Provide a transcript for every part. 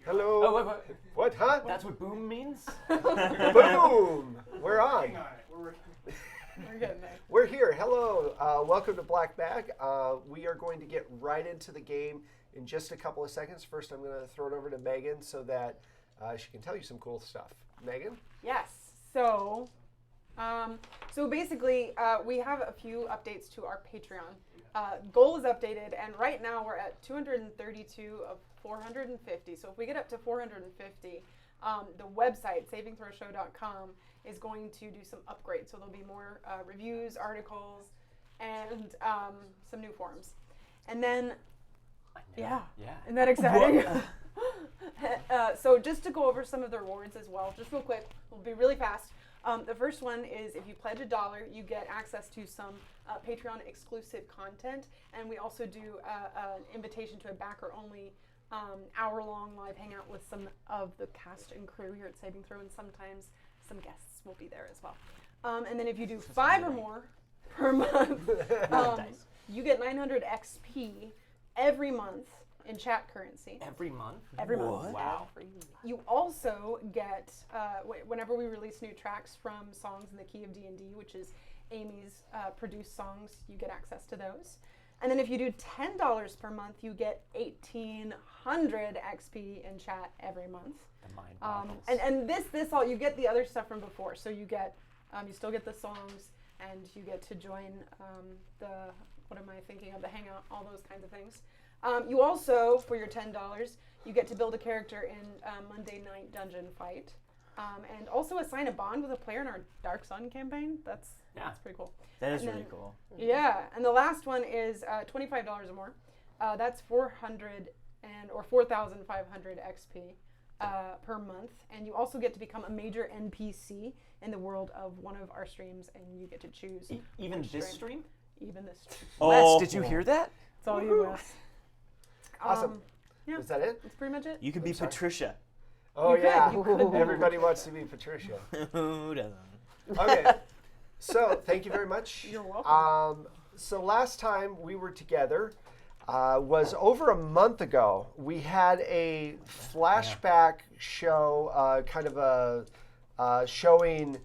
Hello. Oh, wait. What, huh? That's what boom means? Boom! We're on. Hang on it. We're getting there. We're here. Hello. Welcome to Black Bag. We are going to get right into the game in just a couple of seconds. First, I'm going to throw it over to Megan so that she can tell you some cool stuff. Megan? Yes. So basically, we have a few updates to our Patreon. Goal is updated, and right now we're at 232 of 450. So if we get up to 450, the website, savingthrowshow.com, is going to do some upgrades. So there'll be more reviews, articles, and some new forums. And then, yeah. Isn't that exciting? So just to go over some of the rewards as well, just real quick, we'll be really fast. The first one is if you pledge $1, you get access to some Patreon exclusive content, and we also do an invitation to a backer-only hour-long live hangout with some of the cast and crew here at Saving Throw, and sometimes some guests will be there as well. And then if you do 5 or more per month, you get 900 XP every month in chat currency. Every month? Every month. Wow. You also get, whenever we release new tracks from Songs in the Key of D&D, which is Amy's produced songs, you get access to those. And then if you do $10 per month, you get 1,800 XP in chat every month. The mind boggles. And this all, you get the other stuff from before. So you get, you still get the songs, and you get to join the hangout, all those kinds of things. You also, for your $10, you get to build a character in Monday Night Dungeon Fight, and also assign a bond with a player in our Dark Sun campaign. That's pretty cool. That is really cool. Yeah, and the last one is $25 or more. That's 400 or 4,500 XP per month, and you also get to become a major NPC in the world of one of our streams, and you get to choose. Even this stream? Even this stream. Les, did you hear that? It's all you, Wes. Awesome. Yeah. Is that it? That's pretty much it. You could be Patricia. Oh, yeah. You could. Everybody wants to be Patricia. Who doesn't? Okay. So, thank you very much. You're welcome. So last time we were together was over a month ago. We had a flashback show, kind of a showing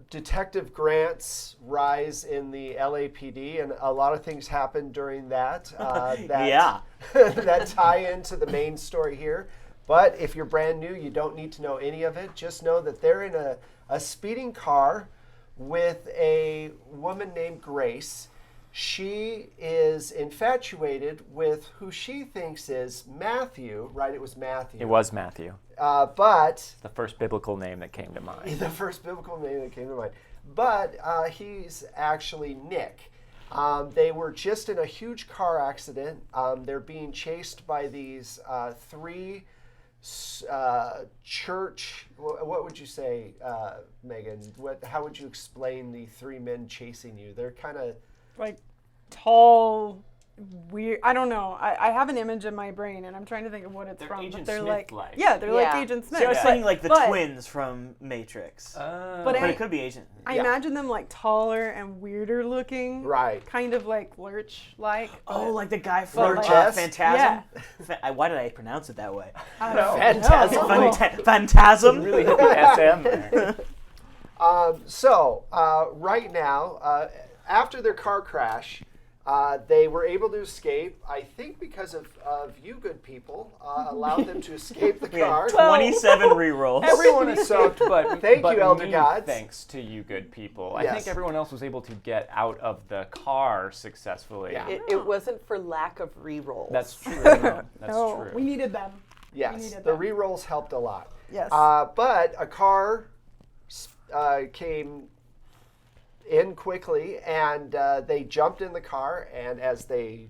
Detective Grant's rise in the LAPD, and a lot of things happened during that. That tie into the main story here. But if you're brand new, you don't need to know any of it. Just know that they're in a speeding car with a woman named Grace. She is infatuated with who she thinks is Matthew, right? It was Matthew. It was Matthew. But The first biblical name that came to mind. the first biblical name that came to mind. But he's actually Nick. They were just in a huge car accident. They're being chased by these 3 church. What would you say, Megan? How would you explain the 3 men chasing you? They're kind of like tall, weird. I don't know. I have an image in my brain, and I'm trying to think of what it's from. Agent but they're Smith-like. they're like Agent Smith. See, I was thinking like the but- twins from Matrix. But But it could be Agent. I imagine them like taller and weirder looking. right. Kind of like Lurch-like. Oh, like the guy from Lurch-esque? Phantasm? Why did I pronounce it that way? I don't Phantasm. know. Phantasm? Really hit the SM there. So right now, after their car crash, they were able to escape. I think because of you good people allowed them to escape the We had car. 27 rerolls. Everyone is soaked, But thank but you, Elder me, Gods. Thanks to you good people. I Yes. think everyone else was able to get out of the car successfully. Yeah. It wasn't for lack of re-rolls. That's true. That's No, true. we needed them. Yes, needed the them. rerolls helped a lot. Yes. But a car came in quickly, and they jumped in the car, and as they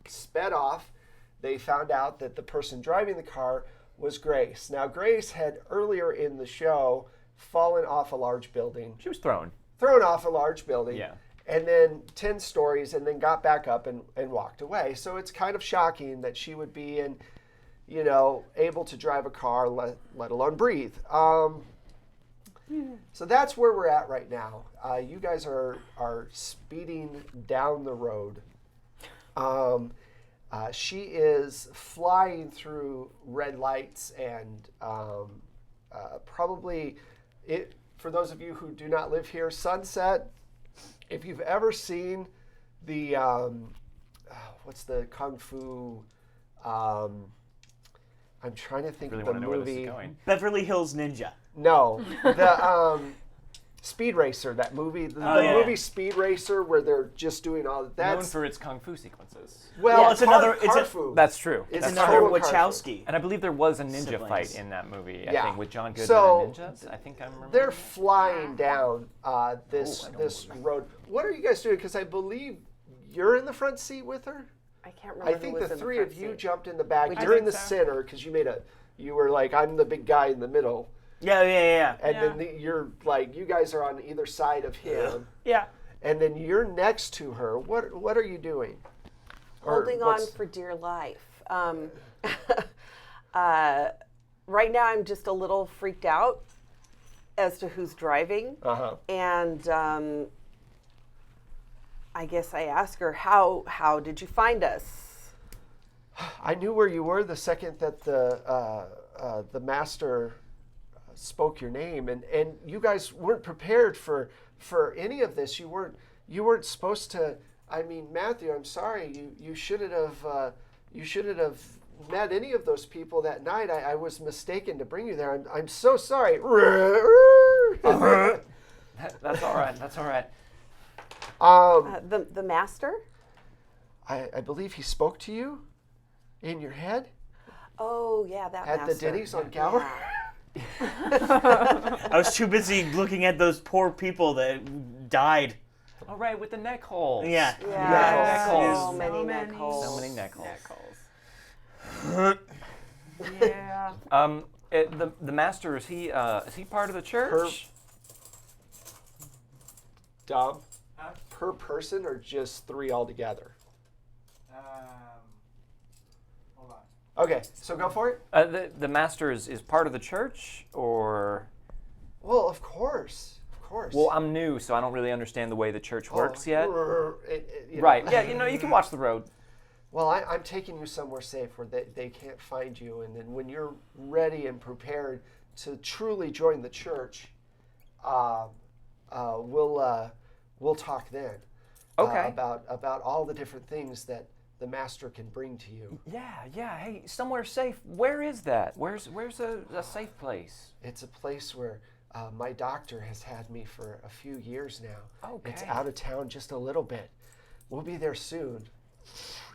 sped off, they found out that the person driving the car was Grace. Now, Grace had earlier in the show fallen off a large building, She was thrown. Yeah. And then 10 stories, and then got back up and walked away. So it's kind of shocking that she would be able to drive a car, let alone breathe. So that's where we're at right now. You guys are speeding down the road. She is flying through red lights and probably, for those of you who do not live here, Sunset, if you've ever seen the, what's the Kung Fu, I'm trying to think Really of the want to know where this movie. is going. Beverly Hills Ninja. No, the Speed Racer, that movie, the movie Speed Racer, where they're just doing all that. Known That's for its kung fu sequences. well, it's another- it's a- Kung-fu. That's true. It's It's That's another total Wachowski. And I believe there was a ninja Siblings. fight in that movie. I Yeah. think with John Goodman So, and ninjas. I think I remember. They're flying down this I know this what road. What are you guys doing? Because I believe you're in the front seat with her. I can't remember. I think who was the in three front of you seat. jumped in the back. We You're in think the so. center because you were like, I'm the big guy in the middle, Yeah. and Yeah. then you're like, you guys are on either side of him, Yeah. and then you're next to her. What are you doing? Or Holding on what's- for dear life. Right now, I'm just a little freaked out as to who's driving. Uh-huh. And I guess I ask her, how did you find us? I knew where you were the second that the master spoke your name, and you guys weren't prepared for any of this. You weren't supposed to. I mean, Matthew, I'm sorry. You shouldn't have met any of those people that night. I was mistaken to bring you there. I'm so sorry. That's all right. That's all right. The master? I believe he spoke to you in your head Oh, yeah, that at master. the Denny's on Gower. I was too busy looking at those poor people that died. All right, with the neck holes. Yeah. Yeah, Neck so holes. many So neck many. holes. So many neck holes. Yeah. The master, is he part of the church? Dom, per person or just three altogether? Hold on. Okay, so go for it. The master is part of the church, or? Well, of course. Well, I'm new, so I don't really understand the way the church works yet. You know. Right. Yeah. You can watch the road. Well, I'm taking you somewhere safe where they can't find you, and then when you're ready and prepared to truly join the church, we'll talk then. Okay. About all the different things that the master can bring to you. Yeah. Hey, somewhere safe. Where is that? Where's a safe place? It's a place where my doctor has had me for a few years now. Okay. It's out of town just a little bit. We'll be there soon.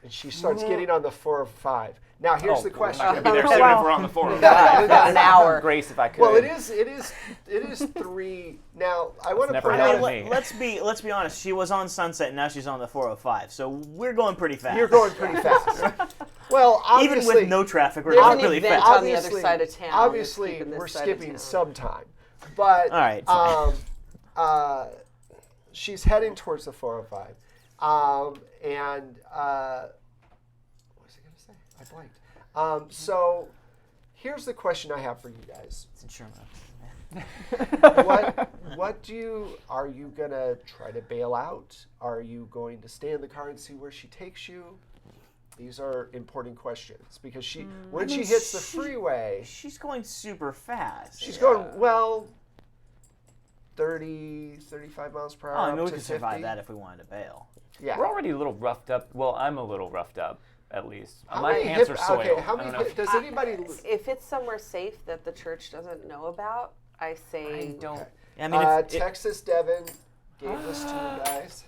And she starts getting on the 405. Now here's the question. We're not gonna be there soon if we're on the 405. We got an hour. Grace, if I could. Well, it is 3. Now I want to never point I out. mean, let's be honest. She was on Sunset, and now she's on the 405. So we're going pretty fast. You're going pretty fast. Well, Even obviously, with no traffic, we're There's going an really event fast. on the other side of town. that's Obviously, keeping this we're side of skipping town. some time, but All right, fine. she's heading towards the 405, and what was I going to say? I blanked. So here's the question I have for you guys. It's insurance. Are you gonna try to bail out? Are you going to stay in the car and see where she takes you? These are important questions because when she hits the freeway, She's going super fast. she's going, 30, 35 miles per hour. Oh, I up mean, we to could survive 50. that if we wanted to bail. Yeah. We're already a little roughed up. Well, I'm a little roughed up, at least. How My many hands hip- are soiled. Okay, how I many don't know. hip- does anybody... If it's somewhere safe that the church doesn't know about, I say. I don't. I mean, Texas Devin gave this to you guys.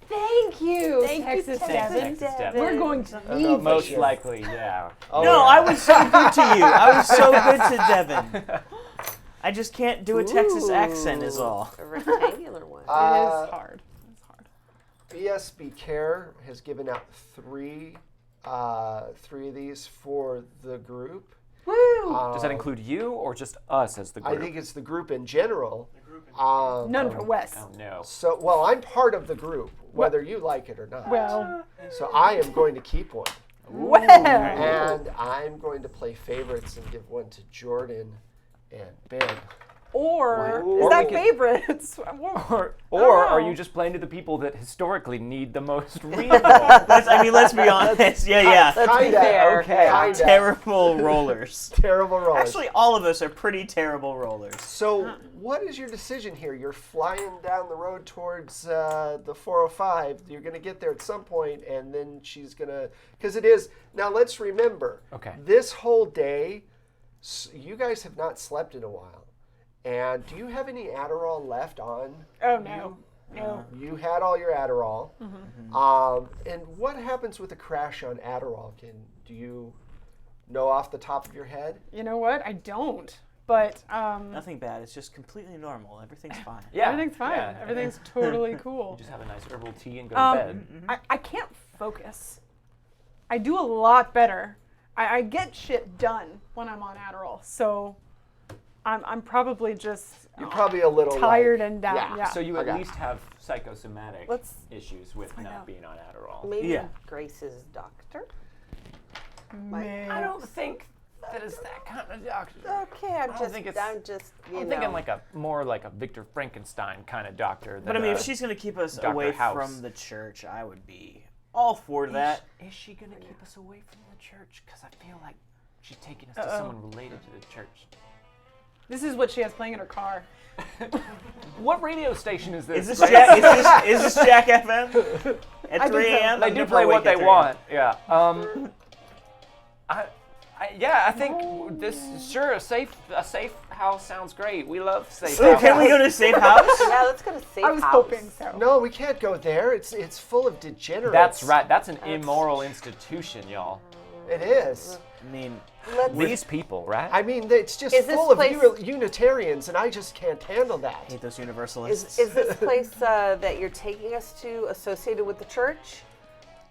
Thank you. Texas Texas Devin. We're going to I don't know leave. if I Most should. likely, yeah. Oh, no, yeah. I was so good to you. I was so good to Devin. I just can't do a Texas accent, is all. A rectangular one. It Uh, is hard. It's hard. BSB Care has given out three of these for the group. Woo! Does that include you or just us as the I group? think it's the group in general. None for Wes. Oh, no. So, well, I'm part of the group, whether you like it or not. Well. So I am going to keep one. Well. And I'm going to play favorites and give one to Jordan and Ben. Or Or is we that could- favorites? Or are know. you just playing to the people that historically need the most recall? Let's be honest. Yeah. Let's be Kinda, fair. okay. Yeah. Kinda. Terrible rollers. Terrible rollers. Actually, all of us are pretty terrible rollers. So, what is your decision here? You're flying down the road towards the 405. You're going to get there at some point, and then she's going to... Because it is... Now, let's remember. Okay. This whole day, you guys have not slept in a while. And do you have any Adderall left on? Oh, no. No. You had all your Adderall. And what happens with a crash on Adderall? Do you know off the top of your head? You know what? I don't. But Nothing bad. It's just completely normal. Everything's fine. Yeah. everything's fine. Yeah. Everything's totally cool. Just have a nice herbal tea and go to bed. I can't focus. I do a lot better. I get shit done when I'm on Adderall. So I'm probably just You're probably a little tired like- and down. Yeah. So you at Okay. least have psychosomatic Let's issues with find not out. being on Adderall. Maybe Yeah. Grace's doctor. I don't think that is that kind of doctor. Okay, I'm don't just, think it's- I'm just, you I'm know. thinking like more like a Victor Frankenstein kind of doctor. But I mean, if she's going to keep us Dr. away House. from the church, I would be all for that. Is she going to keep us away from the church? Because I feel like she's taking us to someone related to the church. This is what she has playing in her car. What radio station is this? Is this Right? Jack? Is this Jack FM? At I think 3 so. a.m. They I'm do never play awake what at they 3 want. Yeah. I think this sure a safe house sounds great. We love safe So house. can we go to safe house? Yeah, let's go to safe I was house. hoping so. No, we can't go there. It's full of degenerates. That's right. That's an immoral institution, y'all. It is. I mean, These people, right? I mean, it's just Is this full of place- Unitarians, and I just can't handle that. hate those universalists. Is this place that you're taking us to associated with the church?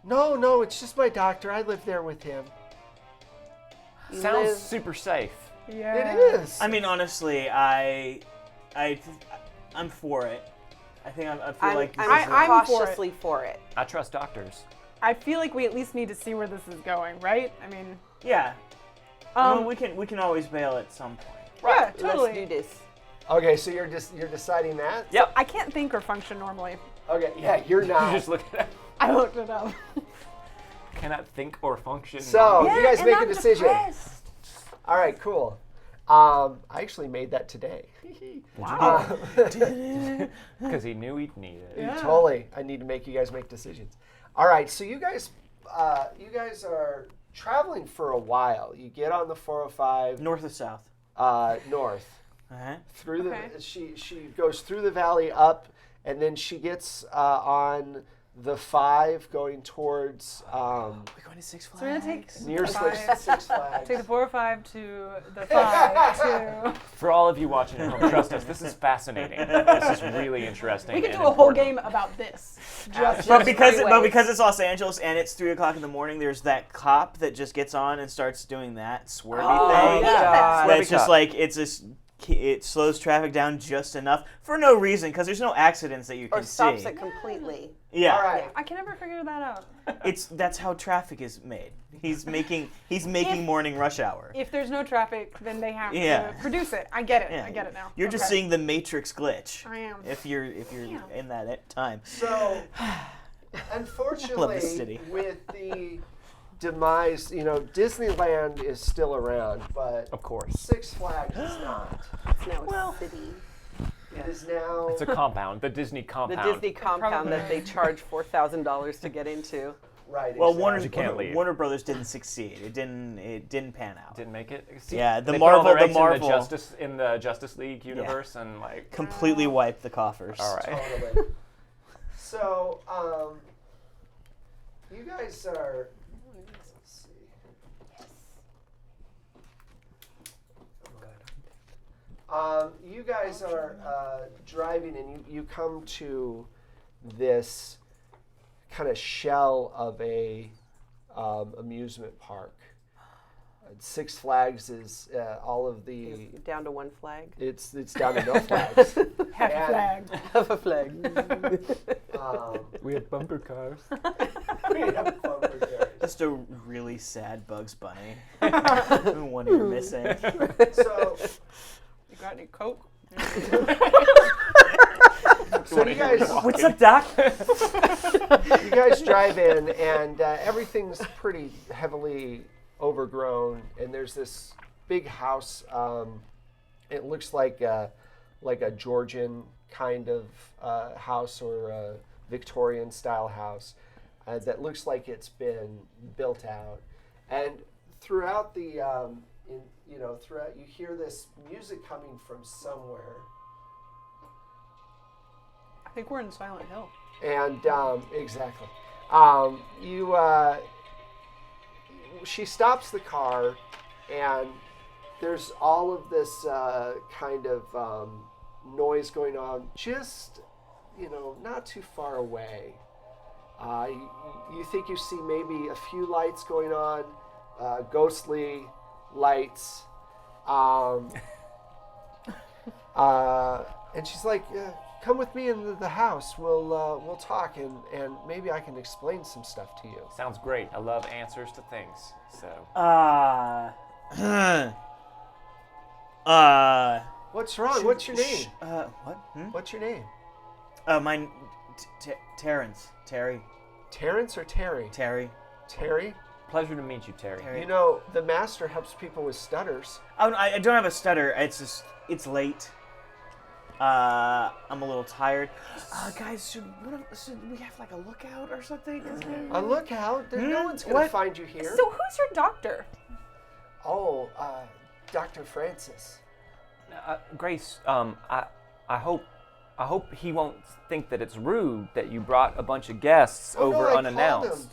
No, it's just my doctor. I live there with him. Sounds live- super safe. Yeah. It is. I mean, honestly, I'm for it. I think I feel like this is I'm for it. cautiously for it. I trust doctors. I feel like we at least need to see where this is going, right? I mean, yeah. Well, we can always bail at some point. yeah, totally. Let's do this. Okay, so you're deciding that? Yep. I can't think or function normally. Okay, yeah, you're You not. just look at it. I looked it up. Cannot think or function. So you guys and make I'm a decision. depressed. All right, cool. I actually made that today. Wow. Because he knew he'd need it. Yeah. Totally. I need to make you guys make decisions. All right, so you guys are traveling for a while. You get on the 405 North or south? north Uh-huh. through the. Okay. She goes through the valley up, and then she gets on the 5 going towards We're going to Six Flags. So we're gonna take near Five. Six Flags. take the 405 to the 5 to. For all of you watching at home, trust us, this is fascinating. This is really interesting. We could and do a whole important. game about this. Just But because freeways. it's Los Angeles and it's 3 o'clock in the morning, there's that cop that just gets on and starts doing that swervy thing. yeah. Where it's Swervy just cop. like it slows traffic down just enough for no reason because there's no accidents that you Or can stops see. it completely. Yeah, All right. I can never figure that out. that's how traffic is made. He's making morning rush hour. If there's no traffic, then they have Yeah. to produce it. I get it. Yeah. I get it now. You're just Okay. seeing the Matrix glitch. I am. If you're in that time. So, unfortunately, city. with the demise, Disneyland is still around, but Of course. Six Flags is not. It's now a city. It is now. It's a compound, the Disney The compound. Disney compound that they charge $4,000 to get into. Right. Well, exactly. You can't leave. Warner Brothers didn't succeed. It didn't pan out. Didn't make it. See, Yeah, the they put all Marvel- their eggs the Marvel- in the Justice League universe, and like. Completely wiped the coffers. All right. Totally. So, you guys are. Let's see. You guys are driving, and you come to this kind of shell of a amusement park. Six Flags is all of the. Down to one flag. It's down to no flags. Half And, flag. Have a flag. We have bumper cars. we have bumper cars. Just a really sad Bugs Bunny. One you're missing. So You got any Coke? So you guys, What's up, Doc? you guys drive in, and everything's pretty heavily overgrown. And there's this big house. It looks like a Georgian kind of house or a Victorian style house that looks like it's been built out. And throughout the, throughout you hear this music coming from somewhere. I think we're in Silent Hill. And exactly, she stops the car, and there's all of this kind of noise going on. Just, not too far away. You think you see maybe a few lights going on, ghostly lights, and she's like, "Come with me into the house. We'll talk, and maybe I can explain some stuff to you." Sounds great. I love answers to things. So. What's wrong? What's your name? What? What's your name? Mine, Terrence. Terry. Terrence or Terry? Terry. Terry? Pleasure to meet you, Terry. Terry. The master helps people with stutters. Oh, I don't have a stutter. It's late. I'm a little tired. Guys, should we have like a lookout or something? A lookout? No one's going to find you here. So who's your doctor? Oh, Dr. Francis. Grace, I hope he won't think that it's rude that you brought a bunch of guests over no, I unannounced. called him.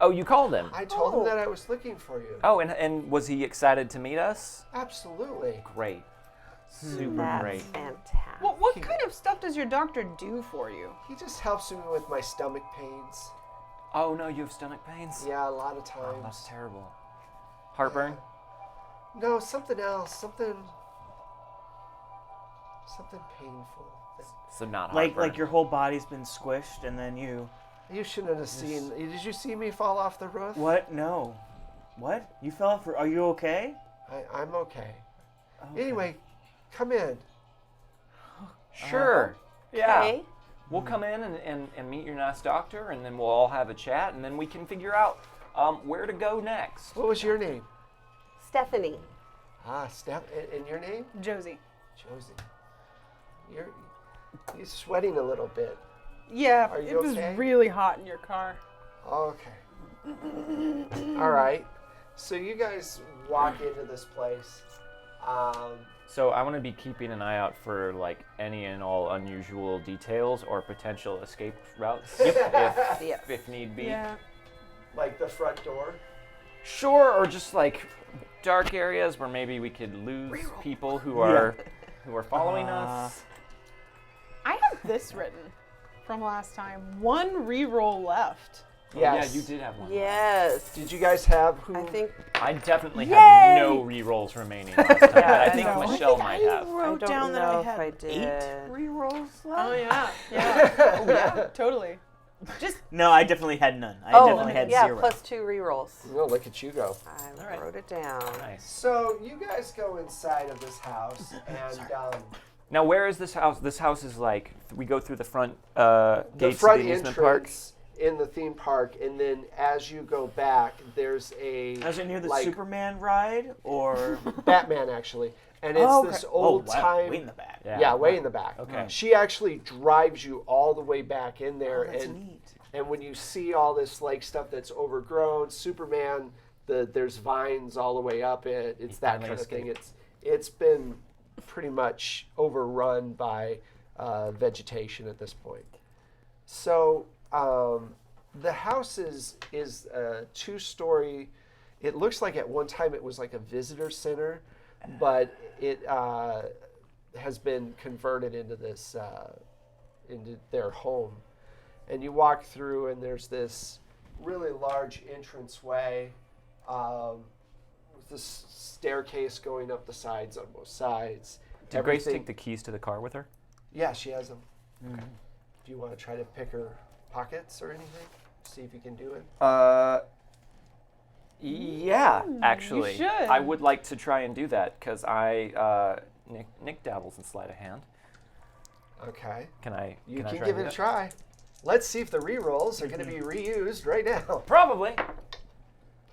Oh, you called him? I told him that I was looking for you. Oh, and was he excited to meet us? Absolutely. Great. Super That's great. fantastic. What kind of stuff does your doctor do for you? He just helps me with my stomach pains. Oh, no, you have stomach pains? Yeah, a lot of times. Oh, that's terrible. Heartburn? No, something else. Something painful. So not heartburn. Like your whole body's been squished and then you... You shouldn't have seen. Did you see me fall off the roof? What? No. What? You fell off? Are you okay? I'm okay. Anyway, come in. Sure. Yeah. Okay. We'll come in and meet your nice doctor, and then we'll all have a chat, and then we can figure out where to go next. What was your name? Stephanie. Steph. And your name? Josie. Josie. You're sweating a little bit. Yeah, Are you it was okay? really hot in your car. Okay. All right. So you guys walk into this place. So I want to be keeping an eye out for like any and all unusual details or potential escape routes if need be. Yeah. Like the front door. Sure, or just like dark areas where maybe we could lose people who are following us. I have this written from last time. 1 reroll left. Yes. Yeah, you did have one. Yes. Did you guys have who? I think I definitely Yay! have no rerolls remaining last time, but I think know. Michelle might have. I wrote don't down that know I if had I did. 8 rerolls left. Oh yeah. Yeah. Yeah, totally. Just No, I definitely had none. I Oh, definitely had yeah, 0. plus 2 rerolls. Well, look at you go. I wrote it down. Nice. So you guys go inside of this house, and Now, where is this house? This house is like we go through the front the gates front of the amusement park. entrance in the theme park, and then as you go back, there's a Is it near the like, Superman ride or? Batman actually, and it's Oh, okay. this old time. Way in the back. Yeah, way in the back. Okay. She actually drives you all the way back in there, Oh, that's and neat. and when you see all this like stuff that's overgrown, Superman, there's vines all the way up it. It's that finally kind of thing. escaped. It's been pretty much overrun by vegetation at this point. So the house is a 2-story. It looks like at one time it was like a visitor center, but it has been converted into this into their home. And you walk through, and there's this really large entranceway with this staircase going up the sides on both sides. Did Grace take the keys to the car with her? Yeah, she has them. Okay. Do you want to try to pick her pockets or anything? See if you can do it. Yeah, actually, should. I would like to try and do that because I Nick dabbles in sleight of hand. Okay. Can I? You I can try give to it do a try. Let's see if the re-rolls are going to be reused right now. Probably.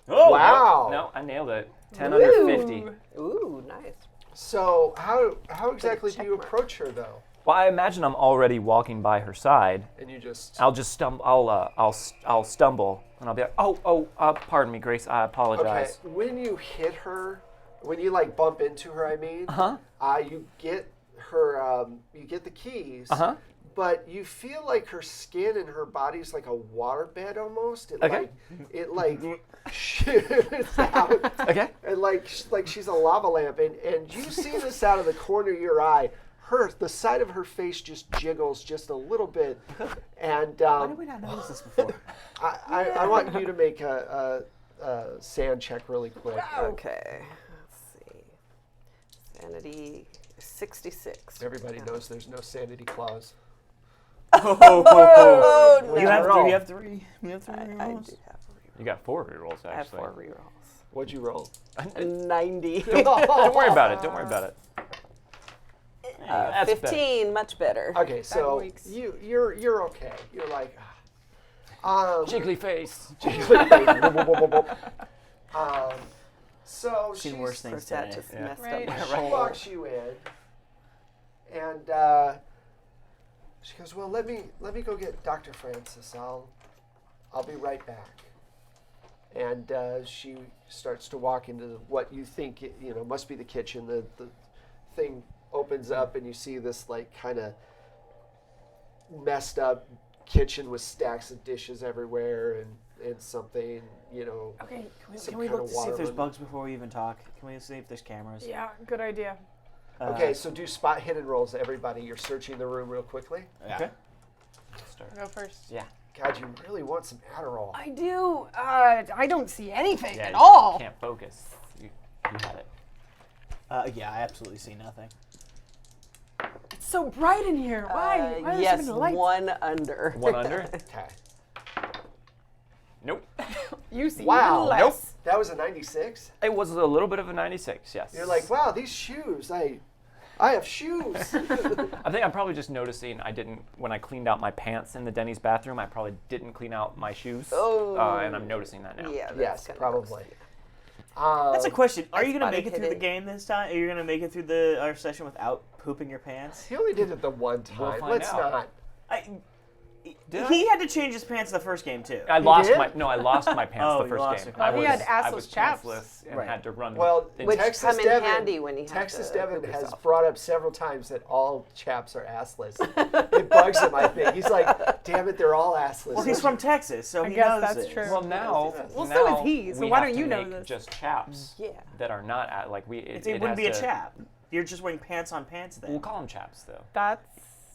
Oh, Wow. No, I nailed it. 10 under 50. Ooh, nice. So how exactly do check you mark. approach her though? Well, I imagine I'm already walking by her side. And you just I'll just stumble. I'll stumble, and I'll be like, pardon me, Grace. I okay. apologize. When you hit her, when you like bump into her, I mean, Uh-huh. you get her, you get the keys. Uh-huh. But you feel like her skin and her body's like a waterbed almost. Okay. It shoots out. Okay. And like she's a lava lamp, and you see this out of the corner of your eye. The side of her face just jiggles just a little bit, and Why did we not notice this before? I want you to make a sand check really quick. Okay. Let's see. Sanity 66. Everybody knows there's no sanity clause. Oh, no. You have roll. three. You have three. You have three. I rolls? do have You got 4 rerolls actually. I have 4 rerolls. What'd you roll? 90. Don't worry about it. Don't worry about it. That's 15, much better. Okay, so weeks. you're okay. You're like, Jiggly face. so Seen worse Of things course, that today. just Yeah. messed Right. up my she roll. walks you in, and she goes, "Well, let me go get Dr. Francis. I'll be right back." And she starts to walk into what you think must be the kitchen. The thing opens up, and you see this like kind of messed up kitchen with stacks of dishes everywhere, and something Okay, Some can we kind look of to see if water there's lemon. bugs before we even talk? Can we see if there's cameras? Yeah, good idea. Okay, so do spot hidden rolls, everybody. You're searching the room real quickly. Yeah. Okay. I'll go first. Yeah. God, you really want some Adderall. I do. I don't see anything Yeah. at all. You can't focus. You had it. Yeah, I absolutely see nothing. It's so bright in here. Why? Why are there Yes, so many lights? 1 under. 1 under. Okay. Nope. You see Wow. even less. Nope. That was a 96. It was a little bit of a 96. Yes. You're like, wow, these shoes. I have shoes. I think I'm probably just noticing when I cleaned out my pants in the Denny's bathroom, I probably didn't clean out my shoes. Oh. And I'm noticing that now. Yeah, that's Yes, kinda probably. That's a question. Are I you gonna spotted make it through the hidden. game this time? Are you gonna make it through our session without pooping your pants? He only did it the one time. We'll find Let's out. not. He had to change his pants the first game too. I lost did? my pants Oh, the you first lost game. your I pants. He had I assless was chaps. pantsless and Right. had to run. Well, the Which Texas come in Devin, handy when you have Texas to Devin poop has yourself. brought up several times that all chaps are assless. It bugs him, I think. He's like, damn it, they're all assless. Well, he's from Texas, so I he guess knows that's it. true. Well, now, Well, now so is he, so we why have don't to you know make this? just chaps Yeah. that are not at like we. It It wouldn't has be a to- chap. You're just wearing pants on pants then. We'll call them chaps though. That's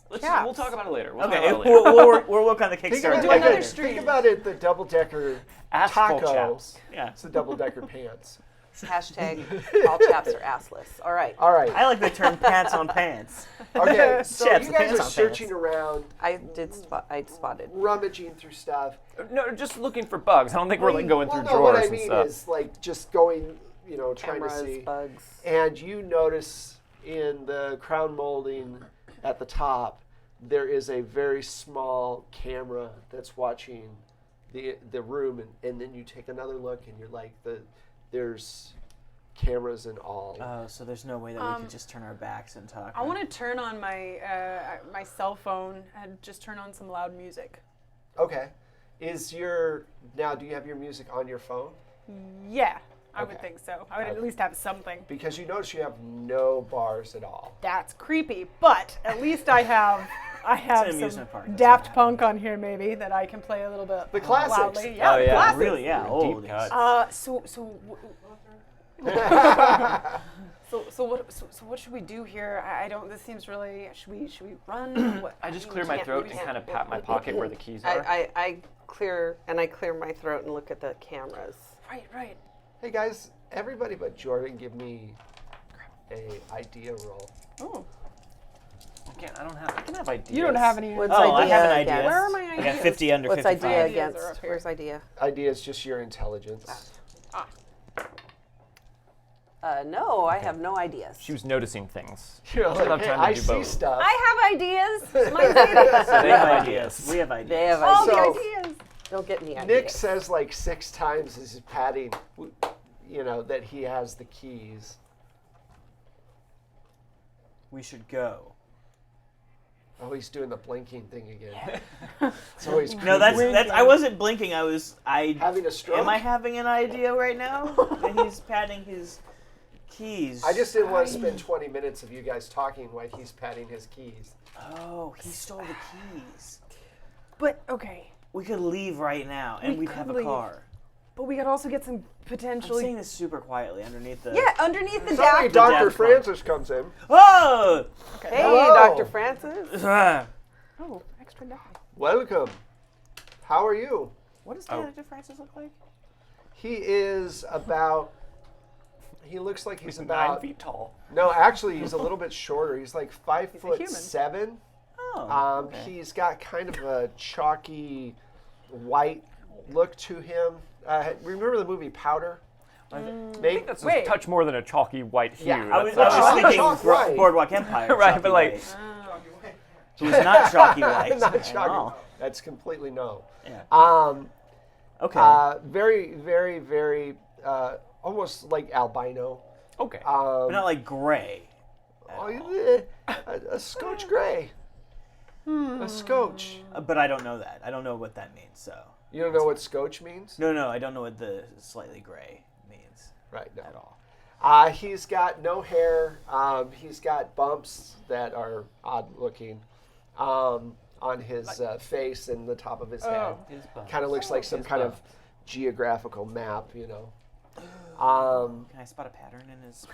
We'll chaps. talk about it later. We'll Okay, talk about it later. we'll work on the Think Kickstarter. about, do like another a, stream. think about it, the double-decker Asphalt taco. chaps. Yeah. It's the double-decker pants. Hashtag all chaps are assless. All right. All right. I like the term pants on pants. Okay, so Chaps, you the guys pants are on searching pants. around, I spotted. rummaging through stuff. No, just looking for bugs. I don't think we're like going through no, drawers what I and mean stuff. is like just going, trying Cameras, to see. bugs. And you notice in the crown molding at the top, there is a very small camera that's watching the room, and then you take another look, and you're like, there's cameras and all. So there's no way that we could just turn our backs and talk. I want to turn on my my cell phone and just turn on some loud music. Okay. Do you have your music on your phone? Yeah, I would Okay. think so. I would at least have something. Because you notice you have no bars at all. That's creepy, but at least I have an some amusement park, that's Daft what Punk on here maybe that I can play a little bit The classics. loudly. Yeah, Oh, the yeah. classics. Really, yeah, old. Deep cuts. So what should we do here? I don't. This seems really. Should we run? What? I just clear my throat and kind of pat my pocket where the keys are. I clear my throat and look at the cameras. Right. Hey guys, everybody but Jordan, give me a idea roll. Oh, I can have ideas. you don't have any. What's Oh, I have an idea idea. against? Where are my I got ideas? 50 under What's 55. idea Ideas are against? up here. Where's idea? Idea is just your intelligence. No, I have no ideas. She was noticing things. You're like, Sometimes hey, trying to I do see both. stuff. I have ideas. My ideas. They have ideas. We have ideas. They have All the ideas. ideas. Don't get me ideas. Nick says like 6 times as he's patting, that he has the keys. We should go. Oh, he's doing the blinking thing again. It's always No, that's I wasn't blinking. having a stroke. Am I having an idea right now? That he's patting his keys. I just didn't want to spend 20 minutes of you guys talking while he's patting his keys. Oh, he stole the keys. But okay. We could leave right now, and we'd have a leave. car. But we could also get some I'm potentially. saying this super quietly underneath the. Yeah, underneath the Sorry, dock. Dr. death Francis comes in. Oh! Hey, Hello. Dr. Francis. Oh, extra die. Welcome. How are you? What does Dr. Francis look like? He is about. He looks like he's 9 about. feet tall. No, actually, he's a little bit shorter. He's like 5'7". Oh. Okay. He's got kind of a chalky, white look to him. Remember the movie Powder? Maybe That's Wait. a touch more than a chalky white hue. Yeah, I was That's thinking Chalk white. Boardwalk Empire. Right, chalky but like- white. It was not chalky white. not chalky. Oh. That's completely no. Yeah. Okay. Very, very, very, almost like albino. Okay. But not like gray. A scotch gray. A scotch. But I don't know that. I don't know what that means. So. You don't know what scotch means? No, I don't know what the slightly gray means Right, no. at all. He's got no hair. He's got bumps that are odd looking on his face and the top of his head. His bumps. Kind of looks like some His kind bumps. of geographical map, Can I spot a pattern in his?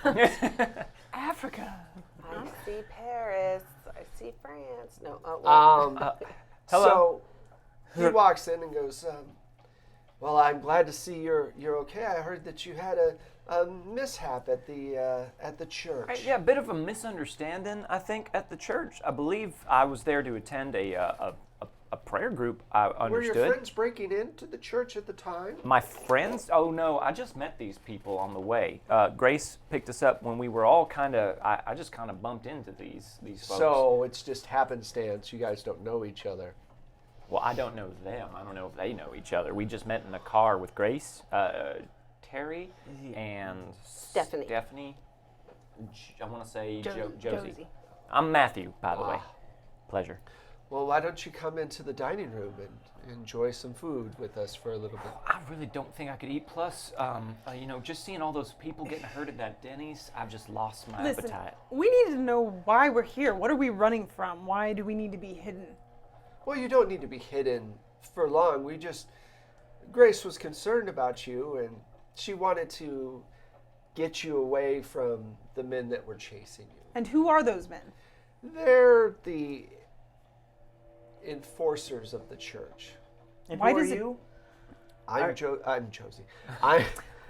Africa. I see Paris. I see France. No. So he walks in and goes, "Well, I'm glad to see you're okay. I heard that you had a mishap at the church." Right, yeah, a bit of a misunderstanding, I think, at the church. I believe I was there to attend a prayer group, I understood. Were your friends breaking into the church at the time? My friends? Oh, no, I just met these people on the way. Grace picked us up when we were all I just kind of bumped into these folks. So it's just happenstance. You guys don't know each other. Well, I don't know them. I don't know if they know each other. We just met in the car with Grace, Terry, and Stephanie. I want to say Josie. Josie. I'm Matthew, by the way. Pleasure. Well, why don't you come into the dining room and enjoy some food with us for a little bit? I really don't think I could eat. Plus, just seeing all those people getting hurt at that Denny's, I've just lost my Listen, appetite. we need to know why we're here. What are we running from? Why do we need to be hidden? Well, you don't need to be hidden for long. Grace was concerned about you, and she wanted to get you away from the men that were chasing you. And who are those men? They're the enforcers of the church. And Why who are does it- you? I'm Josie. I'm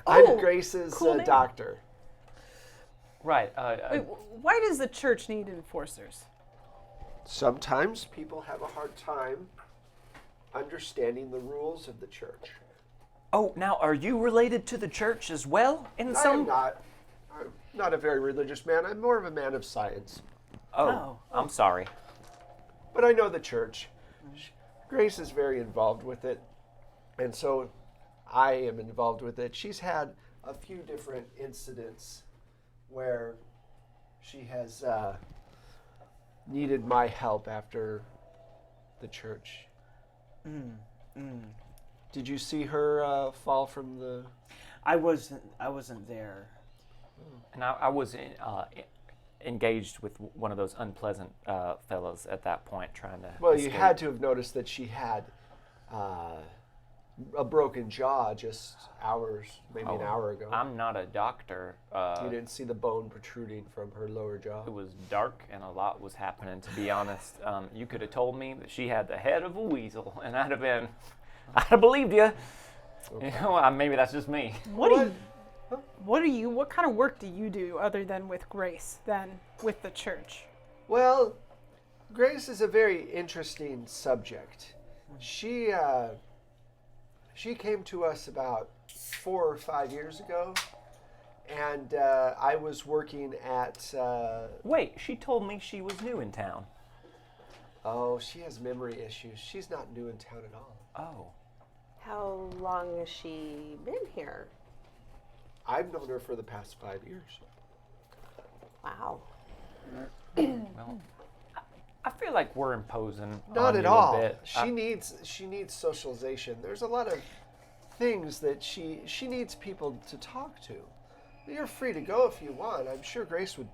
Oh, Grace's cool name. doctor. Right. Wait, why does the church need enforcers? Sometimes people have a hard time understanding the rules of the church. Oh, now are you related to the church as well? In I'm some. not. I'm not a very religious man. I'm more of a man of science. Oh, I'm sorry. But I know the church. Grace is very involved with it. And so I am involved with it. She's had a few different incidents where she has needed my help after the church. Did you see her fall from the... I wasn't there. And I was engaged with one of those unpleasant fellows at that point, trying to. Well, you escape. had to have noticed that she had a broken jaw just maybe an hour ago. I'm not a doctor. You didn't see the bone protruding from her lower jaw. It was dark and a lot was happening, to be honest. You could have told me that she had the head of a weasel, and I'd have believed you. Okay. You know, maybe that's just me. What kind of work do you do other than with Grace than with the church? Well, Grace is a very interesting subject. She came to us about 4 or 5 years ago, And I was working at... Wait, she told me she was new in town. Oh, she has memory issues. She's not new in town at all. Oh. How long has she been here? I've known her for the past 5 years. Wow. Well, I feel like we're imposing Not on at you all. a bit. She needs socialization. There's a lot of things that she needs people to talk to. You're free to go if you want. I'm sure Grace would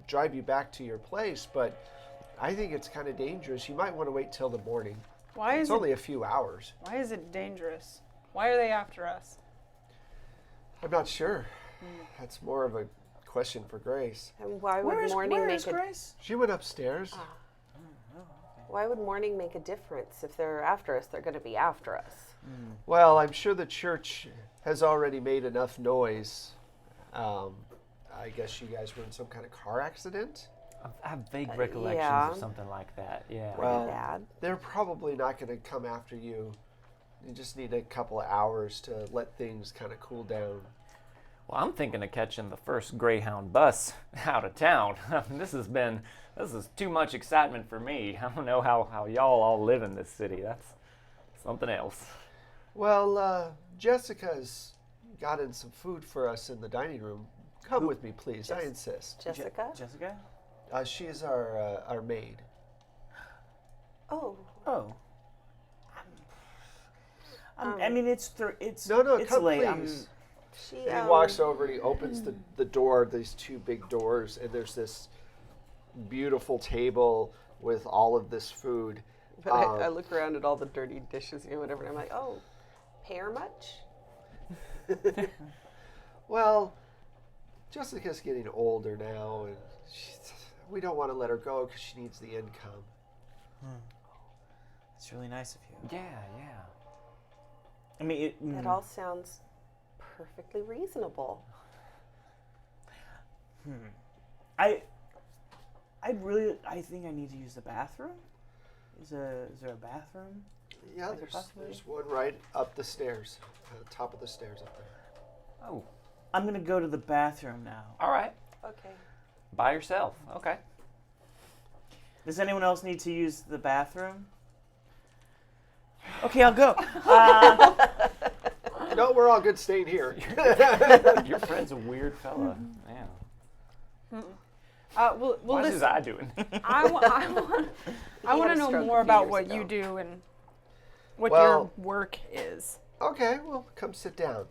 drive you back to your place, but I think it's kind of dangerous. You might want to wait till the morning. Why It's is only a few hours. Why is it dangerous? Why are they after us? I'm not sure. That's more of a question for Grace. And why would morning make Grace? She went upstairs. Why would morning make a difference? If they're after us, they're going to be after us. Well, I'm sure the church has already made enough noise. I guess you guys were in some kind of car accident. I have vague recollections yeah. of something like that. Yeah. Well, bad. they're probably not going to come after you. You just need a couple of hours to let things kind of cool down. Well, I'm thinking of catching the first Greyhound bus out of town. This is too much excitement for me. I don't know how y'all all live in this city. That's something else. Well, Jessica's gotten some food for us in the dining room. Come with me, please. I insist. Jessica? Jessica? She is our maid. Oh. Oh. I mean, it's No, it's come late. please. She, And he walks over and he opens the door, these two big doors, and there's this beautiful table with all of this food. But I look around at all the dirty dishes, whatever, and I'm like, oh, pay her much? Well, Jessica's getting older now, and we don't want to let her go because she needs the income. It's really nice of you. Yeah, yeah. I mean, That all sounds perfectly reasonable. I think I need to use the bathroom. Is there a bathroom? Yeah, Like a possibility? there's one right up the stairs, top of the stairs up there. Oh, I'm gonna go to the bathroom now. all right. Okay. By yourself. Okay. Does anyone else need to use the bathroom? Okay, I'll go. No, we're all good staying here. Your friend's a weird fella. Yeah. Well, What's his listen. eye doing? I want had to a know stroke more a few about years what ago. you do and what Well- your work is. Okay, well, come sit down.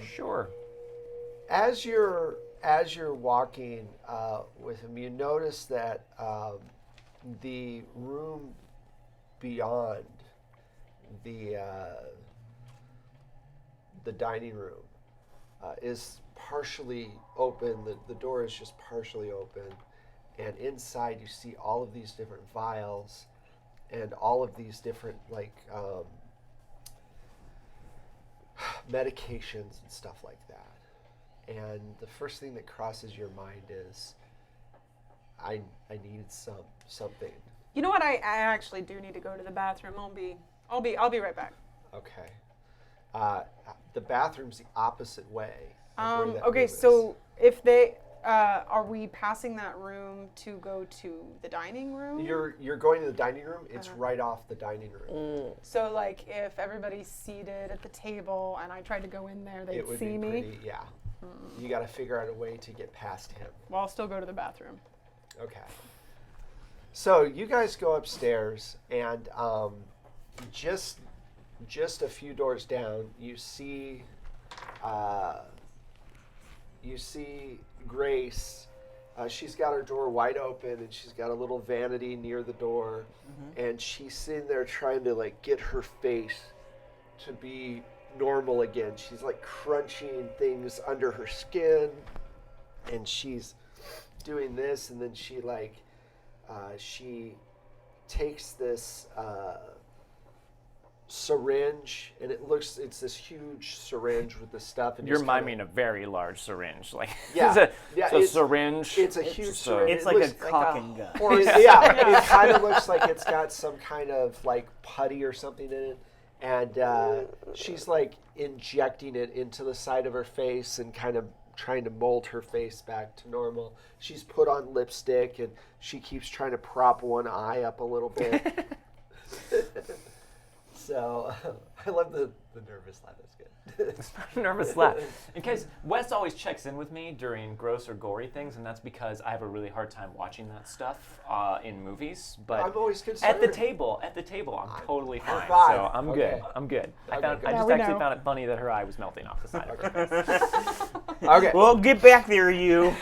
Sure. As you're walking with him, you notice that the room beyond the dining room is partially open. The door is just partially open, and inside you see all of these different vials and all of these different medications and stuff like that. And the first thing that crosses your mind is, I need something. You know what? I actually do need to go to the bathroom. I'll be right back. Okay. The bathroom's the opposite way. of where that Okay, room is. so if they are we passing that room to go to the dining room? You're going to the dining room. It's right off the dining room. So like if everybody's seated at the table and I tried to go in there, they'd It would see be me. pretty. Yeah. You got to figure out a way to get past him. Well, I'll still go to the bathroom. Okay. So you guys go upstairs, and just a few doors down, you see Grace. She's got her door wide open, and she's got a little vanity near the door, and she's sitting there trying to get her face to be normal again. She's crunching things under her skin, and she's doing this, and then she takes this syringe, and it's this huge syringe with the stuff. And You're just kinda- miming a very large syringe. Yeah. It's a syringe. It's a huge syringe. It's It like a looks- cock and gun. it kind of looks like it's got some kind of putty or something in it, And she's like injecting it into the side of her face and kind of trying to mold her face back to normal. She's put on lipstick and she keeps trying to prop one eye up a little bit. So I love the nervous laugh. That's good. It's not a nervous laugh. In case Wes always checks in with me during gross or gory things, and that's because I have a really hard time watching that stuff in movies. But I'm always concerned. at the table, I'm totally fine. fine. So I'm Okay. good. I'm good. I Okay, good. just we actually know. found it funny that her eye was melting off the side of her face. Okay. Well, get back there, you.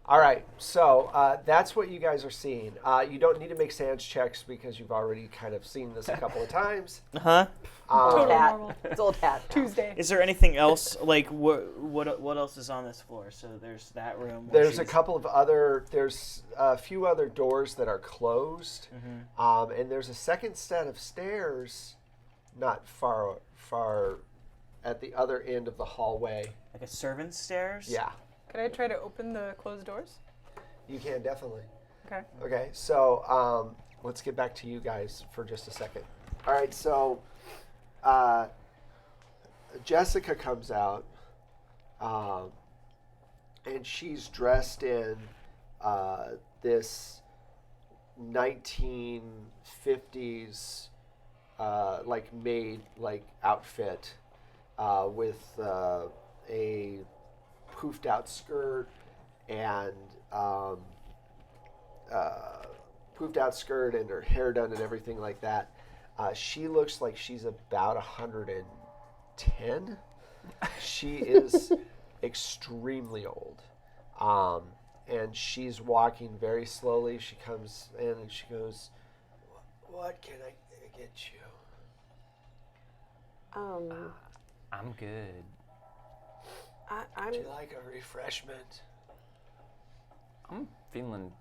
All right, so that's what you guys are seeing. You don't need to make sans checks because you've already kind of seen this a couple of times. Huh? Old Totally hat. normal. It's old hat. Tuesday. Is there anything else? Like what else is on this floor? So there's that room. where There's a she's- couple of other. There's a few other doors that are closed, and there's a second set of stairs, not far at the other end of the hallway. like a servant's stairs. Yeah, Could I try to open the closed doors? you can definitely. Okay. Okay, so let's get back to you guys for just a second. All right, so Jessica comes out, and she's dressed in this 1950s made outfit with a poofed out skirt and her hair done and everything like that. She looks like she's about 110. She is extremely old. And she's walking very slowly. She comes in and she goes, "What can I get you?" I'm good. I'm Would you like a refreshment? I'm feeling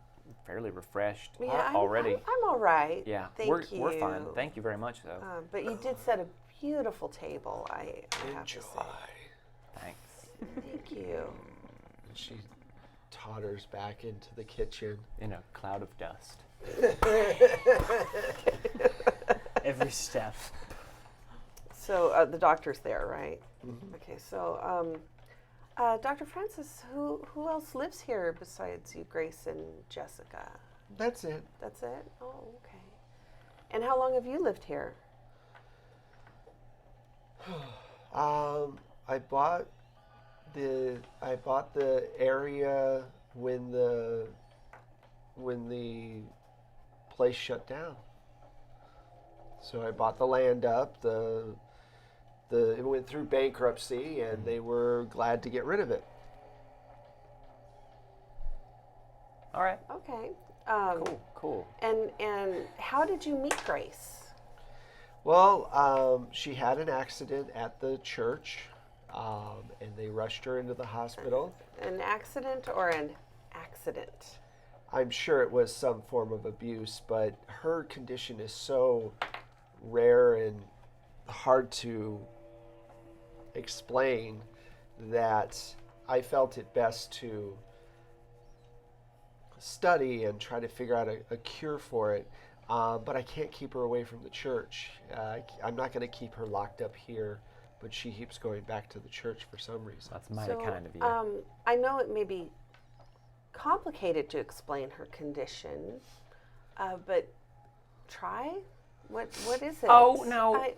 fairly refreshed yeah, already. I'm all right. Yeah, Thank you. we're fine. Thank you very much, though. But you did set a beautiful table. I have to Enjoy. say. Thanks. Thank you. And she totters back into the kitchen. In a cloud of dust. Every step. So the doctor's there, right? Okay. So, Dr. Francis, who else lives here besides you, Grace and Jessica? That's it. That's it. Oh, okay. And how long have you lived here? I bought the area when the place shut down. So I bought the land up. It went through bankruptcy, and they were glad to get rid of it. All right. Okay. Cool. And how did you meet Grace? Well, she had an accident at the church, and they rushed her into the hospital. An accident or an accident? I'm sure it was some form of abuse, but her condition is so rare and hard to explain that I felt it best to study and try to figure out a cure for it. But I can't keep her away from the church. I'm not going to keep her locked up here, but she keeps going back to the church for some reason. That's mighty kind of you. I know it may be complicated to explain her condition, but try. What is it? Oh,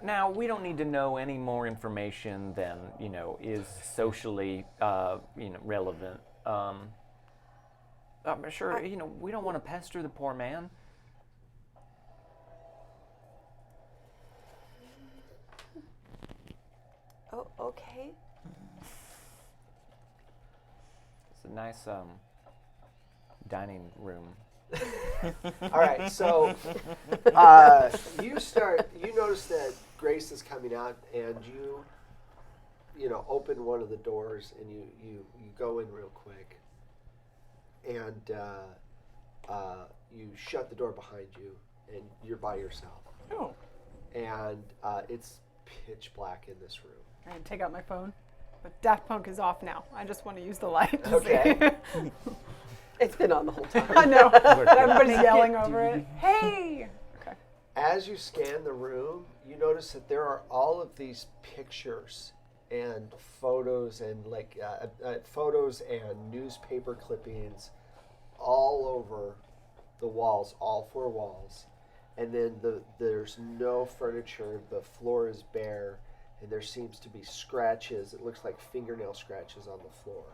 now we don't need to know any more information than is socially relevant. I'm sure we don't want to pester the poor man. Oh, okay. It's a nice dining room. All right, so you notice that Grace is coming out, and you open one of the doors, and you go in real quick, and you shut the door behind you, and you're by yourself. Oh. And it's pitch black in this room. I'm gonna take out my phone, but Daft Punk is off now. I just want to use the light. To Okay. see. It's been on the whole time. I know. Everybody's yelling over it. Hey. Okay. As you scan the room, you notice that there are all of these pictures and photos and photos and newspaper clippings all over the walls, all 4 walls. And then there's no furniture. The floor is bare, and there seems to be scratches. It looks like fingernail scratches on the floor.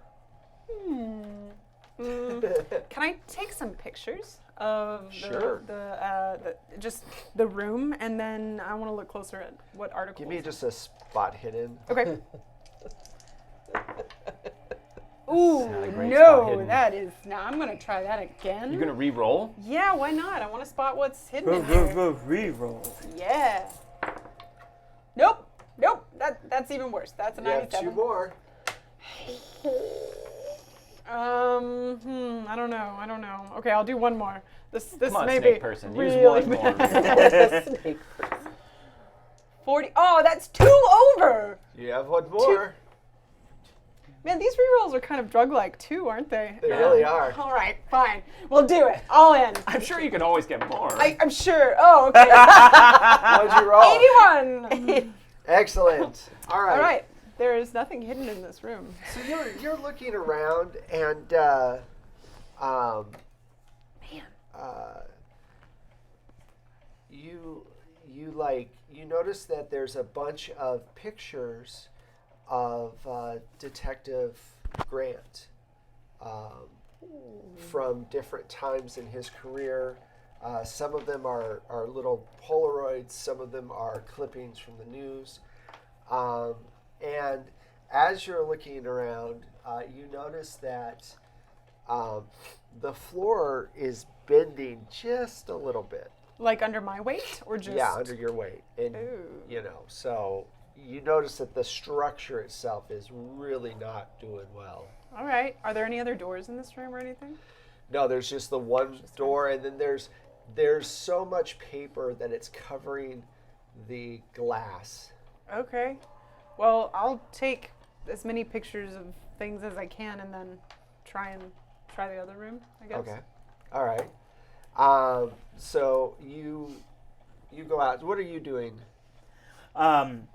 Can I take some pictures of Sure. just the room, and then I want to look closer at what articles. Give me just a spot hidden. Okay. Ooh, Not a great spot no, hidden. that is. Now I'm gonna try that again. You're gonna re-roll? Yeah, why not? I want to spot what's hidden in here. Reroll. Yeah. Nope. That's even worse. That's a You have 97. 2 more. I don't know. Okay, I'll do one more. This Come on, may snake be person. really Use one more. bad. Snake person. 40. Oh, that's 2 over. You have 1 more. Man, these rerolls are kind of drug-like too, aren't they? They really are. All right, fine. We'll do it. All in. I'm sure you can always get more. I'm sure. Oh, okay. What'd you roll? 81. Excellent. All right. All right. There is nothing hidden in this room. So you're looking around, and you notice that there's a bunch of pictures of Detective Grant from different times in his career. Some of them are little Polaroids. Some of them are clippings from the news. And as you're looking around, you notice that the floor is bending just a little bit. Like under my weight, or just? Yeah, under your weight. And, Ooh. so you notice that the structure itself is really not doing well. All right. Are there any other doors in this room or anything? No, there's just the one door, and then there's so much paper that it's covering the glass. Okay. Well, I'll take as many pictures of things as I can, and then try the other room, I guess. Okay. All right. So you go out. What are you doing? I'm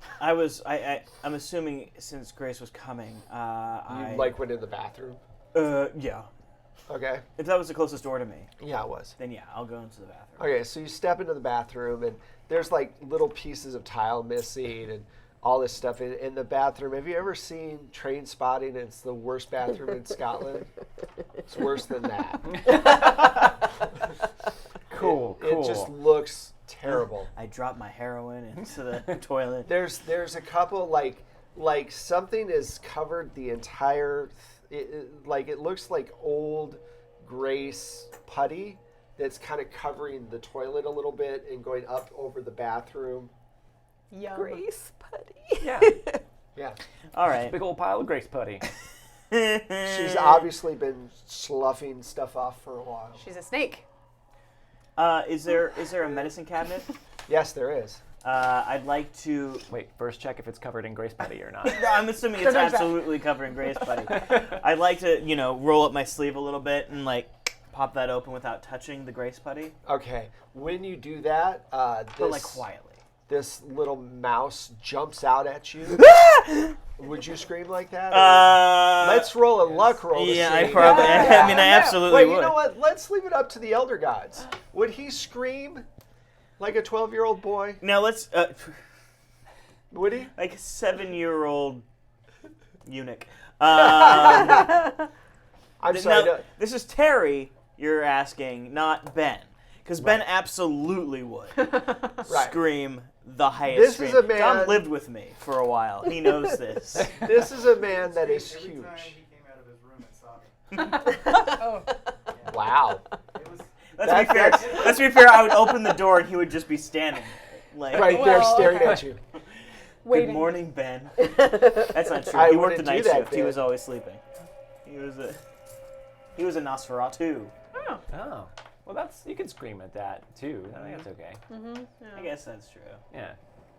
assuming since Grace was coming, You went in the bathroom. Yeah. Okay. If that was the closest door to me, Yeah, it was. then yeah, I'll go into the bathroom. Okay, so you step into the bathroom, and there's like little pieces of tile missing and all this stuff in the bathroom. Have you ever seen Train Spotting? It's the worst bathroom in Scotland. It's worse than that. Cool. It just looks terrible. I dropped my heroin into the toilet. There's a couple like something is covered the entire. It looks like old Grace putty that's kind of covering the toilet a little bit and going up over the bathroom. Yum. Grace putty. Yeah. Yeah. All right. Big old pile of Grace putty. She's obviously been sloughing stuff off for a while. She's a snake. Is there a medicine cabinet? Yes, there is. I'd like to. Wait, first check if it's covered in Grace putty or not. No, I'm assuming it's absolutely covered in Grace putty. I'd like to, roll up my sleeve a little bit and pop that open without touching the Grace putty, Okay. When you do that, but quietly. this little mouse jumps out at you. Would you scream like that? Let's roll a luck roll. To Yeah, see. I probably. I mean, I absolutely Wait, would. you know what? Let's leave it up to the elder gods. Would he scream like a 12-year-old boy? Now let's. Would he? Like a 7-year-old eunuch. I'm sorry. Now, this is Terry you're asking, not Ben. Because Ben absolutely would scream the highest This scream. is a man- John lived with me for a while. He knows this. This is a man that is Every huge. time he came out of his room and saw me. Wow. It was Let's be fair, I would open the door and he would just be standing there. Right there staring at you. Good Waiting. morning, Ben. That's not true. I He worked the wouldn't do night that, shift. He Ben. was always sleeping. He was a Nosferatu. Oh. Oh. Well, you can scream at that too. I think that's okay. I guess that's true. Yeah.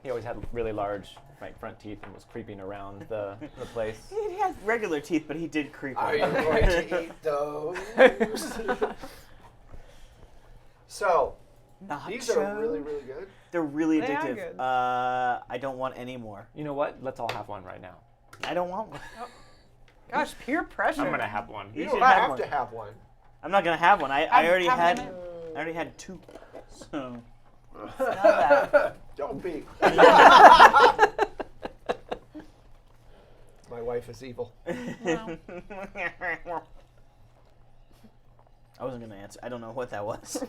He always had really large front teeth and was creeping around the place. He had regular teeth, but he did creep. Are you over. going to eat those? So, These are really, really good. They're really They are addictive. good. I don't want any more. You know what? Let's all have one right now. I don't want one. Gosh, peer pressure. I'm gonna have one. You should don't have have one. to have one. I'm not gonna have one. I already have had. them I already had 2. So. Don't be. My wife is evil. Wow. I wasn't gonna answer. I don't know what that was.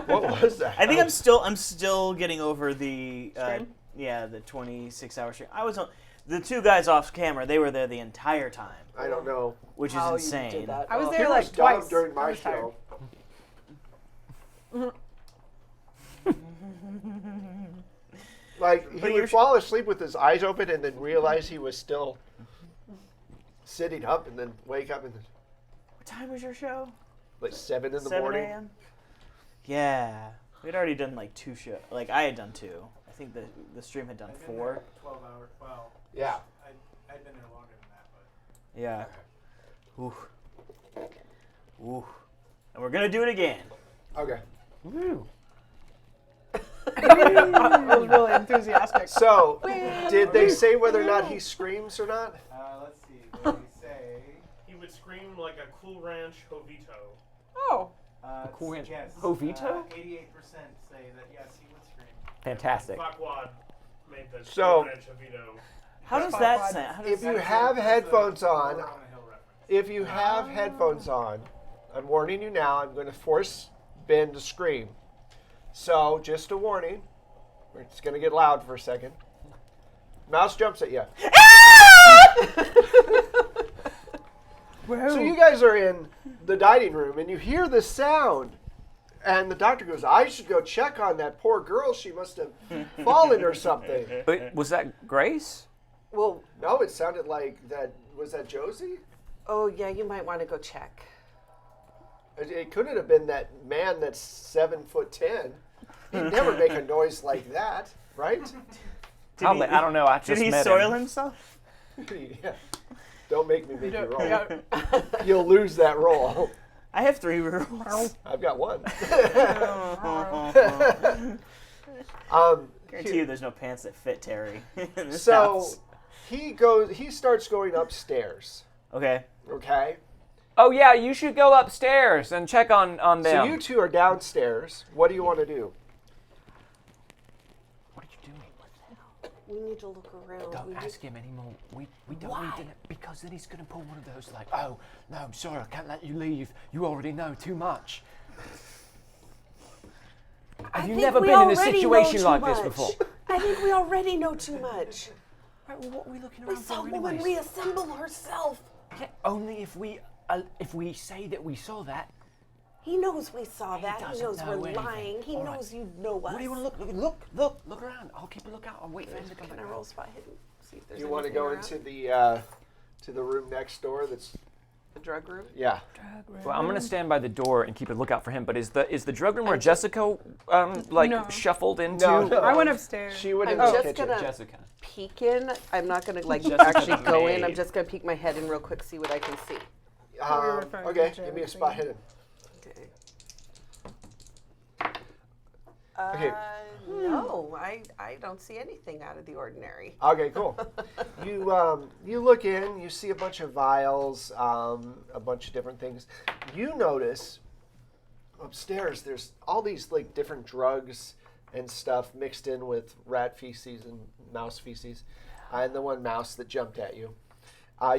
What was that? I think I'm still getting over the the 26-hour stream. I was on the 2 guys off camera. They were there the entire time, I don't know. which is How you insane. did that. I was Oh. there He like was dumb twice. during I my was tired. show. Like, he But would you're- fall asleep with his eyes open and then realize he was still sitting up and then wake up and What time was your show? like 7 in the 7 morning. a.m. Yeah, we'd already done like 2 shows. Like I had done 2. I think the stream had done I've been 4. there 12 hours. Well, Yeah. I'd been there longer than that, but Yeah. Ooh. Ooh. And we're gonna do it again. Okay. Woo. I was really enthusiastic. So, did they say whether or not he screams or not? let's see. What did he say? He would scream like a Cool Ranch Jovito. Oh, Cool Ranch yes. Jovito? 88% say that yes, he would scream. Fantastic. Farquad made the So- Cool Ranch Jovito. How does Spot that on. sound? How does If you that have headphones on, Over on the Hill reference. if you have headphones on, I'm warning you now, I'm going to force Ben to scream. So, just a warning. It's going to get loud for a second. Mouse jumps at you. So you guys are in the dining room and you hear this sound. And the doctor goes, I should go check on that poor girl. She must have fallen or something. Wait, was that Grace? Well, No, it sounded like that. Was that Josie? oh yeah, you might want to go check. It couldn't have been that man that's 7'10". He'd never make a noise like that, right? Probably. I don't know. I just Did he met soil him. himself? Yeah. Don't make me make you roll. yeah. You'll lose that roll. I have 3 rolls. I've got one. Guarantee you, there's no pants that fit Terry in this So house. he starts going upstairs. Okay. Okay. Oh yeah, you should go upstairs and check on them. So you two are downstairs. What do you want to do? What are you doing? We need to look around. Don't We ask him anymore. We don't Why? need to, because then he's gonna pull one of those like, oh no, I'm sorry, I can't let you leave. You already know too much. Have you think never we been in a already know situation too like this much. before? I think we already know too much. Right, well, what are we looking We around saw a for woman anyways? reassemble herself. Yeah, only if we say that we saw that. He knows we saw He that. He doesn't knows know we're anything. lying. He All right. knows you know us. What do you want to look around. I'll keep a lookout. I'll wait for him to come Can back. I roll spot hidden? See if there's You want to anything go around? into the room next door? That's the drug room? yeah. Well, I'm gonna stand by the door and keep a lookout for him. But is the drug room where Jessica No. shuffled into? No. I went upstairs. She went in I'm the just kitchen. gonna Jessica. peek in. I'm not gonna like Jessica actually go in. I'm maid. just gonna peek my head in real quick, see what I can see. were referring to Okay, give me a Josie. spot hidden. Okay. Okay. No, I don't see anything out of the ordinary. Okay, cool. You look in, you see a bunch of vials, a bunch of different things. You notice upstairs there's all these like different drugs and stuff mixed in with rat feces and mouse feces, and the one mouse that jumped at you.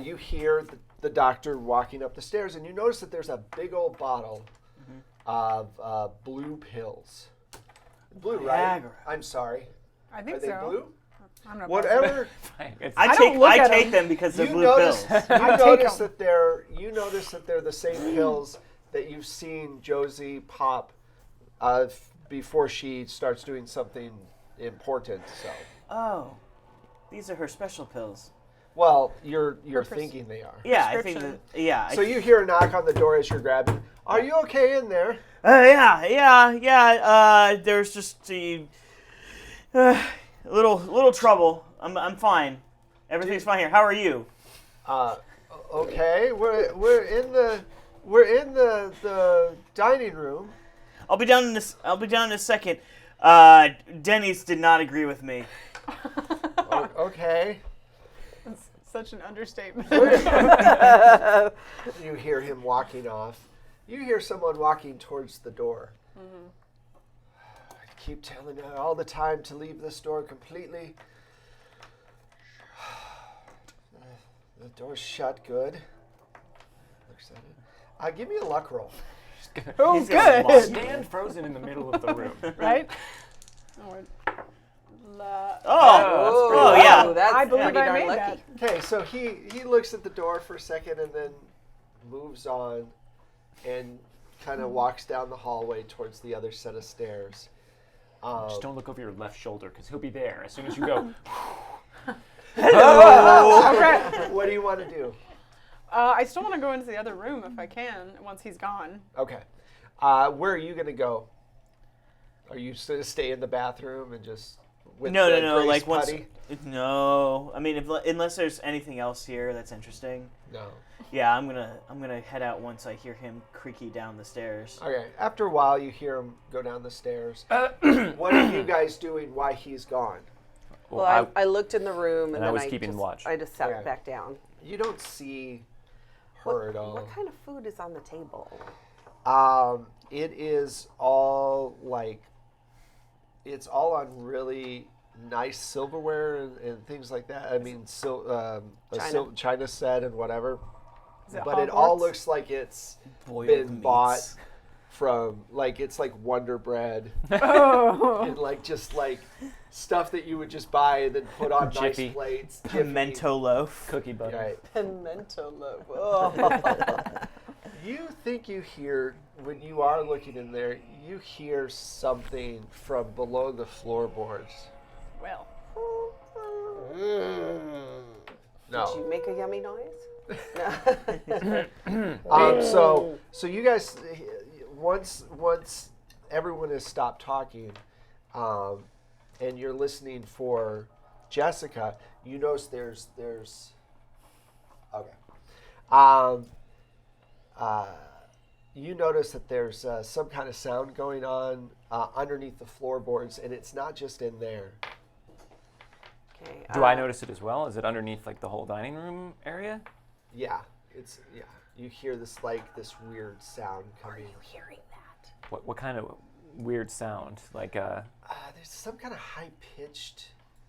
You hear the doctor walking up the stairs, and you notice that there's a big old bottle of blue pills. Blue, right? Viagra. I'm sorry. I Are think they so. blue? I'm not Whatever. It's- I don't look at take them. them because they're You blue notice, pills. you I take notice 'em. that they're the same pills that you've seen Josie pop before she starts doing something important. So, Oh, these are her special pills. well, you're thinking they are. Yeah, I think that. Prescription. Yeah. So you hear a knock on the door as you're grabbing. Are you okay in there? Yeah. There's just a little trouble. I'm fine. Everything's fine here. How are you? Okay, we're in the dining room. I'll be down in a second. Denny's did not agree with me. Okay. That's such an understatement. You hear him walking off. You hear someone walking towards the door. Mm-hmm. I keep telling her all the time to leave this door completely. The door's shut good. Looks at it. Give me a luck roll. Oh, He's gonna good. Stand frozen in the middle of the room. Right? Oh, yeah. That's I believe pretty I darn made lucky. that. Okay, so he looks at the door for a second and then moves on and kind of walks down the hallway towards the other set of stairs. Just don't look over your left shoulder because he'll be there as soon as you go. Okay. What do you want to do? I still want to go into the other room if I can once he's gone. Okay. Where are you going to go? Are you going to stay in the bathroom and just with No. the Grace Like once. putty? No. I mean, unless there's anything else here that's interesting. No. Yeah, I'm gonna head out once I hear him creaky down the stairs. Okay. After a while, you hear him go down the stairs. What are you guys doing while he's gone? Well, I looked in the room and I then was keeping watch. I just sat Okay. back down. You don't see her at all. What kind of food is on the table? It is all like, it's all on really nice silverware and things like that. I mean, China set and whatever. Is it But it all Hogwarts? looks like it's Boiled been meats. bought from, like, it's like Wonder Bread Oh. and like just like stuff that you would just buy and then put on Jiffy. nice plates. Jiffy. Pimento loaf. Cookie butter. Right. Pimento loaf. Oh. You think you hear, when you are looking in there, you hear something from below the floorboards. Well. No. Did you make a yummy noise? So you guys, once everyone has stopped talking, and you're listening for Jessica, you notice there's okay. You notice that there's some kind of sound going on underneath the floorboards, and it's not just in there. Okay. Do I notice it as well? Is it underneath like the whole dining room area? Yeah, you hear this weird sound coming. Are you hearing that? What kind of weird sound? Like There's some kind of high pitched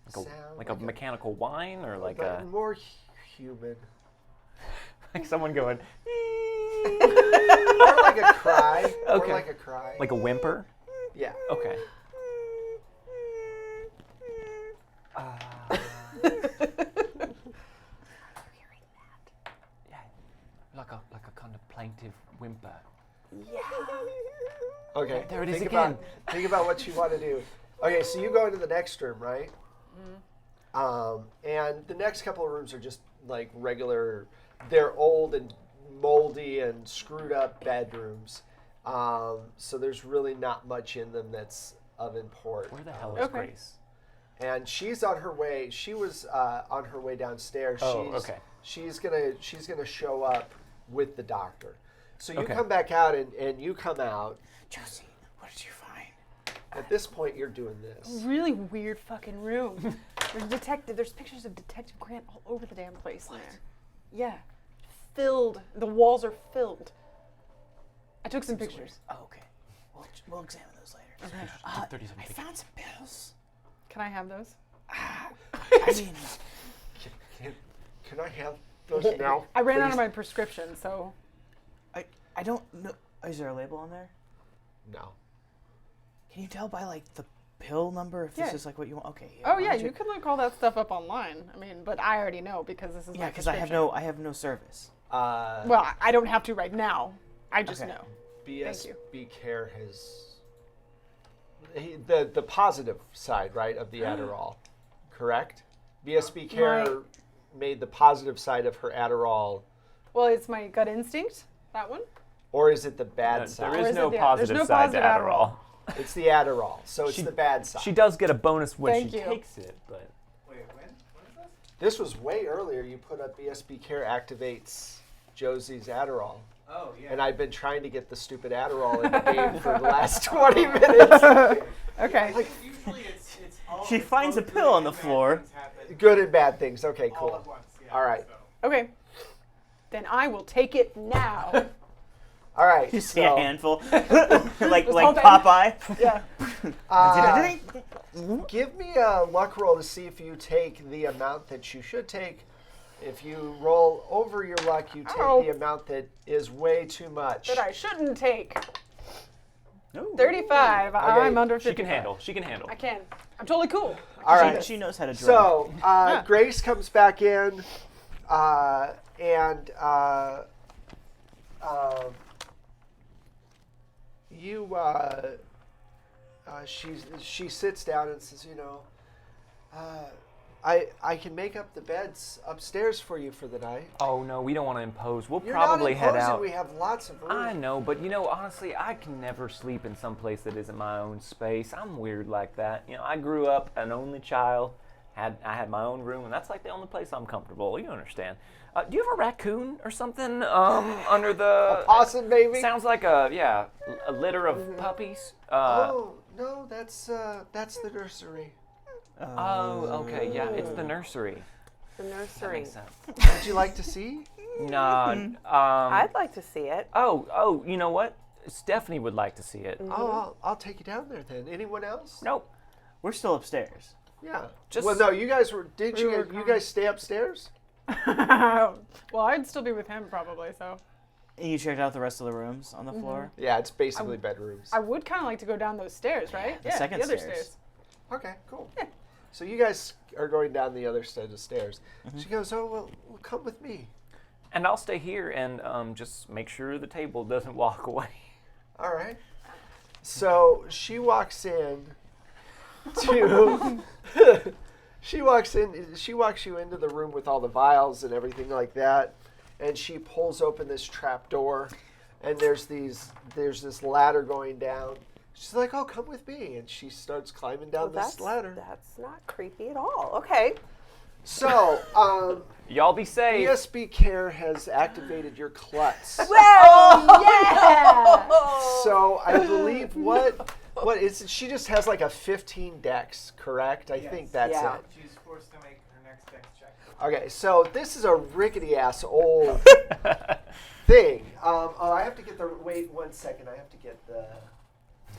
sound, like a mechanical whine or like a more human, like someone going more like a cry. Okay. More like a cry. like a whimper. Yeah. Okay. Yeah, like a kind of plaintive whimper. Okay. There it is think again. Think about what you want to do. Okay, so you go into the next room, right? And the next couple of rooms are just like regular. They're old and moldy and screwed up bedrooms. So there's really not much in them that's of import. Where the hell is Okay. Grace? And she's on her way. She was on her way downstairs. Oh, okay. She's gonna show up with the doctor. So you Okay. come back out and you come out. Josie, what did you find? At this point, you're doing this. Really weird fucking room. There's pictures of Detective Grant all over the damn place in there. Yeah. Filled. The walls are filled. I took some pictures. Oh, okay. We'll examine those later. Okay. Took 37 I pictures. found some pills. Can I have those? I mean, Can I have those now? I ran out please? of my prescription, so I don't know. Is there a label on there? No. Can you tell by like the pill number if this Yeah. is like what you want? Okay. oh why yeah, don't you can look all that stuff up online. I mean, but I already know because this is Yeah, my because I prescription. have no service. Well, I don't have to right now. I just Okay. know. BSB Care has the positive side, right, of the Adderall, correct? BSB Care made the positive side of her Adderall, Well, it's my gut instinct. That one. or is it the bad There side? Or is is no it the- positive there's no side to positive Adderall. It's the Adderall, so it's She- the bad side. She does get a bonus when Thank she you. takes it, but Wait, when? What is this? This was way earlier. You put up BSB Care activates Josie's Adderall. Oh, yeah. And I've been trying to get the stupid Adderall in the game for the last 20 minutes. Okay. Usually it's all... She it's finds a both pill good on the and bad floor. things happen Good and bad things. Okay, all cool. at once, yeah, All right. so. Okay. Then I will take it now. All right. You see a So, handful, like hoping. Popeye. Yeah. give me a luck roll to see if you take the amount that you should take. If you roll over your luck, you take Oh. the amount that is way too much. That I shouldn't take. Ooh. 35. I'm under 50. She can handle. She can handle. I can. I'm totally cool. All right. She knows how to draw. So Yeah. Grace comes back in, and she sits down and says, I can make up the beds upstairs for you for the night. Oh no, we don't want to impose. We'll You're probably not head imposing. out. We have lots of room. I know, but honestly, I can never sleep in some place that isn't my own space. I'm weird like that. I grew up an only child. I had my own room, and that's like the only place I'm comfortable. You understand? Do you have a raccoon or something under the? A possum, maybe? Sounds like a litter of puppies. Oh no, that's the nursery. Oh, okay, yeah, it's the nursery. The That nursery. makes sense. Would you like to see? Nah. I'd like to see it. Oh, you know what? Stephanie would like to see it. Oh, I'll take you down there then. Anyone else? Nope. We're still upstairs. Yeah. Just- well, no, you guys were. Did you? were You guys stay upstairs? Well, I'd still be with him probably, so. And you checked out the rest of the rooms on the floor. Yeah, it's basically bedrooms. I would kind of like to go down those stairs, right? The second the other stairs. Okay, cool. So you guys are going down the other set of stairs. Mm-hmm. She goes, "Oh well, come with me." And I'll stay here and just make sure the table doesn't walk away. All right. So she walks in to. She walks you into the room with all the vials and everything like that, and she pulls open this trap door, and there's this ladder going down. She's like, "Oh, come with me," and she starts climbing down this ladder. That's not creepy at all. Okay. So, Y'all be safe. ESB Care has activated your klutz. Well, yeah. So I believe what is it? She just has like a 15 dex, correct? I think that's Yeah. it. She's forced to make her next dex check. Okay, so this is a rickety ass old thing. I have to get the. Wait 1 second. I have to get the.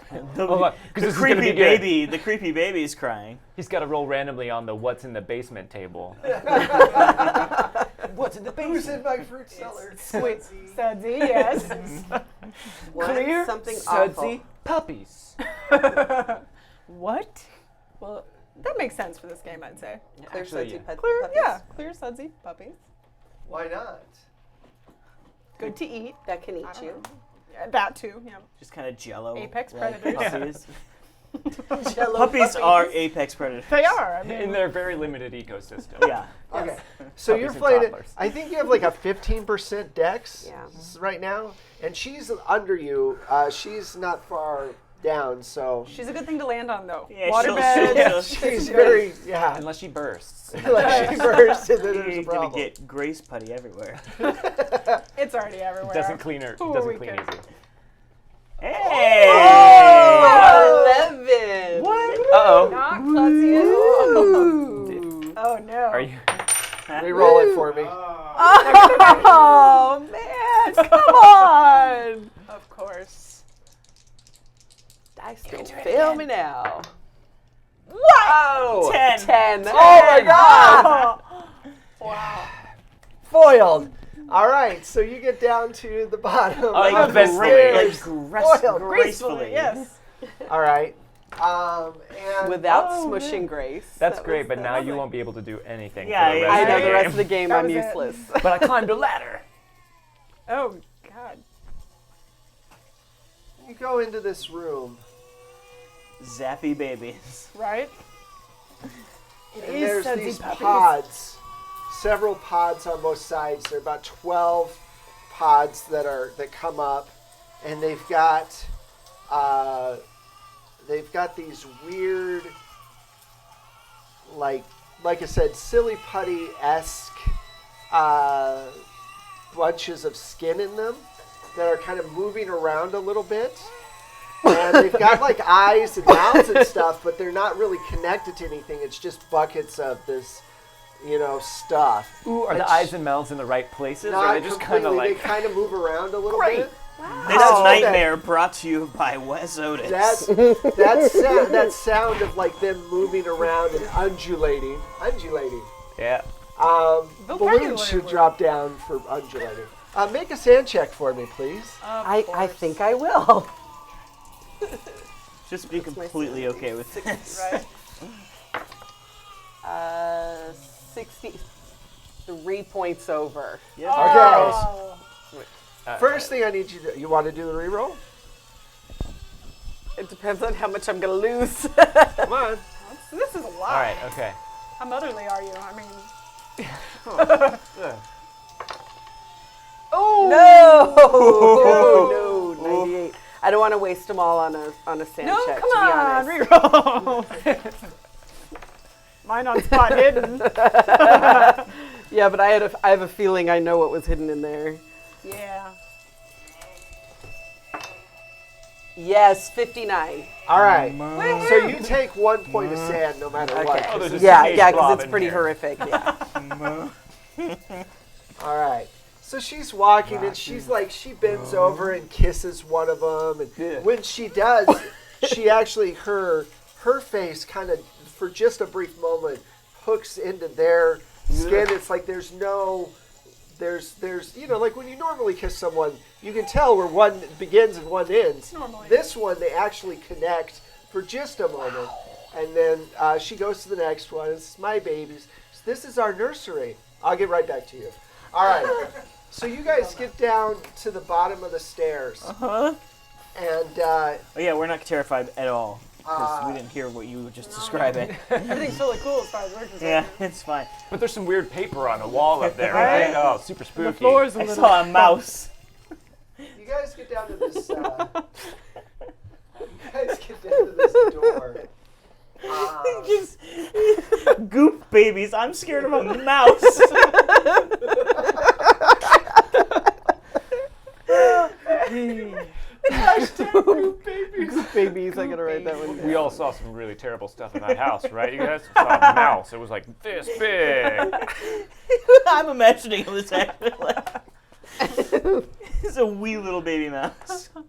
Hold on, 'cause The this is gonna creepy be good. baby. The creepy baby's crying. He's got to roll randomly on the what's in the basement table. What's in the basement? Who's in my fruit cellar? stairs. Sudsy, yes. What? Clear, Something sudsy puppies. What? Well, that makes sense for this game, I'd say. Clear Actually, sudsy yeah. Clear, puppies. yeah, clear sudsy puppies. Why not? Good to eat. That can eat I don't you. know. Yeah, that too. Yeah. Just kind of jello. Apex like predators. Puppies. Jello Puppies are apex predators. They are. I mean, In their very limited ecosystem. Yeah. Okay, so Puppies you're and playing it. toddlers. I think you have like a 15% dex Yeah. right now, and she's under you. She's not far down, so she's a good thing to land on, though. Yeah, Waterbed. she's very Unless she bursts. Like she bursts, and then there's a You're gonna problem. get Grace putty everywhere. It's already everywhere. Doesn't clean her. Who are Doesn't we clean kidding? easy. Hey! Oh, 11. What? Uh-oh. Not klutzy. Ooh. Oh no. Are you? Re-roll it for me. Oh, man. Come on. Of course. Dice don't fail me now. Wow! 10. 10. Oh my God! Wow. Foiled. All right, so you get down to the bottom Like of the gracefully. stairs. Foiled. Gracefully, yes. All right. And Without Oh, smushing man. Grace. That's That great, was- but that now was you like- won't be able to do anything. Yeah, for the yeah. rest I of know the the rest game. of the game. That I'm was it. useless. But I climbed a ladder. Oh God. you go into this room, Zappy babies. Right. It and is there's sudsy these puppies. pods, several pods on both sides. There are about 12 pods that come up, and they've got these weird, like I said, silly putty-esque bunches of skin in them that are kind of moving around a little bit. And they've got like eyes and mouths and stuff, but they're not really connected to anything. It's just buckets of this, stuff. Ooh, are the eyes and mouths in the right places? Or Not are they just kind of completely. like... They kind of move around a little Great. bit. This nightmare brought to you by Wes Otis. That sound of like them moving around and undulating. Yeah. Balloons should drop down for undulating. Make a sand check for me, please. I think I will. Just be completely okay with this. Right. 63 points over. Yes. Okay. First thing I need you to do, you want to do the reroll? It depends on how much I'm going to lose. Come on. This is a lot. All right, okay. How motherly are you? I mean, Oh no, 98. I don't want to waste them all on a sand no, check. come to be on, honest. reroll. Mine on spot hidden. Yeah, but I have a feeling I know what was hidden in there. Yeah. Yes, 59. All right. So you take 1 point of sand no matter what. Oh, there's a Yeah, sage because blob it's in pretty here. horrific. Yeah. All right. So she's walking and she's like, she bends over and kisses one of them. And when she does, she actually, her face kind of, for just a brief moment, hooks into their skin. It's like there's like when you normally kiss someone, you can tell where one begins and one ends. Normally. This one, they actually connect for just a moment. And then she goes to the next one. It's my babies. This is our nursery. I'll get right back to you. All right. So you guys get down to the bottom of the stairs. Uh-huh. And Oh yeah, we're not terrified at all. Because we didn't hear what you were just describing. Everything's totally cool as far as we're concerned. Yeah, it's fine. But there's some weird paper on the wall up there, Right? right? Oh, super spooky. The floor's a I little. saw a mouse. you guys get down to this. Door. Just goop babies. I'm scared of a mouse. Babies, I gotta write that one down. We all saw some really terrible stuff in that house, right? You guys saw a mouse. It was like this big. I'm imagining this happening. It's a wee little baby mouse. All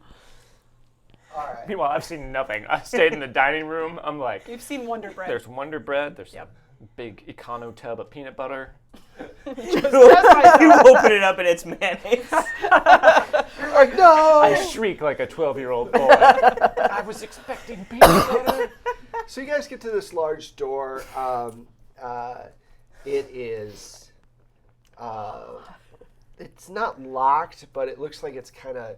right. Meanwhile, I've seen nothing. I stayed in the dining room. I'm like, You've seen Wonder Bread. there's Wonder Bread. There's a big Econo tub of peanut butter. You open it up and it's mayonnaise. No! I shriek like a 12-year-old boy. I was expecting peanut butter. So you guys get to this large door. It is. It's not locked, but it looks like it's kind of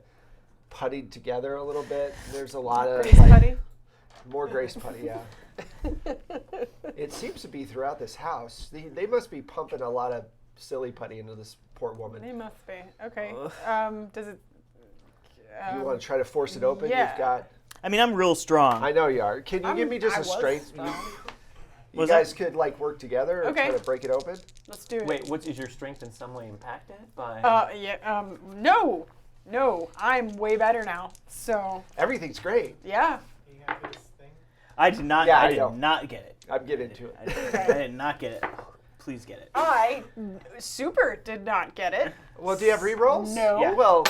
puttied together a little bit. There's a lot of Grace Putty. more Grace Putty, yeah. It seems to be throughout this house. They must be pumping a lot of silly putty into this poor woman. They must be. Okay. Does it? You want to try to force it open? yeah. You've got. I mean, I'm real strong. I know you are. Can you give me just I a was strength? strong. You guys could like work together and Okay. try to break it open. Let's do it. Wait, is your strength in some way impacted by? No. I'm way better now. So Everything's great. yeah. You have this thing. I did not. Yeah, I I did know. not get it. I'm getting to it. I did not get it. Please get it. I super did not get it. Well, do you have rerolls? No. Yeah. Well,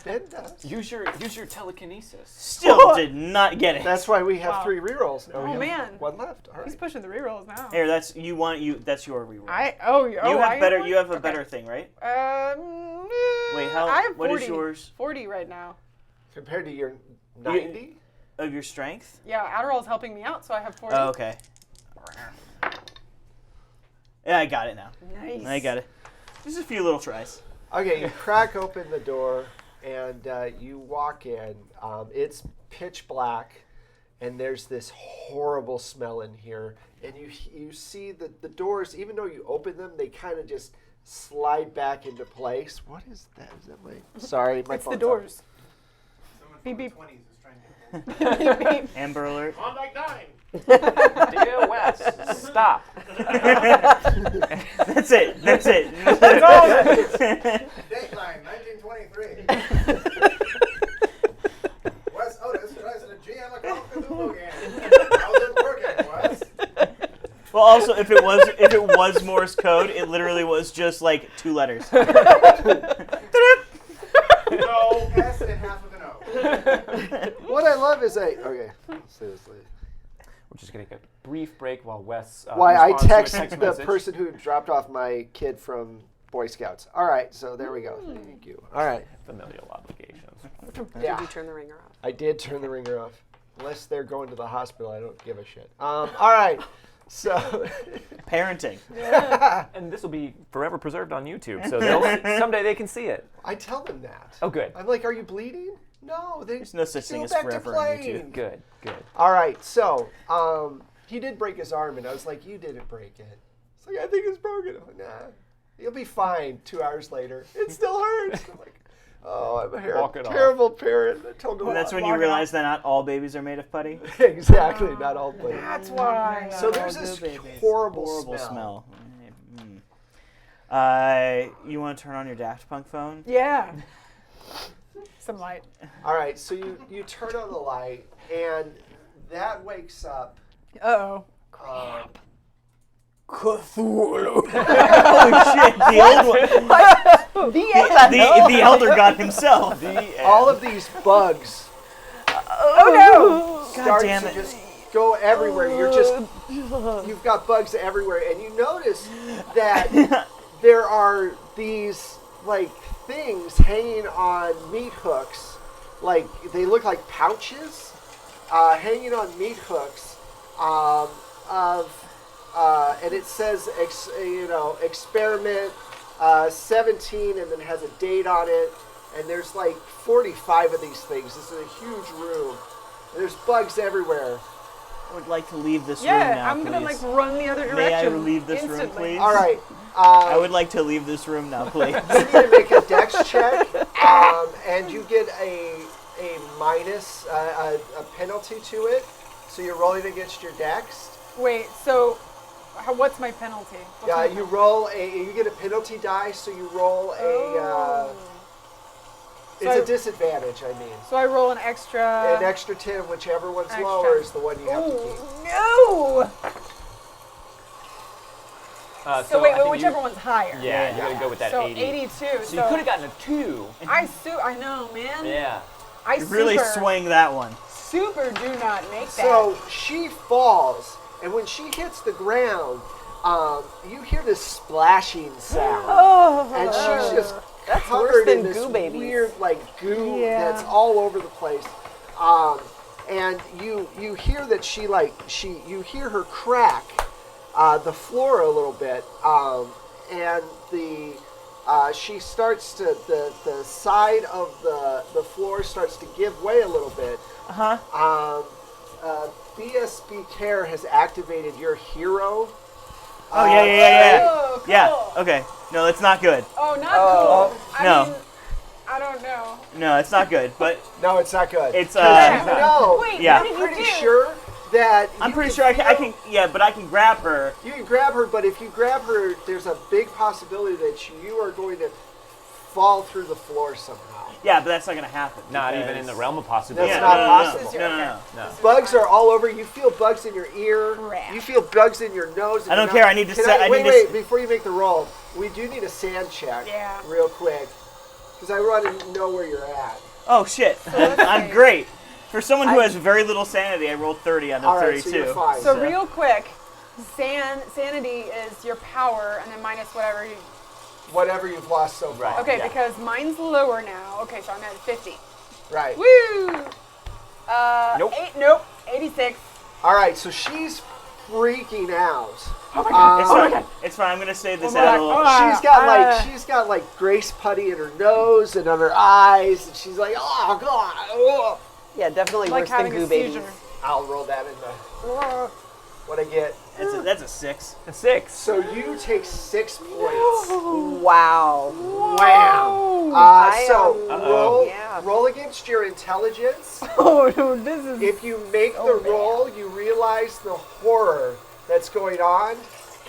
Ben does. Use your telekinesis. Still did not get it. That's why we have Wow. 3 rerolls. Now we Oh have man. one left. All He's right. pushing the rerolls now. Here, that's your reroll. You You have a better thing, right? Wait, how? I have 40, what is yours 40 right now. Compared to your 90. of your strength? Yeah, Adderall's helping me out, so I have 40. Oh, okay. Yeah, I got it now. Nice. I got it. Just a few little tries. Okay, you crack open the door and you walk in. It's pitch black, and there's this horrible smell in here. And you see the doors, even though you open them, they kind of just slide back into place. What is that? Is that my? Sorry, my It's the phone's doors. Someone Beep, from beep. the 20s is trying to. Amber alert. On like 9. Dear Wes, stop. That's it. That's it. Dateline, 1923. Wes Otis tries to GM a Call of Cthulhu game. How's it working, Wes? Well, also, if it was Morse code, it literally was just like 2 letters. No. S and half of an O. What I love is okay. Let's say this later. We're just going to take a brief break while Wes Why I responds to a text the message. person who dropped off my kid from Boy Scouts. All right, so there we go. Thank you. All right. Familial obligations. Yeah. Did you turn the ringer off? I did turn the ringer off. Unless they're going to the hospital, I don't give a shit. All right. So Parenting. And this will be forever preserved on YouTube, so someday they can see it. I tell them that. Oh, good. I'm like, are you bleeding? No, There's no such thing go as back to forever on playing. YouTube. Good, good. All right, so he did break his arm, and I was like, you didn't break it. It's like, I think it's broken. I'm like, nah, you'll be fine. 2 hours later, it still hurts. I'm like, oh, I'm a terrible parent. I told him And that's when you realize that not all babies are made of putty. Exactly, not all players. That's why. So there's this horrible smell. You want to turn on your Daft Punk phone? Yeah. Some light. All right, so you turn on the light, and that wakes up. Uh-oh. Cthulhu. Holy shit! The old one. The elder god himself. All of these bugs Oh no! start damn to it. just go everywhere. You've got bugs everywhere, and you notice that there are these like things hanging on meat hooks, like they look like pouches, hanging on meat hooks, and it says experiment 17, and then has a date on it. And there's like 45 of these things. This is a huge room. And there's bugs everywhere. I would like to leave this room now, Yeah, I'm gonna please. like run the other May I direction. leave this instantly. room, please? All right. I would like to leave this room now, please. You need to make a dex check, and you get a minus, a penalty to it. So you're rolling against your dex. Wait, so what's my penalty? You roll you get a penalty die, so you roll a, it's a disadvantage, I mean. So I roll an extra... An extra 10, whichever one's lower is the one you have to keep. No! So wait, whichever one's higher. Yeah, you gotta go with that so 80. 82. So you could have gotten a 2. I know, man. Yeah. You really swing that one. Super do not make that. So she falls, and when she hits the ground, you hear this splashing sound. And she's just covered in this weird goo that's all over the place. And you hear that you hear her crack the floor a little bit, and she starts to the side of the floor starts to give way a little bit. BSB Care has activated your hero. Oh yeah. Oh, cool. Yeah. Okay. No, that's not good. Oh, not cool. No. I mean, I don't know. No, it's not good. But no, it's not good. It's no. Wait, yeah. what did you Pretty do? sure that I'm pretty sure I can. Yeah, but I can grab her. You can grab her, but if you grab her, there's a big possibility that you are going to fall through the floor somehow. Yeah, but that's not going to happen. Not even in the realm of possibility. That's not possible. No. Bugs are all over. You feel bugs in your ear. Crap. You feel bugs in your nose. I don't care. I need to set. Wait, before you make the roll, we do need a sand check. Yeah. Real quick, because I want to know where you're at. Oh shit! I'm great. For someone who has very little sanity, I rolled 30 out of 32. So you're fine. So real quick, sanity is your power, and then minus whatever you've lost so far. Okay, because mine's lower now. Okay, so I'm at 50. Right. Woo! Nope. 86. All right, so she's freaking out. Oh my god. It's fine. I'm gonna say this my out a God. little. She's got like grace putty in her nose and on her eyes, and she's like, oh god. Oh. Yeah, definitely Like worse than having goo a babies. seizure. I'll roll that in the. What I get? That's a 6. A 6. So you take 6 points. Wow. Wow. I, So um, roll. Yeah. Roll against your intelligence. Oh, no, this is. If you make the roll, you realize the horror that's going on,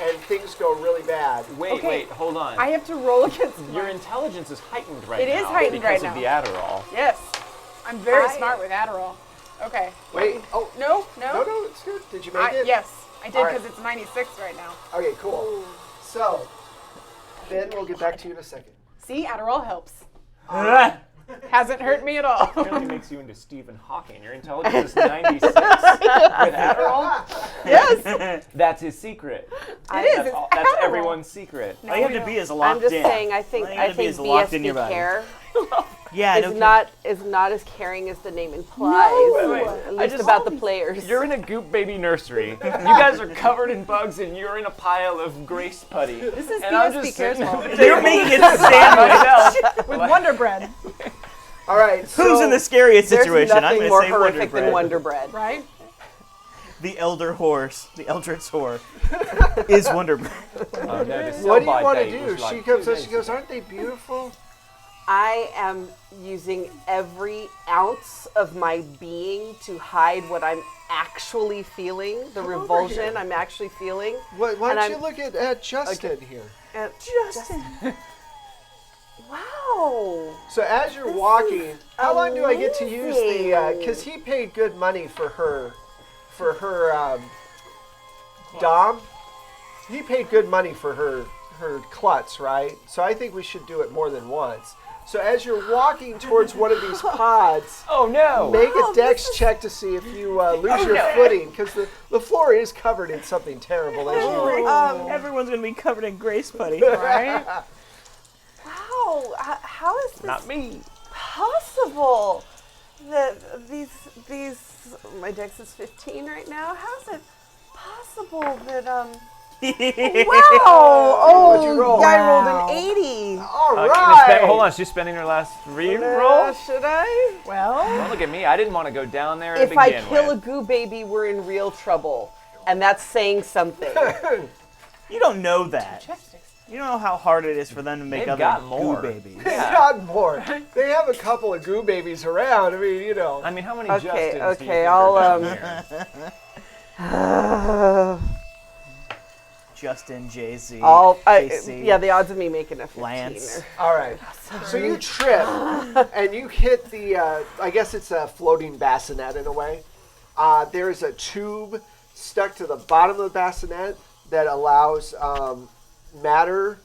and things go really bad. Wait, hold on. I have to roll against Your mine. intelligence is heightened right It now. is heightened because right of now. the Adderall. Yes. I'm very smart with Adderall. Okay. Wait. Oh. No. No, it's good. Did you make it? Yes, I did All right. because it's 96 right now. Okay, cool. So, Ben, we'll get back to you in a second. See, Adderall helps. Hasn't hurt me at all. Really makes you into Stephen Hawking. Your intelligence is 96 with Adderall. Yes. That's his secret. It is. That's Adderall. everyone's secret. All you have to be is locked I'm just in. saying. I think All you have to be is locked in your BSB body. care Yeah, is not as caring as the name implies. Wait. At least about the players. You're in a goop baby nursery. You guys are covered in bugs, and you're in a pile of Grace putty. This is and I'm BSB just Care's sitting fault. at the You're table making it a by sandwich. myself. With Wonder Bread, All right. So, Who's in the scariest There's situation? I'm nothing going to more say Wonder horrific than Bread. Wonder Bread. right? The elder horse, the eldritch horror, is Wonder Bread. Oh, no, the What do you sell-by want to date do? was like She comes 2 up. She days goes, ago. "Aren't they beautiful?" I am using every ounce of my being to hide what I'm actually feeling, the revulsion I'm actually feeling. Why And don't you I'm- look at Justin here? And Justin. Wow. So as you're walking, how long do I get to use the? amazing. Because he paid good money for her dom. He paid good money for her klutz, right? So I think we should do it more than once. So as you're walking towards one of these pods, Oh, no. make a dex check to see if you lose your footing, because the floor is covered in something terrible as you. Everyone's going to be covered in Grace putty. Right? Wow. How is this Not me. possible? That these my dex is 15 right now. How's it possible that wow! What'd you roll? I rolled an 80. All Hold right. on, she's spending her last re-roll? Should I? Well, Don't look at me. I didn't want to go down there to If I begin kill a with. goo baby, we're in real trouble, and that's saying something. You don't know that. You don't know how hard it is for them to make They've other got goo more. babies. They've got more. They have a couple of goo babies around. I mean, you know. I mean, how many Okay, Justins do you okay, think I'll, are down there? Justin, Jay-Z, JC, yeah, the odds of me making a 15 Lance. All right. So you trip, and you hit the, I guess it's a floating bassinet in a way. There's a tube stuck to the bottom of the bassinet that allows matter,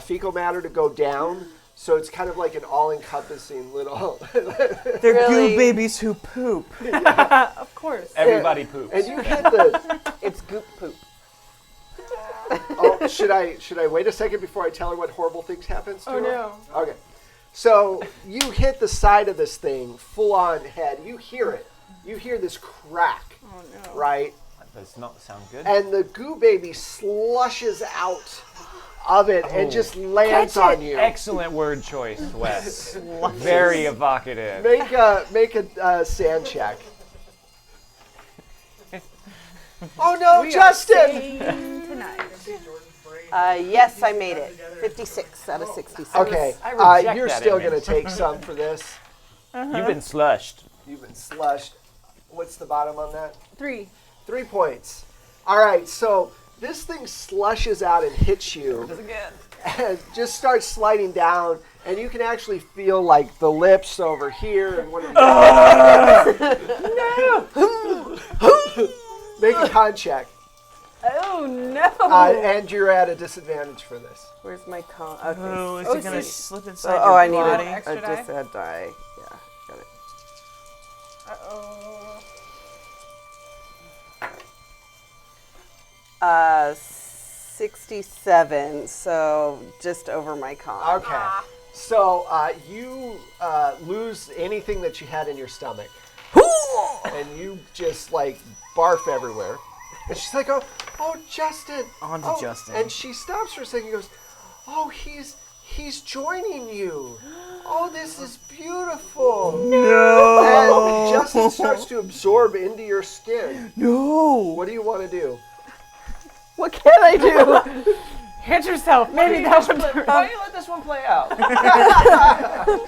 fecal matter, to go down. So it's kind of like an all-encompassing little... They're Really? goo babies who poop. of course. Everybody poops. And you hit the... It's goop poop. Oh, should I wait a second before I tell her what horrible things happens to Oh her? no. Okay. So you hit the side of this thing, full on head. You hear it. You hear this crack, Oh no. right? That does not sound good. And the goo baby slushes out of it and just lands on you. Excellent word choice, Wes. Very evocative. Make a sand check. Oh no, Justin! Tonight. Yes, I made it. 56 out of 66. Okay, I reject you're that still image. gonna take some for this. You've been slushed. You've been slushed. What's the bottom on that? 3. 3 points. All right, so this thing slushes out and hits you, Again. and just starts sliding down, and you can actually feel like the lips over here and one of the Make a con check, Oh no. and you're at a disadvantage for this. Where's my con? Okay. Oh, is Oh, it gonna see. slip inside Oh, your I need body? Extra a die? disad die. Yeah, got it. Uh-oh. 67, so just over my con. Okay, so you lose anything that you had in your stomach, and you just like barf everywhere. And she's like, "Oh, Justin." On to Oh," Justin. And she stops for a second and goes, "Oh, he's joining you. Oh, this is beautiful." No. And Justin starts to absorb into your skin. No. What do you want to do? What can I do? Hit yourself. Maybe that would. Why don't you let this one play out?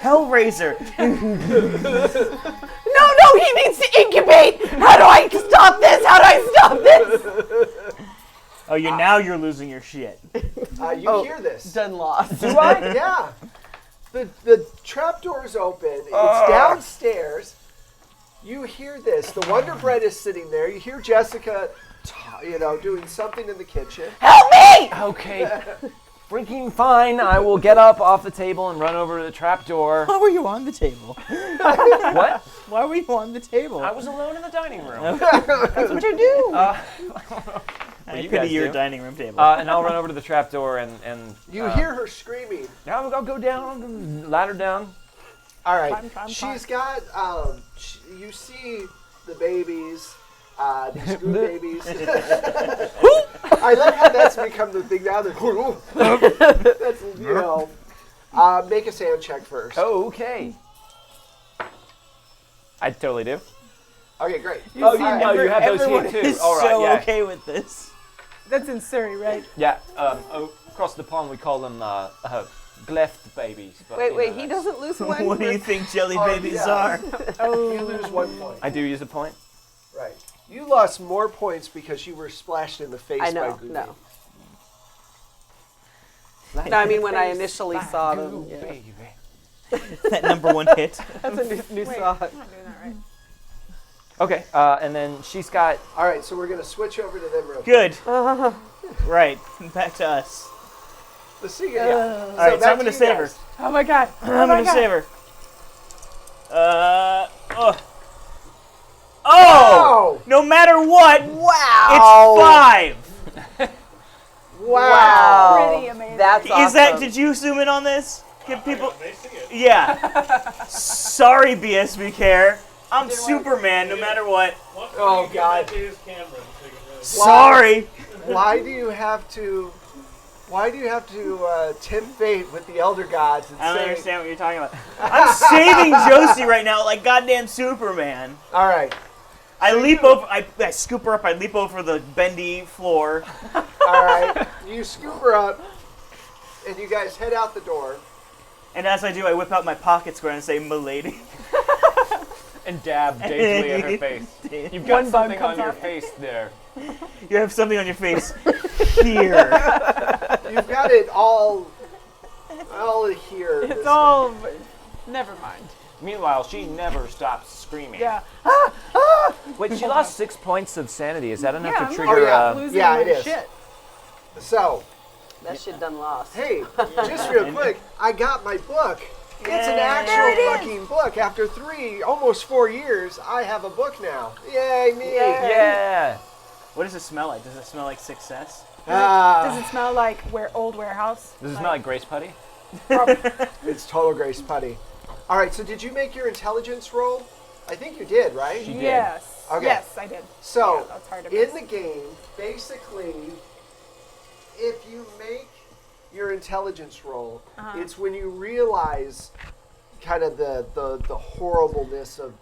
Hellraiser. No, he needs to incubate. How do I stop this? How do I stop this? Oh, now you're losing your shit. You hear this? Done lost. Do I? Yeah. The trapdoor's open. It's downstairs. You hear this. The Wonder Bread is sitting there. You hear Jessica, doing something in the kitchen. Help me! Okay. Freaking fine. I will get up off the table and run over to the trapdoor. Why were you on the table? What? Why were you on the table? I was alone in the dining room. That's what you do. I you pity guys your do. dining room table. And I'll run over to the trapdoor and You hear her screaming. I'll go down, I'll go ladder down. All right. Climb. She's got. You see the babies. These goo babies. I like how that's become the thing now. That's make a sand check first. Oh, okay. I totally do. Okay, great. You have those here too. Is All right, so yeah. okay with this. That's in Surrey, right? Yeah. Across the pond we call them gleft babies. But, Wait, he doesn't lose one? What do you think jelly babies yeah. are? You lose 1 point. I do use a point. Right. You lost more points because you were splashed in the face I know, by goo no. baby. No, I mean when I initially saw them. Yeah. Baby. That number one hit. That's a new Wait, song. I'm not doing that right. Okay. And then she's got. All right, so we're going to switch over to them real quick. Good. Right. Back to us. The singer. All right, so back I'm going to you save her. guys. Oh my god. I'm going to save her. Oh! No matter what, Wow. it's 5. Wow. Pretty amazing. That's awesome. Is that? Did you zoom in on this? Give people. They see it. Yeah. Sorry, BSB Care. I'm Superman, no matter what. Oh, God. Give that to his camera so you can really Sorry. Why do you have to tempt fate with the elder gods and I don't say, understand what you're talking about. I'm saving Josie right now, like goddamn Superman. all right, I leap over. I scoop her up. I leap over the bendy floor. all right, you scoop her up, and you guys head out the door. And as I do, I whip out my pocket square and say, "Milady." And dab daintily at her face. You've got something on your face there. You have something on your face here. You've got it all here. It's all. Never mind. Meanwhile, she never stops screaming. Yeah. Wait, she lost 6 points of sanity. Is that enough Yeah, to I'm trigger? yeah. Losing Yeah, my it is. shit. So, That shit done lost. hey, just real quick, I got my book. It's an actual fucking book. After almost 4 years, I have a book now. Yay, me! Yeah. What does it smell like? Does it smell like success? Does it smell like old warehouse? Does it smell like Grace Putty? It's total Grace Putty. All right, so did you make your intelligence roll? I think you did, right? She did. Yes. Okay. Yes, I did. So, Yeah, that's hard to in miss. the game, basically, if you make your intelligence roll, it's when you realize kind of the horribleness of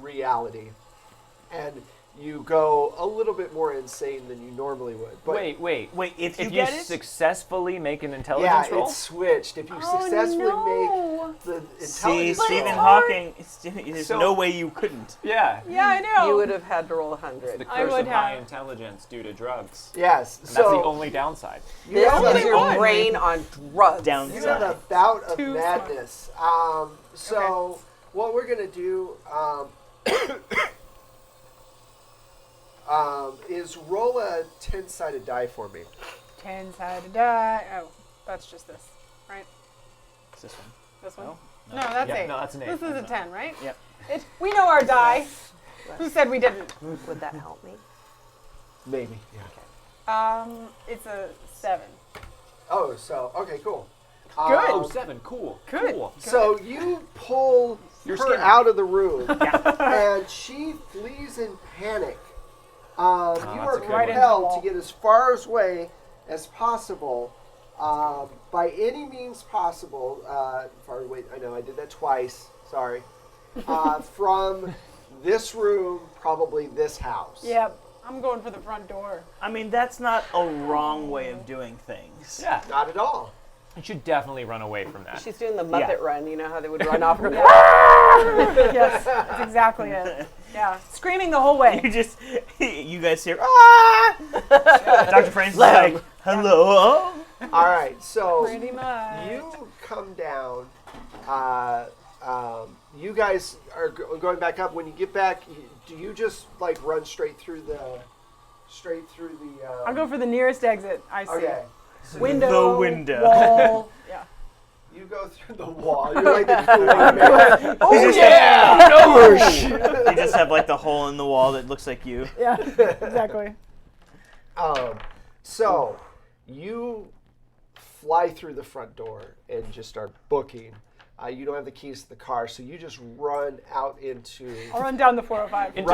reality. And you go a little bit more insane than you normally would. But Wait. If you If you get it, successfully make an yeah, intelligence roll, it's switched. If you successfully make the see, intelligence Stephen roll, Hawking. There's So- no way you couldn't. yeah, Yeah, I know. You would have had to roll 100. the I curse would of high have. intelligence due to drugs. yes. And that's the So only downside. you This have is a- your brain on drugs. Down. You had a bout of Too madness. So what we're gonna do is roll a 10-sided die for me. 10-sided die. Oh, that's just this, right? It's this one. This one? No? No, that's Yeah, 8. no, that's an 8. This is a 10, right? Yep. We know our die. Who said we didn't? Would that help me? Maybe. Yeah. It's a 7. Oh, so okay, cool. Oh, 7. Cool. Good. Cool. So you pull Your her skin. out of the room, and she flees in panic. You are that's a good one. compelled to get as far away as possible, by any means possible. Far away. I know I did that twice. Sorry. From this room, probably this house. Yep. I'm going for the front door. I mean, that's not a wrong way of doing things. Yeah, Not at all. you should definitely run away from that. She's doing the Muppet run. You know how they would run off her. Yes, that's exactly it. Yeah, screaming the whole way. You guys hear, ah! Dr. Francis is like, hello? All right, so Pretty much. you come down. You guys are going back up. When you get back, do you just like run straight through the? I'll go for the nearest exit I see. Okay. Window. The window. Wall. Yeah. You go through the wall. You're like the Kool-Aid man. Oh, yeah! You just have like the hole in the wall that looks like you. Yeah. Exactly. So you fly through the front door and just start booking. You don't have the keys to the car, so you just run out into. I'll run down the 405.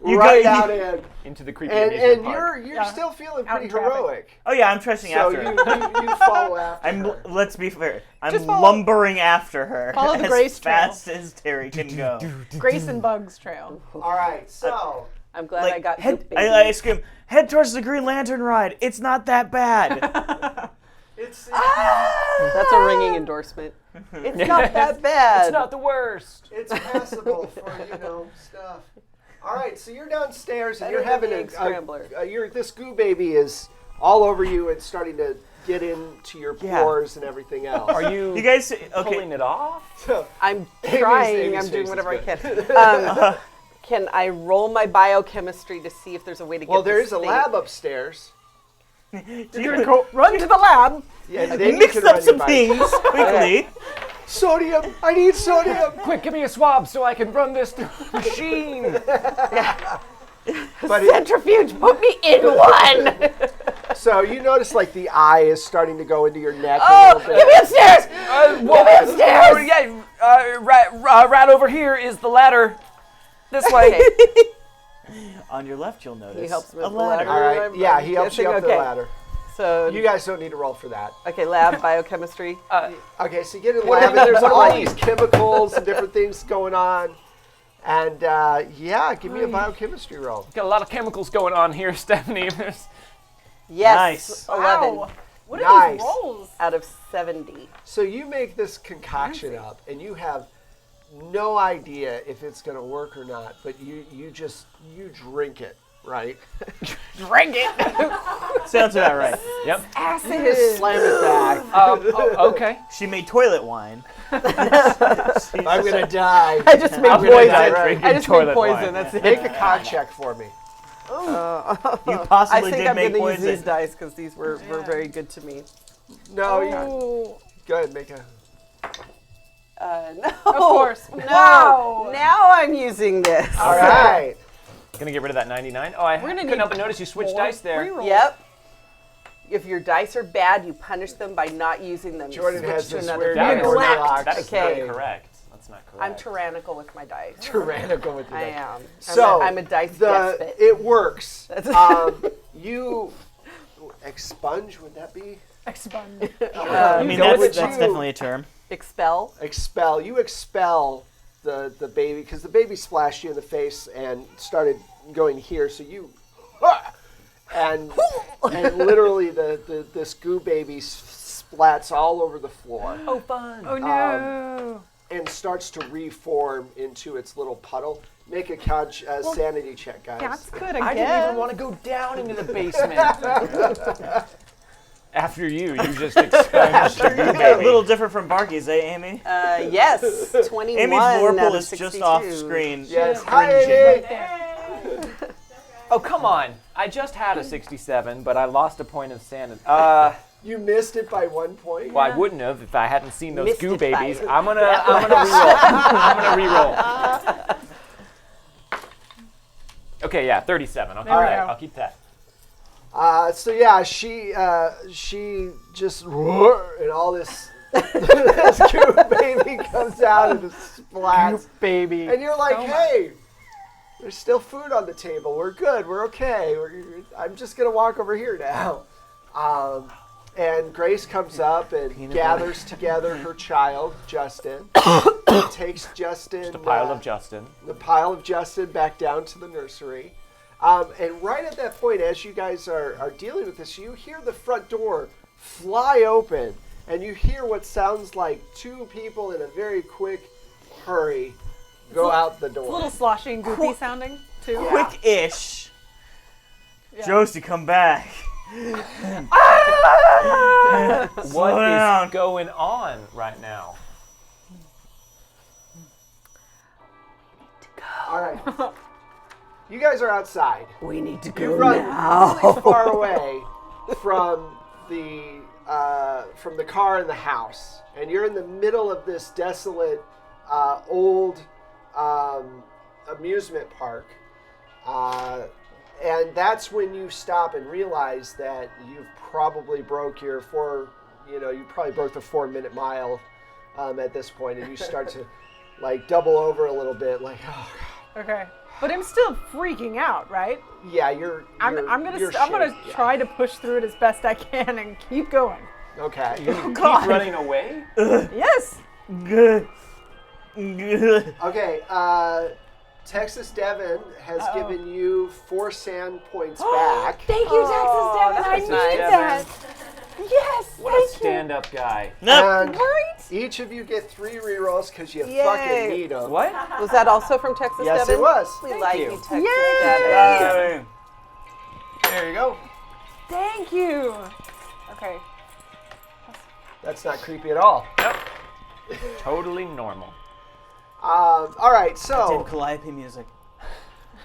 Right out in. Into the creepy And amusement park. you're still feeling Out pretty in traffic. heroic. Oh yeah, I'm trusting So after her. you follow after her. Let's be fair. I'm Just follow- lumbering after her Follow the as Grace trail. fast as Terry can go. Grace and Bugs trail. All right, so I'm glad I got head, Goop I Baby. scream, head towards the Green Lantern ride. It's not that bad. it's That's a ringing endorsement. It's not that bad. It's not the worst. it's passable for stuff. All right, so you're downstairs and Better you're than having the egg scrambler. this goo baby is all over you and starting to get into your Yeah. pores and everything else. Are you, You guys, pulling it off? So, I'm Amy's trying. I'm face doing is whatever I good. can. Can I roll my biochemistry to see if there's a way to get well, there this is a thing- lab upstairs. You're gonna go run to the lab. Yeah, and then you mixed can up run some your things quickly. Sodium! I need sodium! Quick, give me a swab so I can run this through the machine. But Centrifuge, put me in one. so you notice like the eye is starting to go into your neck Oh, a little get bit. me upstairs. Get me upstairs. Yeah, right over here is the ladder. This way. On your left, you'll notice He helps me a with the ladder. All right, yeah, he helps you up the Okay. ladder. So You guys don't need to roll for that. okay, lab biochemistry. Okay, so you get in the lab and there's all these chemicals and different things going on. And give me a biochemistry roll. Got a lot of chemicals going on here, Stephanie. Yes, Nice. 11 Wow. What are Nice. these rolls? out of 70. So you make this concoction up and you have no idea if it's going to work or not, but you drink it, right? Drink it. Sounds about right. Yep. You just slam it back. Okay. She made toilet wine. I'm going to die. I just made I'm gonna die poison. drinking I just made toilet poison. wine. That's it. Make a con check for me. You I possibly think did I'm make going to use poison. these dice because these were very good to me. No, Oh, go ahead, make a... No. of course. No. Wow. Now I'm using this. All right. Gonna get rid of that 99. Oh, I We're gonna couldn't need help but notice you switched more dice there. rerolls. Yep. If your dice are bad, you punish them by not using them. You Jordan switch has to this another weird die. That is, Orthodox that is Okay. not correct. That's not correct. I'm tyrannical with my dice. Tyrannical with the I dice. am. So I'm a dice despot. it works. That's- You expunge, would that be? Expunge. I mean, Go that's with you. definitely a term. Expel. Expel. You expel the baby because the baby splashed you in the face and started going here. So you, and literally this goo baby splats all over the floor Oh, fun. Oh no. and starts to reform into its little puddle. Make a sanity check, guys. That's good, I I guess. didn't even want to go down into the basement. After you just expunged the goo A baby. little different from Barky's, eh, Amy? Yes. 21 Amy's out Vorpal of is 62. just off screen. Yes. cringing. Hi, Amy. Oh, come on. I just had a 67, but I lost a point of sanity. You missed it by 1 point. Well, I wouldn't have if I hadn't seen those Missed goo it by- babies. I'm gonna reroll. I'm gonna reroll. Okay, yeah, 37. Okay, There we all right, go. I'll keep that. So yeah, she just and all this this goo baby comes out and it splats, Baby. and you're like, hey, there's still food on the table. We're good. We're okay. I'm just gonna walk over here now. And Grace comes up and gathers together her child, Justin. Takes Justin. Just a pile of Justin. The pile of Justin back down to the nursery. And right at that point, as you guys are dealing with this, you hear the front door fly open, and you hear what sounds like two people in a very quick hurry go out the door. It's a little sloshy and goopy sounding, too. Yeah. Quick-ish. Yeah. Josie, come back. What down. is going on right now? All right. You guys are outside. We need to You go run now. really far away from the car and the house, and you're in the middle of this desolate, old amusement park. And that's when you stop and realize that you've probably you probably broke the 4-minute mile at this point, and you start to like double over a little bit, like, oh God. Okay. But I'm still freaking out, right? Yeah, I'm gonna shaking, try to push through it as best I can and keep going. Okay. Keep running away? Yes. Good. Okay, Texas Devin has given you 4 sand points back. Thank you, Texas Devin. I that's need nice. that. Yes. What a stand-up guy. And Right? each of you get 3 rerolls because you Yay. fucking need them. What? Was that also from Texas Yes, Devin? it was. We Thank like you. you, Texas Yay. Devin. There you go. Thank you. Okay. That's not creepy at all. Totally normal. All right, Did so, Calliope music.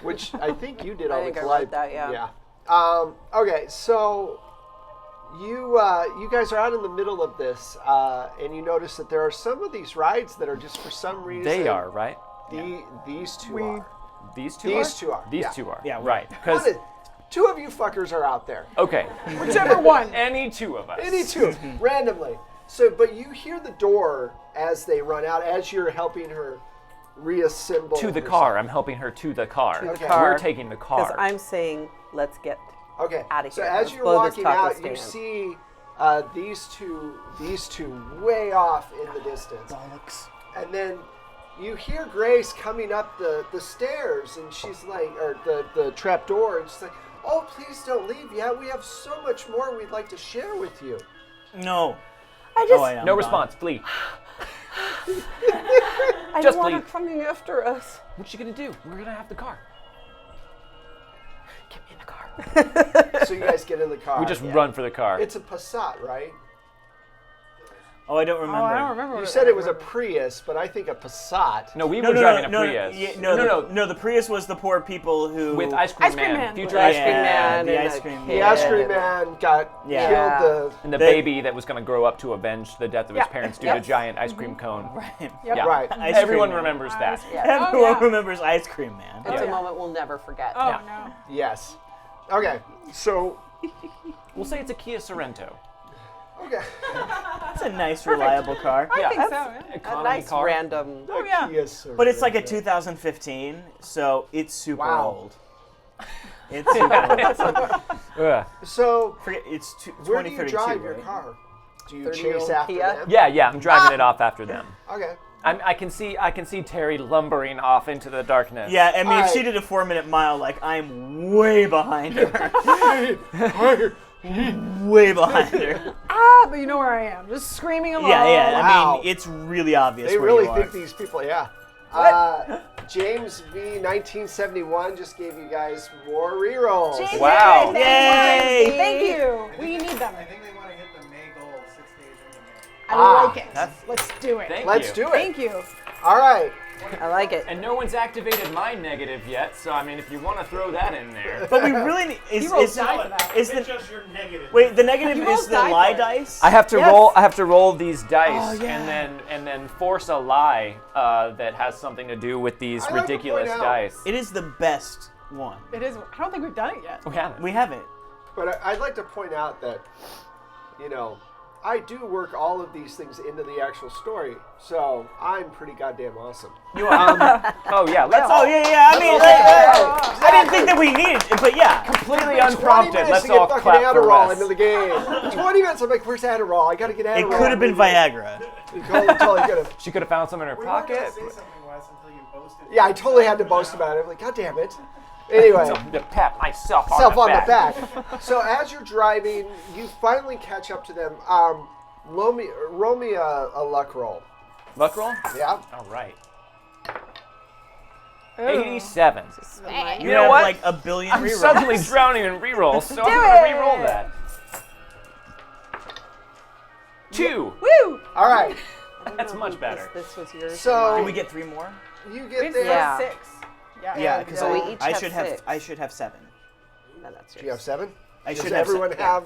which I think you did all I think the I collide. wrote that, yeah. Okay, so you guys are out in the middle of this, and you notice that there are some of these rides that are just for some reason. They are, right? These two are. These two These are? two are, These yeah. two are. Yeah, right. One Because, is- 2 of you fuckers are out there. okay. Whichever one. Any two of us. Any 2, randomly. So, but you hear the door as they run out, as you're helping her reassemble. To the herself. car. I'm helping her to the car. To the car. We're taking the Because car. I'm saying, let's get Okay. outta So here. as Let's you're blow this walking taco out, you stand. see these two way off in the distance, and then you hear Grace coming up the stairs, and she's like, or the trap door, and she's like, "Oh, please don't leave yet. We have so much more we'd like to share with you." No. I just, Oh, I am No gone. response. Flee. I just don't want her leave. coming after us. What you gonna do? We're gonna have the car. Get me in the car. So you guys get in the car. We just run for the car. It's a Passat, right? Oh, I don't remember. Oh, I don't remember. You what said it was a Prius, but I think a Passat. No, we No, were no, driving no, a no, Prius. yeah, no. The Prius was the poor people who With Ice Cream Ice Cream Man. Man. Future With Ice Ice Cream Cream Man. the and ice a cream. The kid. ice cream man got Yeah. killed. And the They- baby that was going to grow up to avenge the death of his Yeah. parents due Yep. to a giant ice cream cone. Right. Yep. Yeah. Right. Ice Everyone Cream Man. remembers that. Yeah. Everyone yeah. remembers Ice Cream Man. It's a Yeah. moment we'll never forget. Oh, Yeah. no. Yes. Okay. So. We'll say it's a Kia Sorento. Okay. It's a nice, reliable car. I Yeah. think so. That's- Yeah. A Economy nice car. random. Oh, yeah. Yes, But it's like a 2015, so it's super Wow. old. It's super old. Ugh. So, Forget, it's where do you 2032, drive your right? car? Do you 30-year-old chase after Kia? them? Yeah, I'm driving it off after them. Okay. I can see Terry lumbering off into the darkness. Yeah, I mean, if Alright. she did a 4-minute mile, like, I'm way behind her. Way behind her. Ah, but you know where I am. Just screaming along. Yeah, I Wow. mean, it's really obvious They where really you think are. these people, yeah. James V 1971 just gave you guys more rerolls. James, Wow. Yay! Thank you. We need them. I think they want to hit the May goal 6 days into May. I like it. that's- Let's do it. Thank you. Do it. Thank you. All right. I like it. And no one's activated my negative yet, so I mean, if you want to throw that in there. But we really need. He rolled die for that. Is It's the, just your negative. wait, the negative You is rolled the die lie for it. dice? I have to Yes. roll. I have to roll these dice, Oh, yeah. and then force a lie that has something to do with these I like to ridiculous point out- dice. It is the best one. It is. I don't think we've done it yet. We haven't. We haven't. But I'd like to point out that, you know, I do work all of these things into the actual story, so I'm pretty goddamn awesome. You are. Oh yeah. Let's Oh, all yeah, I mean, I didn't think that we needed it, but yeah. completely 20 unprompted. minutes Let's to get all fucking clap for Adderall Russ. into the game. 20 minutes. I'm like, where's Adderall? I gotta get Adderall. It could have been Viagra. Totally could have. She could have found some in her We weren't pocket. gonna say something, Wes, until you boasted. Yeah, I totally had to boast about it. I'm like, God damn it. Anyway. Something to pat myself on Self the on back. the back. So as you're driving, you finally catch up to them. Roll me a luck roll. Luck roll? Yeah. All right. 87. You know have what? like a billion I'm rerolls. suddenly drowning in rerolls, so I'm going to reroll that. 2. Woo! All right. That's much better. This was yours. So Can we get 3 more? you We get have there. Yeah. 6. Yeah. Yeah, because So we each I have should have 6. I should have 7. No, that's yours. Do you have 7? I Does should have everyone se- have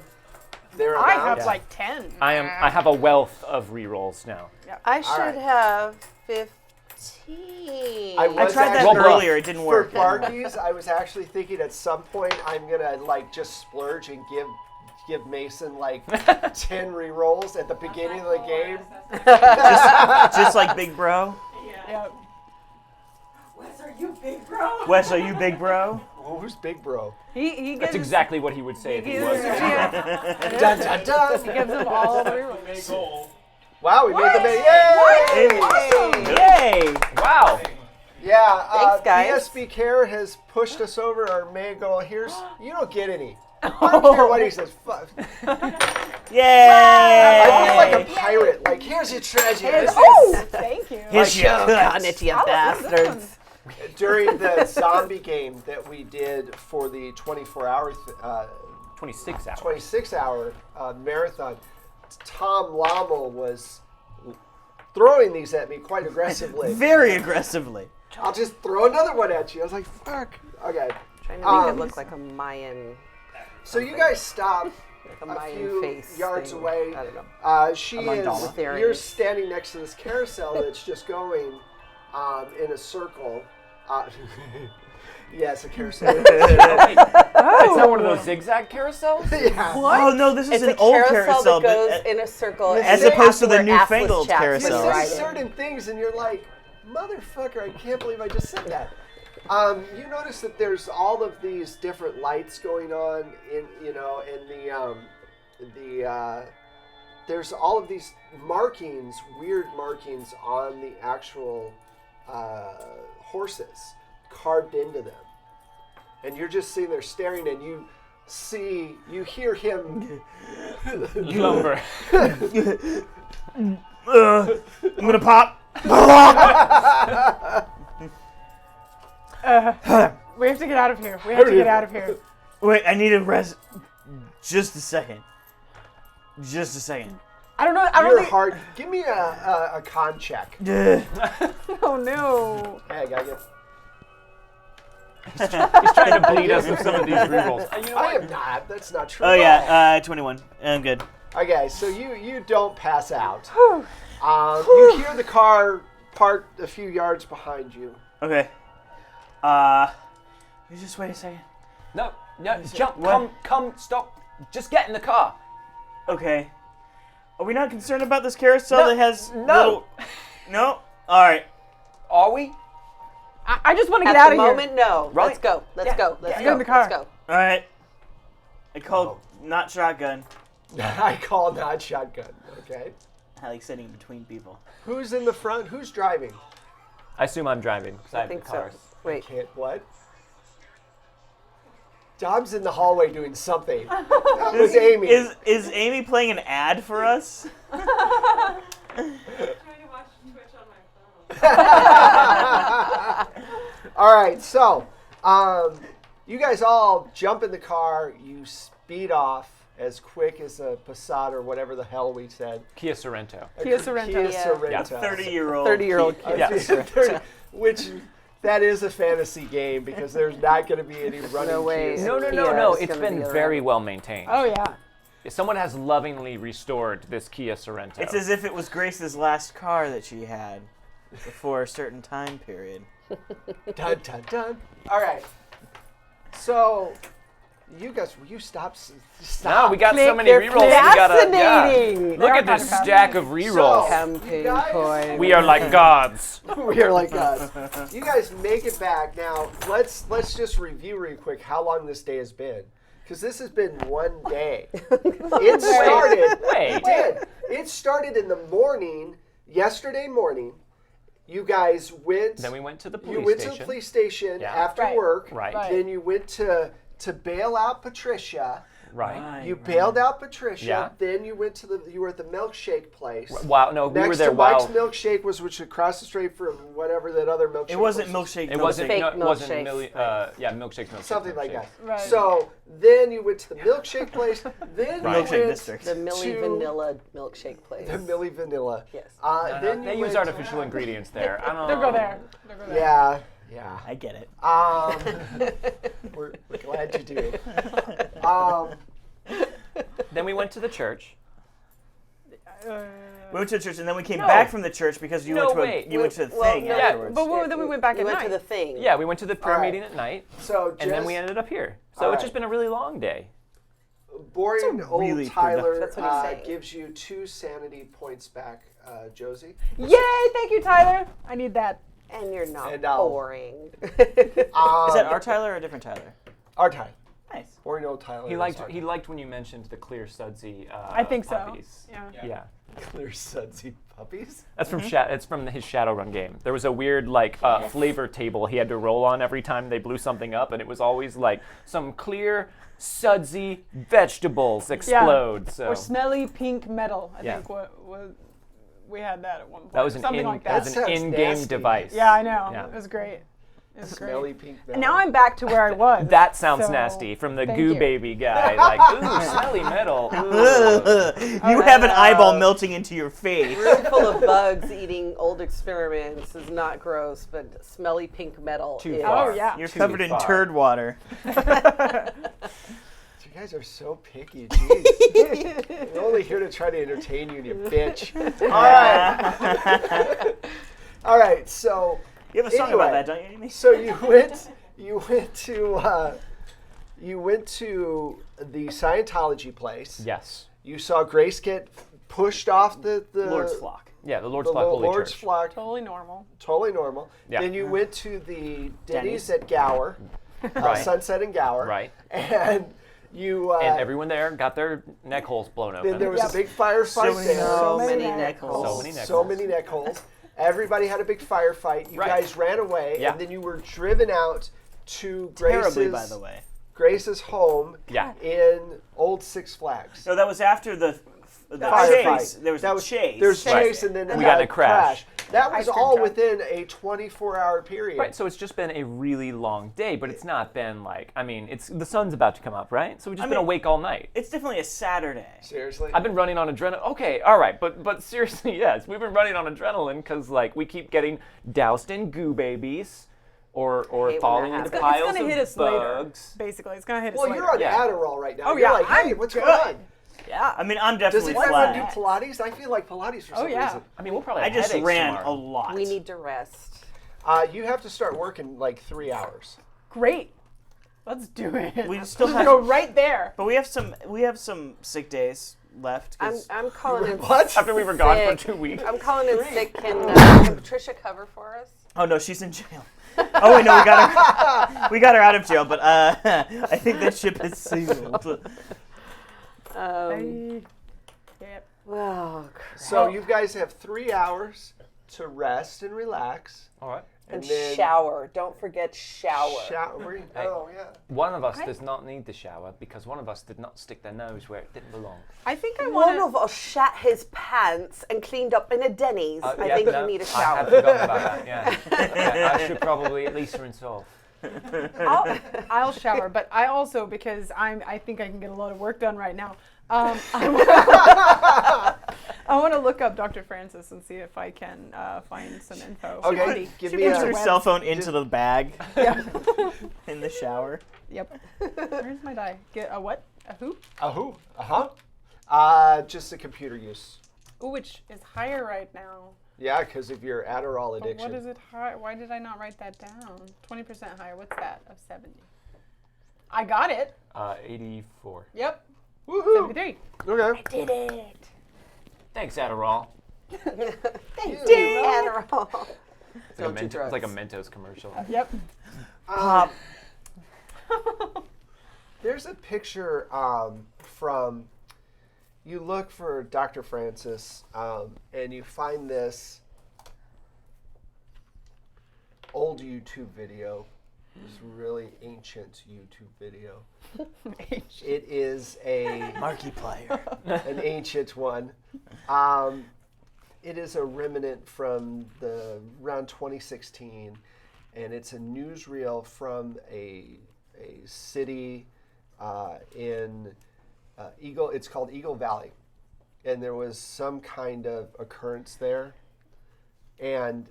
their I amount? have like 10. I have a wealth of rerolls now. I should right. have 15. I I was tried that Roll bluff. earlier. It didn't For work. Barkies, I was actually thinking at some point I'm gonna like just splurge and give Mason like 10 rerolls at the beginning of the game. Just like Big Bro. Yeah. Wes, are you Big Bro? Oh, who's Big Bro? He gives That's exactly what he would say if he was. Dun dun dun! He gives them all the May rerolls. goal. Wow, we made the big yay! Yay! Wow. Yeah, Thanks, guys. BSB Care has pushed us over our May goal. You don't get any. I don't care what he says. Fuck. Yay! I feel like a pirate. Like, here's your treasure. Oh, thank you. Here's your on it, you Oh, bastards. During the zombie game that we did for the 24-hour, 26 hours. 26-hour marathon, Tom Lommel was throwing these at me quite aggressively. Very aggressively. I'll just throw another one at you. I was like, fuck. Okay. Trying to make it look like a Mayan, So you guys stop like a a Mayan few face yards thing. away. I don't know. She A is. mandala. There it You're is. standing next to this carousel that's just going in a circle. Yes, a carousel. It's not one of those zigzag carousels? Yeah. Oh no, this is It's an a old carousel that goes but in a circle. As and you opposed have to the wear assless newfangled chaps You when carousel. you say ride it. certain things, and you're like, motherfucker! I can't believe I just said that. You notice that there's all of these different lights going on in there's all of these markings, weird markings on the actual horses carved into them, and you're just sitting there staring, and you hear him. Lumber. I'm gonna pop. We have to get out of here. We have to get out of here. Wait, I need to rest. Just a second. Just a second. I don't know. I don't You're think. hard. Give me a con check. Oh no. Hey, I got you. He's trying to bleed us with some of these rerolls. You know I what? am not. That's not true. Oh at all. yeah, 21. I'm good. Okay, so you don't pass out. You hear the car parked a few yards behind you. Okay. You just wait a second. No, jump, What? come, stop. Just get in the car. Okay. Are we not concerned about this carousel No, that has no. little... No? Alright. Are we? I just want to At get out the of here. moment, no. Right. Let's go. Let's go. Let's get go. in the car. Let's go. Alright. I called not shotgun. I call not shotgun. Okay. I like sitting between people. Who's in the front? Who's driving? I assume I'm driving because I I have the think so. cars. Wait. Can't what? Dom's in the hallway doing something. That was Amy. Is Amy playing an ad for us? Trying to watch Twitch on my phone. All right, so you guys all jump in the car. You speed off as quick as a Passat or whatever the hell we said. Kia Sorrento. Kia Sorrento. Kia Yeah. Sorrento. 30-year-old. 30-year-old kid. Yes. Which that is a fantasy game because there's not going to be any running No way. Kias. No. Kia is It's gonna been be around. very well maintained. Oh yeah. Someone has lovingly restored this Kia Sorrento. It's as if it was Grace's last car that she had before a certain time period. Dun dun dun. All right. So, you guys, will you stop? Stop. No, we got so Click, many they're rerolls. We gotta, yeah. fascinating. Look at this stack of rerolls. Campaign guys- coin. We are like gods. We are like God. You guys make it back now. Let's just review real quick how long this day has been, because this has been one day. It started. Wait. It did. It started in the morning, yesterday morning. you guys went. Then we went to the police You went station. to the police station Yeah. after Right. work. Right. Then you went to bail out Patricia. Right. You bailed out Patricia. Yeah. Then you went to you were at the milkshake place. Wow, no, we Next were there to Mike's while milkshake was which across the street from whatever that other milkshake. It wasn't place was. milkshake. it wasn't. Fake No, it wasn't. milkshakes. Milkshake. Something like that. Right. So then you went to the milkshake place. Then Right. you Milkshake went district. The Millie to Vanilla milkshake place. the Millie Vanilla. Yes. Then They you use went- artificial ingredients there. I don't They'll know. go there. They'll go there. Yeah. Yeah. I get it. We're glad you do. Then we went to the church. We went to the church and then we came No. back from the church because you No, went to wait. you went to the Well, thing no, afterwards. But then we went back You at went night. to the thing. Yeah, we went to the prayer All right. meeting at night, So and then we just ended up here. So All it's right. just been a really long day. boring old really Tyler That's what he's saying. gives you 2 sanity points back, Josie. Yay! Thank you, Tyler. I need that. And you're not And, boring. Is that our Tyler or a different Tyler? Our Tyler. Nice. Boring old Tyler. He is liked our he liked when you mentioned the clear sudsy. I think so. puppies. Yeah. Yeah. clear sudsy puppies. That's from it's from his Shadowrun game. There was a weird flavor table he had to roll on every time they blew something up, and it was always like some clear sudsy vegetables explode. So Or smelly pink metal. I Yeah. think what we had that at one point. that was an Something like that. that was an That sounds in-game nasty. device. Yeah, I know. Yeah. It was great. It was Smelly great. pink And metal. now I'm back to where I was. That sounds So, nasty from the thank goo you. baby guy. Like, ooh, smelly metal. Ooh. You have an eyeball melting into your face. Room full of bugs eating old experiments is not gross, but smelly pink metal Too is. far. Oh, yeah. You're Too covered in far. turd water. You guys are so picky. Jeez. We're only here to try to entertain you, you bitch. All right. All right. So. You have a song Anyway. about that, don't you, Amy? So you went to the Scientology place. Yes. You saw Grace get pushed off the Lord's flock. Yeah, the Lord's the Flock Holy Lord's Church. flock. Totally normal. Totally normal. Yeah. Then you went to the Denny's Denny's. at Gower, Right. Sunset and Gower. Right. And you. And everyone there got their neck holes blown open. Then there was Yep. a big firefight there. So many many neck neck So holes. many neck So holes. many neck holes. Everybody had a big firefight. You Right. guys ran away, Yeah. and then you were driven out to Grace's, Terribly, by the way. Grace's home Yeah. in Old Six Flags. No, that was after the Firefight. chase. There was That a chase. There's Right. chase, and then We got in a crash. That was Ice cream all truck. within a 24-hour period. Right, so it's just been a really long day, but it's not been like, I mean, it's the sun's about to come up, right? So we've just been mean- awake all night. It's definitely a Saturday. Seriously. I've been running on adrenaline. Okay, all right, but seriously, yes, we've been running on adrenaline because like we keep getting doused in goo babies, or when falling that into happens. piles It's gonna of hit us bugs. later. Basically, it's gonna hit us well, later. you're on Yeah. Adderall right now. Oh, You're yeah, like, hey, I'm what's good. going on? Yeah. I mean, I'm Does definitely anyone do flat. Pilates? I feel like Pilates for some yeah. reason. I mean, we'll probably. I have just headaches ran tomorrow. a lot. We need to rest. You have to start work in like 3 hours. Great. Let's do it. We still Let's have- go right there. But we have some sick days left. 'cause I'm calling in What? After we were gone for sick. 2 weeks. I'm calling in sick. Can Patricia cover for us? Oh no, she's in jail. Oh wait, no, we got her out of jail. But I think that ship is sailed. Yep. Oh, crap. So you guys have 3 hours to rest and relax. All right. And then shower. Don't forget shower. Shower. Oh, yeah. One of us does not need the shower because one of us did not stick their nose where it didn't belong. I think I One want of us shat his pants and cleaned up in a Denny's. I Yeah, think no, you need a I shower. have forgotten about that. Yeah. I should probably at least rinse off. I'll shower, but I also, because I think I can get a lot of work done right now. I want to look up Dr. Francis and see if I can find some info. Okay, Handy. give She me puts a... her cell phone into the bag Yeah. in the shower. Yep. Where's my die? Get a what? A who? A who? Just a computer use. Ooh, which is higher right now. Yeah, because of your Adderall But addiction. what is it high? Why did I not write that down? 20% higher. What's that of 70? I got it. 84. Yep. Woohoo! 73. Okay. Did it. Thanks, Adderall. Thank you, Adderall. It's like a Mentos commercial. Yep. There's a picture from... You look for Dr. Francis, and you find this old YouTube video. This really ancient YouTube video. It is a Markiplier. an ancient one. It is a remnant from around 2016, and it's a newsreel from a city in Eagle. It's called Eagle Valley, and there was some kind of occurrence there, and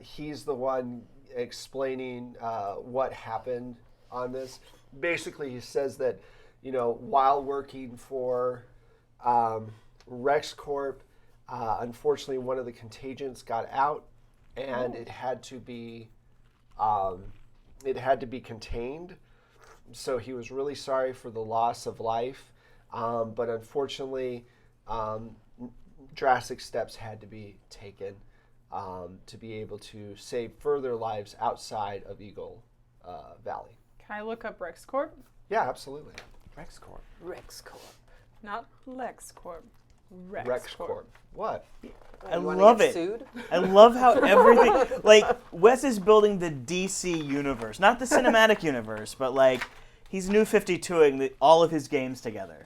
he's the one explaining what happened on this. Basically, he says that, while working for Rex Corp, unfortunately, one of the contagions got out, and it had to be contained. So he was really sorry for the loss of life, but unfortunately, drastic steps had to be taken to be able to save further lives outside of Eagle Valley. Can I look up RexCorp? Yeah, absolutely. RexCorp. RexCorp. Not LexCorp. RexCorp. What? I You wanna love get it. Sued? I love how everything, like, Wes is building the DC universe, not the cinematic universe, but like he's New 52ing all of his games together.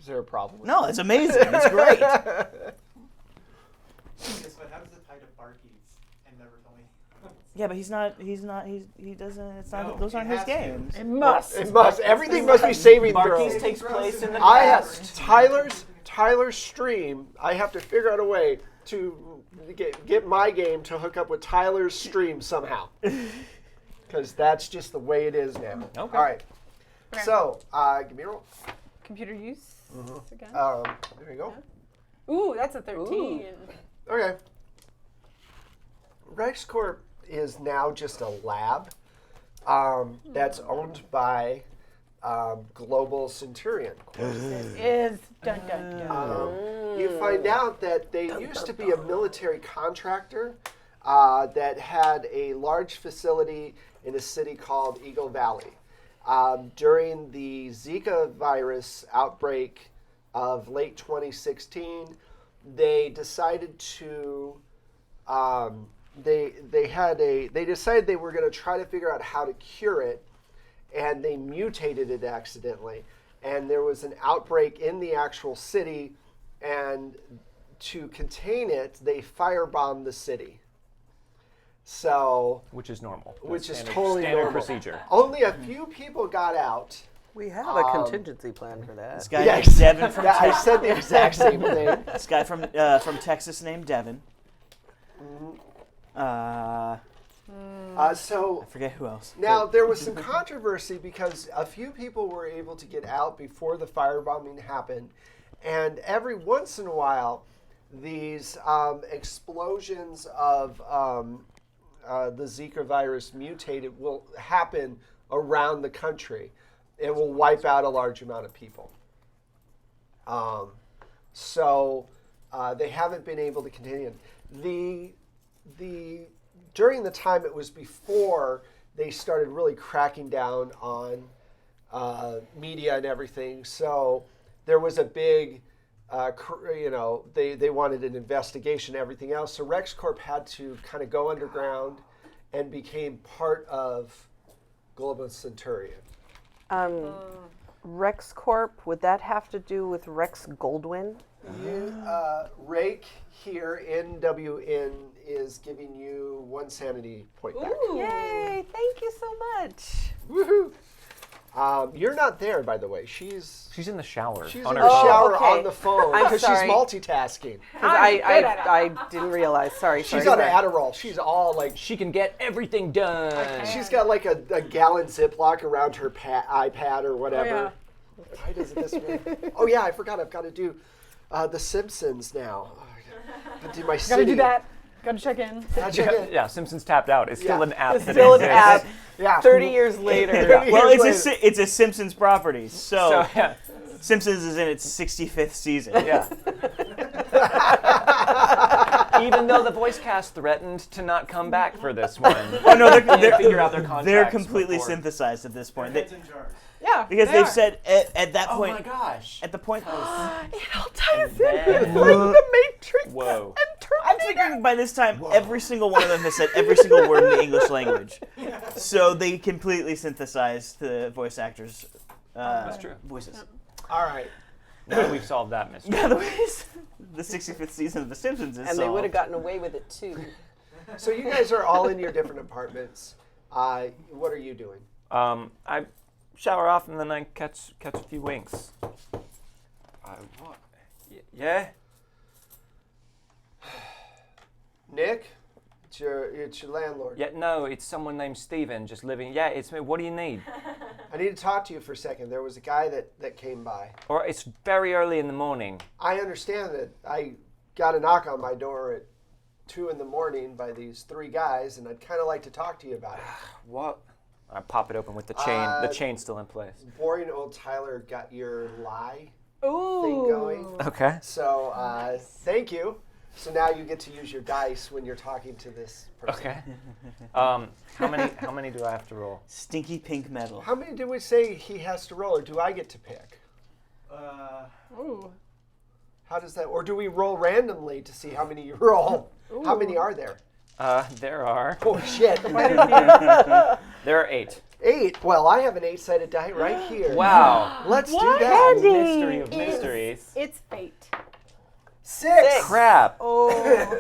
Is there a problem with No, it's amazing. It's great. Yes, but how does it tie to Barkeys and never tell me? Yeah, but he doesn't. It's not. No, Those he aren't his has to. games. It must. It must. Everything must be saving Barkeys throws. takes place in the I have past. Tyler's stream. I have to figure out a way to get my game to hook up with Tyler's stream somehow, because that's just the way it is now. Okay. All right. Okay. So, give me a roll. Computer use again. There you go. Ooh, that's a 13. Okay. RexCorp is now just a lab that's owned by Global Centurion. This is dun dun dun. You find out that they used to be a military contractor that had a large facility in a city called Eagle Valley. During the Zika virus outbreak of late 2016, they decided to they decided they were going to try to figure out how to cure it, and they mutated it accidentally, and there was an outbreak in the actual city, and to contain it, they firebombed the city. So, Which is normal. which That's is standard- totally standard normal. procedure. Only a few people got out. We have a contingency plan for that. This guy Yes. named Devin from Yeah, I said the exact same thing. this guy from Texas named Devin. I So forget who else. now there was some controversy because a few people were able to get out before the firebombing happened, and every once in a while, these explosions of the Zika virus mutated will happen around the country. It will wipe out a large amount of people. So they haven't been able to contain it. During the time it was before they started really cracking down on media and everything. So there was a big, they wanted an investigation and everything else. So RexCorp had to kind of go underground and became part of Global Centurion. RexCorp, would that have to do with Rex Goldwyn? Rake here, NWN, is giving you 1 sanity point back. Yay! Thank you so much. Woohoo! You're not there, by the way. She's She's in the shower. in on the her phone. shower okay. on the phone I'm because she's sorry. multitasking. I didn't realize. Sorry. She's sorry. on Adderall. She's all like, She can get everything done. she's got like a gallon Ziploc around her iPad or whatever. yeah. Why does it this way? Oh yeah, I forgot. I've got to do The Simpsons now. I do my Gotta city. do that. Gotta check in. Yeah, Simpsons tapped out. It's still Yeah. an app. It's that still an exists. app. Yeah. 30 years later. Well, Years later. it's a Simpsons property, so So yeah, Simpsons is in its 65th season. yeah. Even though the voice cast threatened to not come back for this one. Oh no, They figure out their contracts. they're completely before. synthesized at this point. Heads in jars. Yeah. Because they they've are. said at that Oh point, my gosh. at the point, It all ties in. then- It's like the Matrix. Whoa. And figuring by this time every single one of them has said every single word in the English language. So they completely synthesized the voice actors' That's true. voices. All right. Now we've solved that mystery. By the way, the 65th season of The Simpsons is And they would have solved. gotten away with it too. So you guys are all in your different apartments. What are you doing? I shower off and then I catch a few winks. What? Yeah? Nick, it's your landlord. Yeah, no, it's someone named Steven just living. Yeah, it's me. What do you need? I need to talk to you for a second. There was a guy that came by. Or it's very early in the morning. I understand that I got a knock on my door at 2 a.m. by these 3 guys, and I'd kind of like to talk to you about it. What? I pop it open with the chain. The chain's still in place. Boring old Tyler got your lie Ooh. thing going. Okay. So thank you. So now you get to use your dice when you're talking to this person. Okay. How many do I have to roll? Stinky pink metal. How many did we say he has to roll, or do I get to pick? Ooh. How does that, or do we roll randomly to see how many you roll? How many are there? There are. Oh shit. There are 8. 8. Well, I have an 8-sided die right here. Wow. Let's do that. Mystery of mysteries. It's fate. 6. Crap. Oh.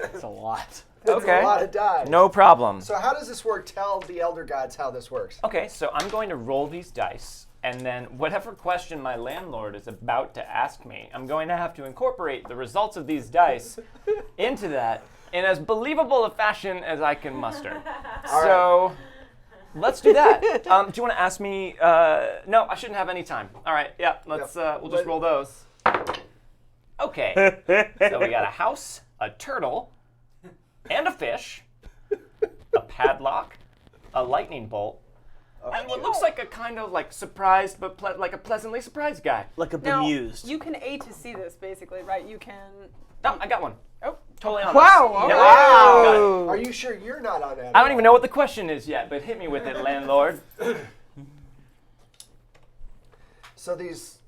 That's a lot. That's Okay. a lot of die. No problem. So how does this work? Tell the elder gods how this works. Okay, so I'm going to roll these dice, and then whatever question my landlord is about to ask me, I'm going to have to incorporate the results of these dice into that in as believable a fashion as I can muster. So let's do that. Do you want to ask me? No, I shouldn't have any time. All right, yeah, let's. We'll just roll those. Okay, so we got a house, a turtle, and a fish, a padlock, a lightning bolt, and what looks like a kind of like surprised, but like a pleasantly surprised guy. Like a Now, bemused. you can A to C this basically, right? You can. No, I got one. Oh. Totally honest. Wow. Yeah, Wow. got it. Are you sure you're not on that? I don't even know what the question is yet, but hit me with it, landlord. So these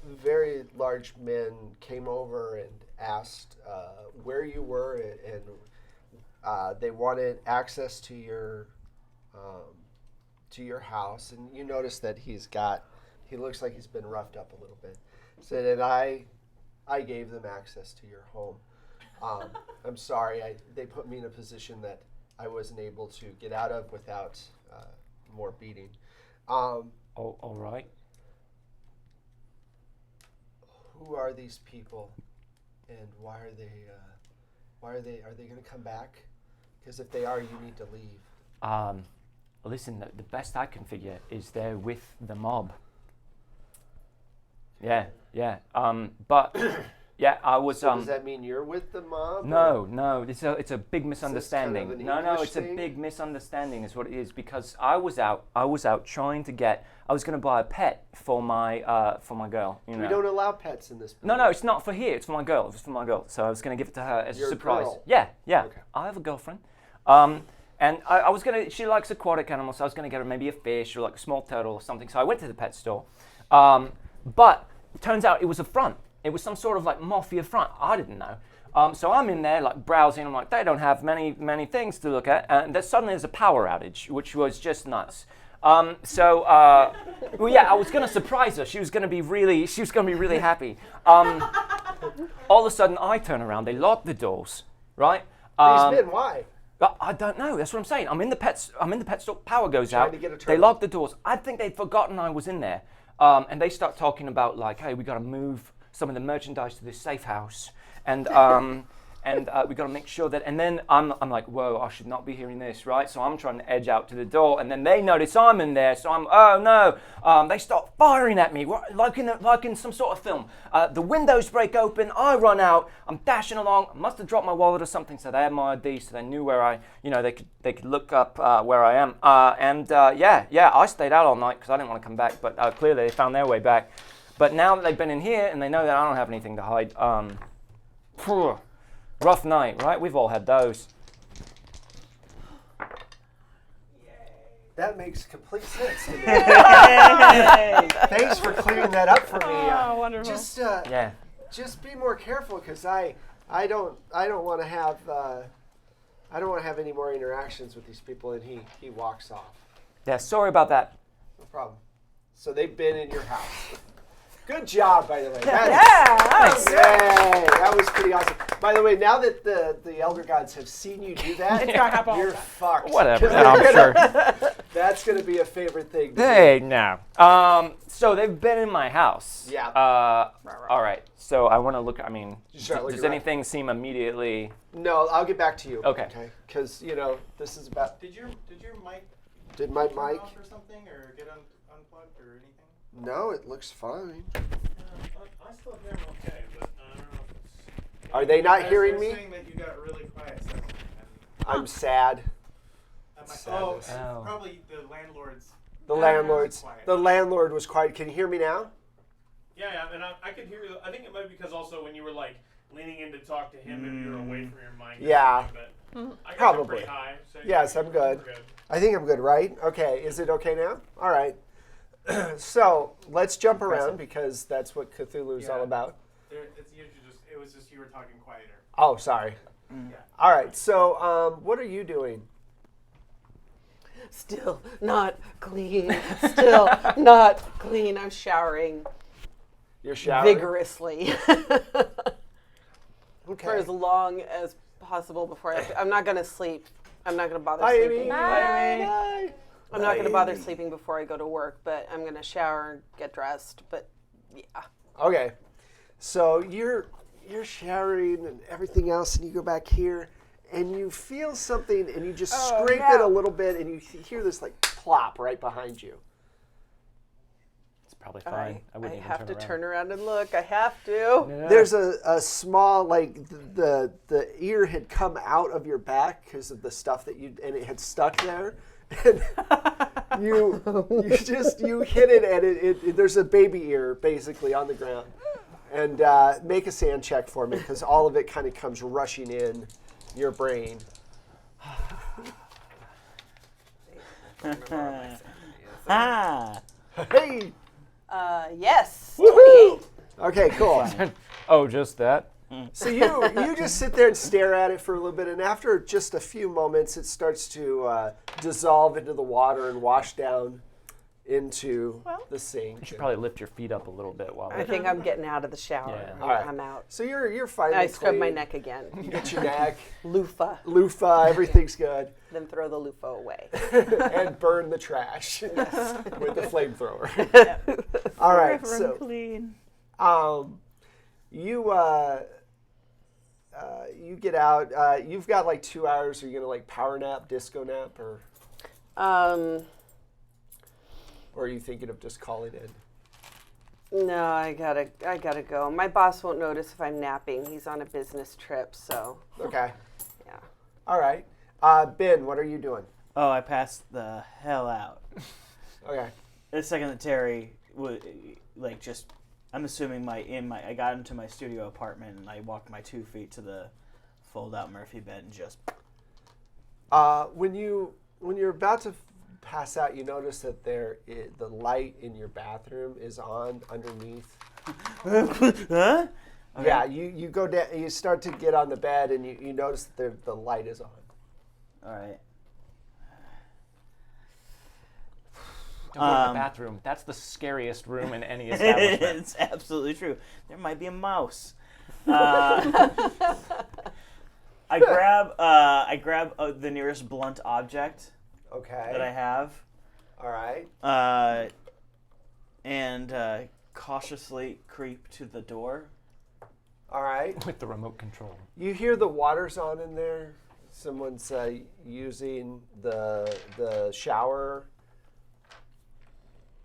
very large men came over and asked where you were, and they wanted access to your house. And you notice that he looks like he's been roughed up a little bit. Said, and I gave them access to your home. I'm sorry, they put me in a position that I wasn't able to get out of without more beating. Oh, all right. Who are these people, and why are they going to come back? Because if they are, you need to leave. Listen, the best I can figure is they're with the mob. Yeah. But yeah, I was. So does that mean you're with the mob? No, it's a big misunderstanding. kind of an No, English it's thing? a big misunderstanding is what it is, because I was out trying to get. I was going to buy a pet for my girl. You know. We don't allow pets in this building. No, it's not for here. It's for my girl. It's for my girl. So I was going to give it to her as Your a surprise. girl? Yeah. Okay. I have a girlfriend. And I was going to, she likes aquatic animals, so I was going to get her maybe a fish or like a small turtle or something. So I went to the pet store. But it turns out it was a front. It was some sort of like mafia front. I didn't know. So I'm in there like browsing. I'm like, they don't have many things to look at. And suddenly there's a power outage, which was just nuts. Well, yeah, I was gonna surprise her. She was gonna be really happy. All of a sudden, I turn around. They lock the doors, right? These men, why? I don't know. That's what I'm saying. I'm in the pet store. Power goes Trying out. to get a They turtle. lock the doors. I think they'd forgotten I was in there. And they start talking about like, hey, we got to move some of the merchandise to this safe house, and we got to make sure that. And then I'm like, whoa, I should not be hearing this, right? So I'm trying to edge out to the door, and then they notice I'm in there. So I'm, oh no! They start firing at me, like in some sort of film. The windows break open. I run out. I'm dashing along. I must have dropped my wallet or something. So they had my ID, so they knew where they could look up where I am. Yeah, I stayed out all night because I didn't want to come back. But clearly they found their way back. But now that they've been in here and they know that I don't have anything to hide. Rough night, right? We've all had those. That makes complete sense to me. Thanks for clearing that up for me. Oh, wonderful. Just Yeah. just be more careful, because I I don't want to have any more interactions with these people, and he walks off. Yeah, sorry about that. No problem. So they've been in your house. Good job, by the way. That was pretty awesome. By the way, now that the Elder Gods have seen you do that, It's not happening. you're fucked. Whatever. I'm sure. That's going to be a favorite thing. Hey, no. So they've been in my house. Yeah. All right. So I want to look. I mean, start looking does anything seem immediately? No, I'll get back to you. Okay. Because this is about. Did your mic? Did my turn mic? off or something, or get unplugged or anything? No, it looks fine. I still hear them okay, but I don't know if it's. Are they not You guys hearing were me? saying that you got really quiet. So, I'm sad. it's probably the landlord's. The landlord was quiet. Can you hear me now? Yeah, and I could hear you. I think it might be because also when you were like leaning in to talk to him, maybe you were away from your mic. Yeah. But I got Probably. you pretty high. So Yes, I'm good. I think I'm good, right? Okay, is it okay now? All right. So let's jump around because that's what Cthulhu is all about. It's usually it was just you were talking quieter. Oh, sorry. Yeah. All right. So what are you doing? Still not clean. Still not clean. I'm showering You're showering? vigorously Okay. for as long as possible before I'm not going to sleep. I'm not going to bother Bye, sleeping. Amy. Bye. I'm not going to bother Amy. sleeping before I go to work, but I'm going to shower and get dressed. But yeah. Okay. So you're showering and everything else, and you go back here, and you feel something, and you just scrape it a little bit, and you hear this like plop right behind you. It's probably fine. I I wouldn't even have to around. turn around and look. I have to. Yeah. There's a small like the ear had come out of your back because of the stuff that and it had stuck there, and you hit it, and it there's a baby ear basically on the ground, and make a sand check for me because all of it kind of comes rushing in your brain. Hey. Yes. Woohoo! Okay, cool. Oh, just that. So you just sit there and stare at it for a little bit, and after just a few moments, it starts to dissolve into the water and wash down into the sink. You should probably lift your feet up a little bit while. I think I'm getting out of the shower. Yeah. All right. I'm out. So you're finally I scrub my clean. neck again. You get your neck, Loofah. everything's good, Then throw the loofah away. and burn the trash with the flamethrower. All right, so clean. you get out. You've got like 2 hours. Are you gonna like power nap, disco nap, or are you thinking of just calling in? No, I gotta go. My boss won't notice if I'm napping. He's on a business trip, so Okay. yeah. All right. Ben, what are you doing? Oh, I passed the hell out. Okay. The second that Terry would, like, just, I'm assuming I got into my studio apartment and I walked my 2 feet to the fold-out Murphy bed and just. When you're about to pass out, you notice that the light in your bathroom is on underneath. Huh? Okay. Yeah, you go down. You start to get on the bed, and you notice that the light is on. All right. Don't go to the bathroom. That's the scariest room in any establishment. It's absolutely true. There might be a mouse. I grab the nearest blunt object Okay. that I have, All right. and cautiously creep to the door. All right. With the remote control. You hear the water's on in there. Someone's using the shower.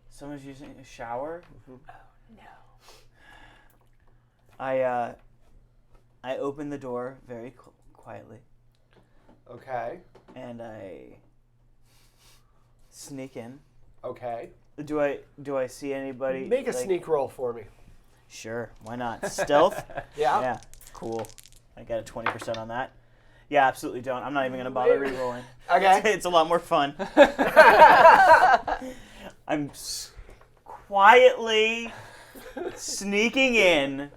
Someone's using a shower. Mm-hmm. No. I open the door very quietly, Okay. and I sneak in. Okay. Do I see anybody? Make a like- sneak roll for me. Sure, why not? Stealth? Yeah. Yeah, cool. I got a 20% on that. Yeah, absolutely don't. I'm not even going to bother re-rolling. Okay. It's a lot more fun. I'm quietly sneaking in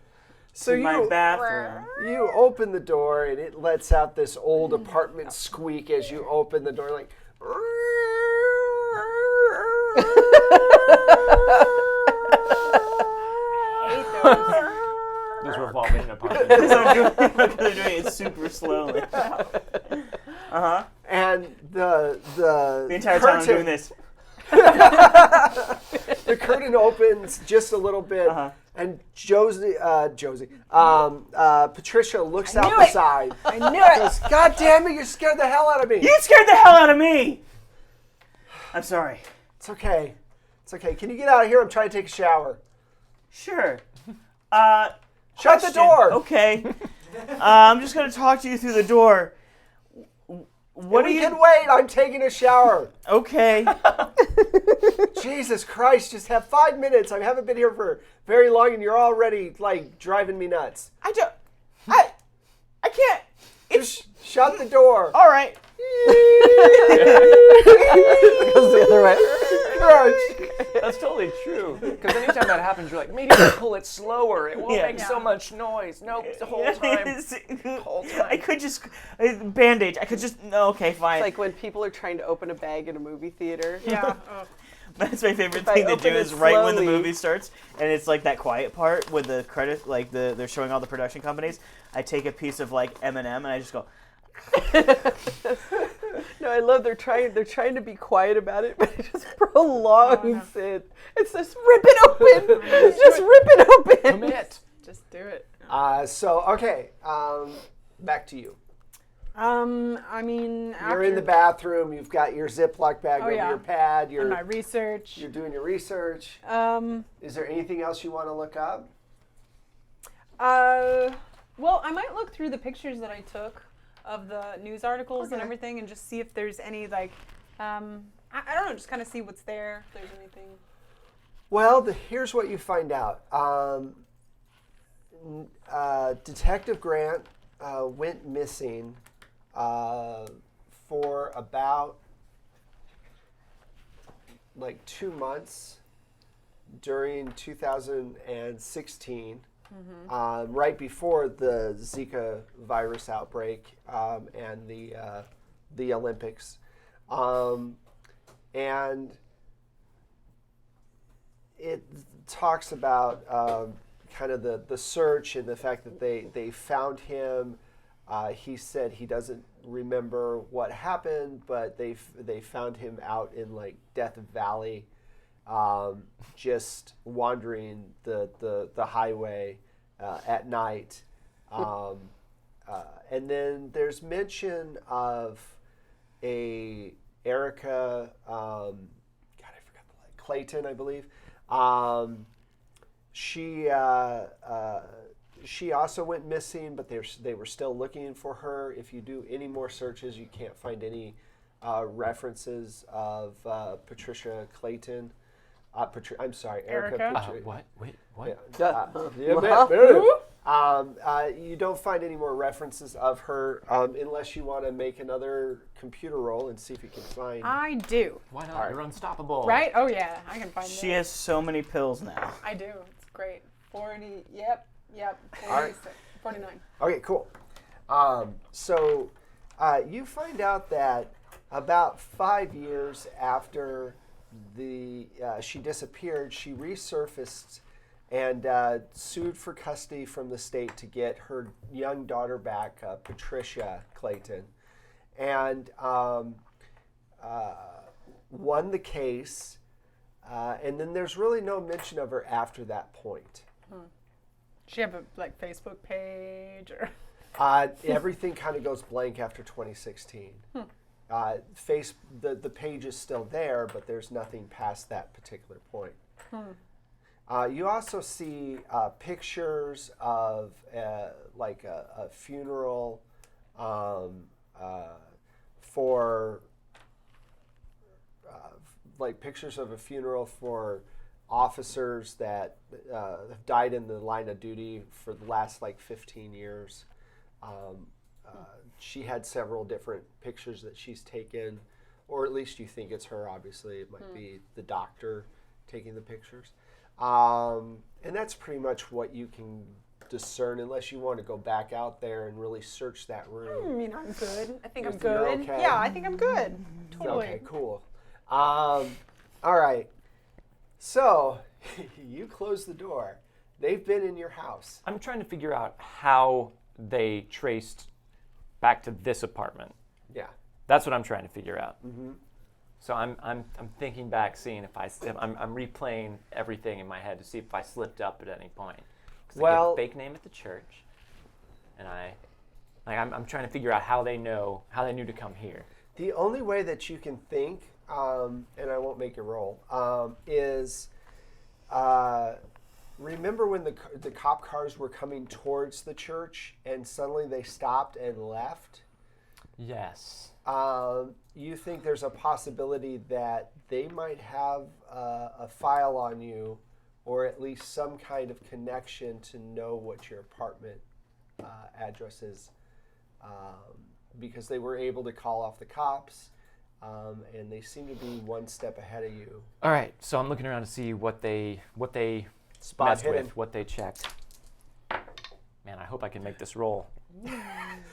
So to my bathroom. You open the door and it lets out this old apartment squeak as you open the door, like. This revolving apartment. Because they're doing it super slowly. And the entire time I'm doing this. The curtain opens just a little bit, and Patricia looks out the side. I knew it. Goes, God damn it! You scared the hell out of me. You scared the hell out of me. I'm sorry. It's okay. It's okay. Can you get out of here? I'm trying to take a shower. Sure. Shut the door. Okay. I'm just gonna talk to you through the door. What do you? Can wait. I'm taking a shower. Okay. Jesus Christ! Just have 5 minutes. I haven't been here for very long, and you're already like driving me nuts. I can't. Just shut the door. All right. It goes the other way. That's totally true. Because anytime that happens, you're like, maybe pull it slower. It won't make so much noise. Nope, the whole time. I could just bandage. I could just. No, okay, fine. It's like when people are trying to open a bag in a movie theater. Yeah. That's my favorite If I thing to do open it is right when the slowly. movie starts, and it's like that quiet part with the credit, like they're showing all the production companies. I take a piece of like M&M and I just go. No, I love they're trying to be quiet about it, but it just prolongs it. It's just rip it open. Just rip it open. Commit. Just do it. Back to you. I mean, You're in the bathroom. You've got your Ziploc bag over your pad. and my research. You're doing your research. Is there anything else you want to look up? Well, I might look through the pictures that I took of the news articles and everything, and just see if there's any like, I don't know, just kind of see what's there. If there's anything. Well, here's what you find out. Detective Grant went missing for about like 2 months during 2016, right before the Zika virus outbreak and the Olympics, and it talks about kind of the search and the fact that they found him. He said he doesn't remember what happened, but they found him out in like Death Valley, just wandering the highway at night. And then there's mention of a Erica, God, I forgot the name, Clayton, I believe. She also went missing, but they were still looking for her. If you do any more searches, you can't find any references of Patricia Clayton. I'm sorry, Erica. What? Wait, what? You don't find any more references of her unless you want to make another computer roll and see if you can find. I do. Why not? You're unstoppable. Right? Oh yeah, I can find it. She has so many pills now. I do. It's great. 40. Yep. 49. Okay, cool. So you find out that about 5 years after she disappeared, she resurfaced and sued for custody from the state to get her young daughter back, Patricia Clayton, and won the case. And then there's really no mention of her after that point. Does she have a Facebook page or? Everything kind of goes blank after 2016. The page is still there, but there's nothing past that particular point. You also see pictures of like a funeral for pictures of a funeral for officers that have died in the line of duty for the last 15 years. She had several different pictures that she's taken, or at least you think it's her. Obviously, it might be the doctor taking the pictures. And that's pretty much what you can discern unless you want to go back out there and really search that I room. mean, I'm good. I think I'm You're good. okay? Yeah, I think I'm good. Totally. Okay, cool. All right. So you close the door. They've been in your house. I'm trying to figure out how they traced back to this apartment. Yeah. That's what I'm trying to figure out. Mm-hmm. So I'm thinking back, seeing if I'm replaying everything in my head to see if I slipped up at any point. 'Cause I gave a fake name at the church, and I'm trying to figure out how they knew to come here. The only way that you can think, and I won't make you roll, is remember when the cop cars were coming towards the church and suddenly they stopped and left? Yes. You think there's a possibility that they might have a file on you, or at least some kind of connection to know what your apartment address is, because they were able to call off the cops, and they seem to be one step ahead of you. All right. So I'm looking around to see what they Spot messed hidden. with, what they checked. Man, I hope I can make this roll. Your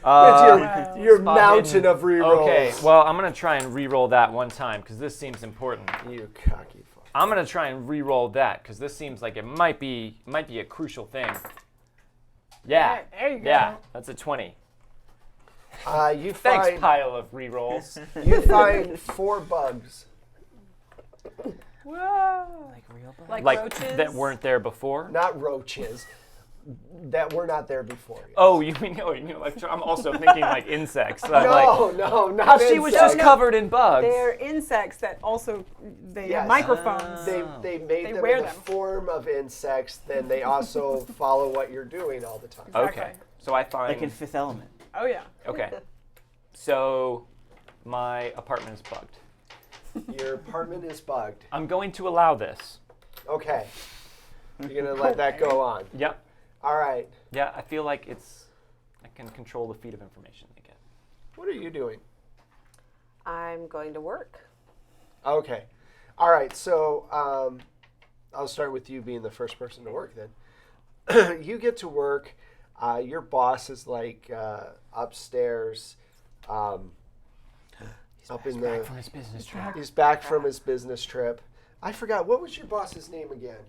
Spot mountain hidden. of rerolls. Okay, well, I'm going to try and re-roll that one time because this seems important. You cocky fuck. I'm going to try and re-roll that because this seems like it might be a crucial thing. Yeah. There you go. Yeah, that's a 20. You Thanks, find pile of re-rolls. you find 4 bugs. Whoa. Like real bugs? Like Like roaches? that weren't there before? Not roaches. That were not there before. Yes. Oh, you mean like I'm also thinking like insects. So No, not she was insects. just covered in bugs. They're insects that also they Yes. have microphones. They made them wear in the them. form of insects. Then they also follow what you're doing all the time. Exactly. Okay, so I find. Like in Fifth Element. Oh yeah. Okay, so my apartment is bugged. Your apartment is bugged. I'm going to allow this. Okay. You're gonna let that go on. Yep. All right. Yeah, I feel like I can control the feed of information they get. What are you doing? I'm going to work. Okay. All right. So I'll start with you being the first person to work then. You get to work. Your boss is like upstairs. Up in the. From his business trip. He's back from his business trip. I forgot. What was your boss's name again?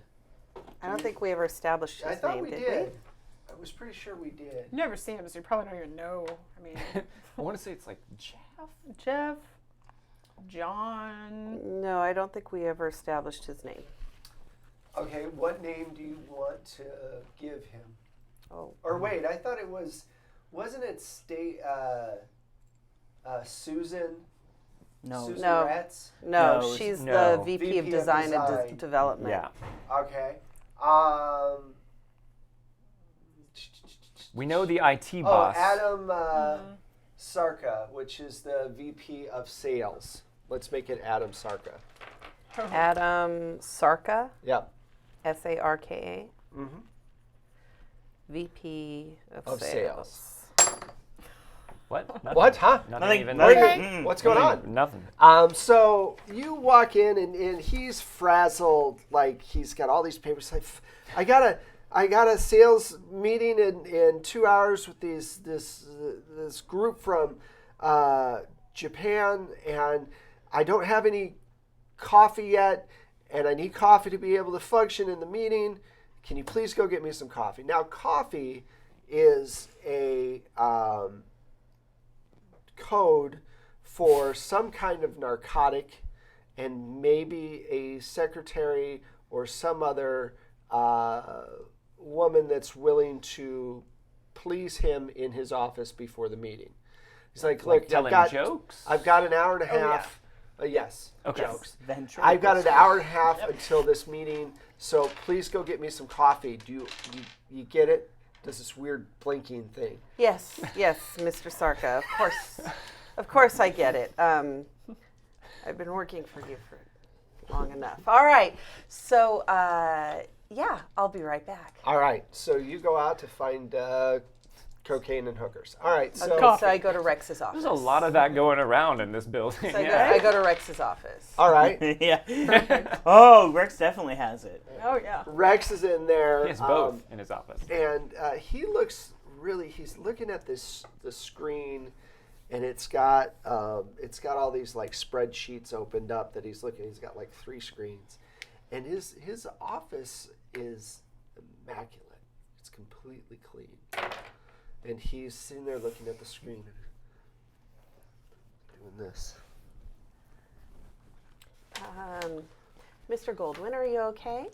I don't think we ever established his I thought name, we did did. I was pretty sure we did. You've never seen him, so you probably don't even know. I mean, I want to say it's like Jeff. Jeff, John. No, I don't think we ever established his name. Okay, what name do you want to give him? Oh, Or wait, I thought it was, wasn't it Susan? No. Susan No. Retz? no, No, she's no. the VP, VP of of Design and Design. Development. Yeah. Okay. We know the IT boss. Adam Sarka, which is the VP of Sales. Let's make it Adam Sarka. Adam Sarka, Yep. Sarka, Mm-hmm. VP Of Sales. What? Nothing. What? Huh? Nothing even. Nothing. What's going on? Nothing. So you walk in and he's frazzled, like he's got all these papers. Like, I got a sales meeting in 2 hours with this group from Japan, and I don't have any coffee yet, and I need coffee to be able to function in the meeting. Can you please go get me some coffee? Now, coffee is a code for some kind of narcotic, and maybe a secretary or some other woman that's willing to please him in his office before the meeting. He's like, look, telling I've jokes? got an hour and a yeah. half. Yes, Okay. jokes. Venture. I've got an hour and a half until this meeting, so please go get me some coffee. Do you get it? Does this weird blinking thing? Yes, Mr. Sarka. Of course, I get it. I've been working for you for long enough. All right, so yeah, I'll be right back. All right, so you go out to find Cocaine and hookers. All right, so Okay, so I go to Rex's office. There's a lot of that going around in this building. So I go to Rex's office. all right. Yeah. Oh, Rex definitely has it. Oh yeah. Rex is in there. He has both in his office. And he looks he's looking at the screen, and it's got all these like spreadsheets opened up that he's looking. He's got like 3 screens, and his office is immaculate. It's completely clean, and he's sitting there looking at the screen and doing this. Mr. Goldwyn, are you okay?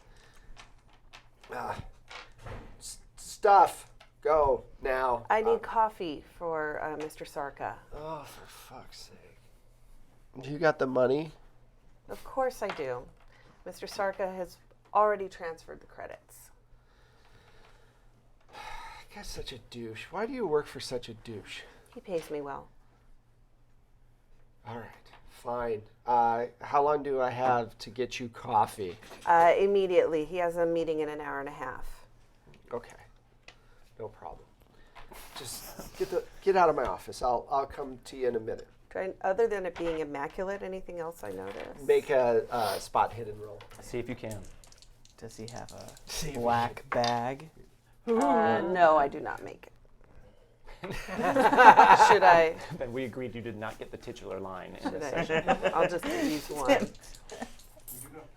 Stuff. Go now. I need coffee for Mr. Sarka. Oh, for fuck's sake! You got the money? Of course I do. Mr. Sarka has already transferred the credits. Guy's such a douche. Why do you work for such a douche? He pays me well. All right, fine. How long do I have to get you coffee? Immediately. He has a meeting in an hour and a half. Okay, no problem. Just get out of my office. I'll come to you in a minute. Other than it being immaculate, anything else I noticed? Make a spot hidden roll. See if you can. Does he have a black bag? No, I do not make it. Should I? Then we agreed you did not get the titular line in Should this I? session. I'll just use one.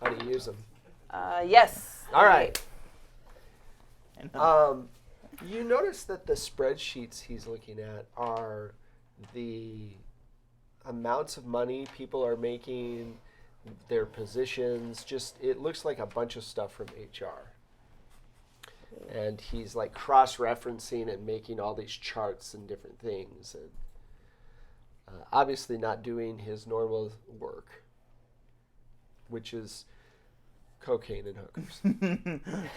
How do you use them? Yes. All right. You notice that the spreadsheets he's looking at are the amounts of money people are making, their positions. Just it looks like a bunch of stuff from HR. And he's like cross-referencing and making all these charts and different things, and obviously not doing his normal work, which is cocaine and hookers.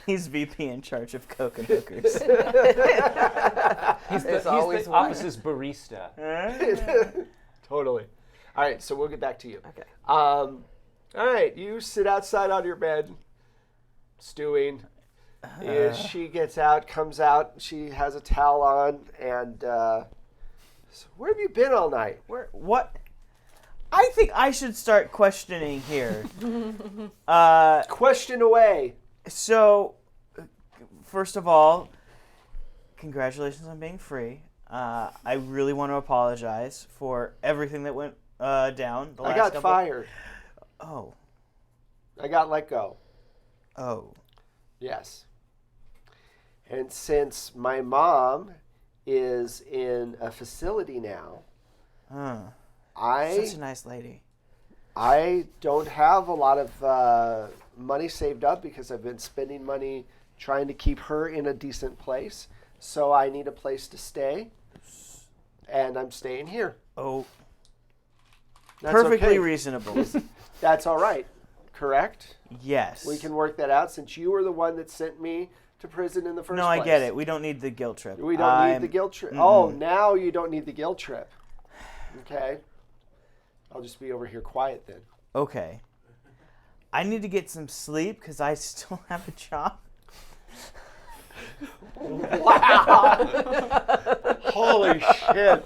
He's VP in charge of coke and hookers. He's the always one. office's barista. Totally. All right, so we'll get back to you. Okay. All right, you sit outside on your bed, stewing. She gets out, comes out. She has a towel on, and so where have you been all night? What? I think I should start questioning here. Question away. So, first of all, congratulations on being free. I really want to apologize for everything that went down. I got fired. Oh. I got let go. Oh. Yes. And since my mom is in a facility now, Such a nice lady. I don't have a lot of money saved up because I've been spending money trying to keep her in a decent place. So I need a place to stay, and I'm staying here. Oh. That's Perfectly okay. reasonable. That's all right, correct? Yes. We can work that out since you were the one that sent me to prison in the first place. No, I get it. We don't need the guilt trip. We don't need the guilt trip. Oh, now you don't need the guilt trip. Okay. I'll just be over here quiet then. Okay. I need to get some sleep because I still have a job. Wow. Holy shit.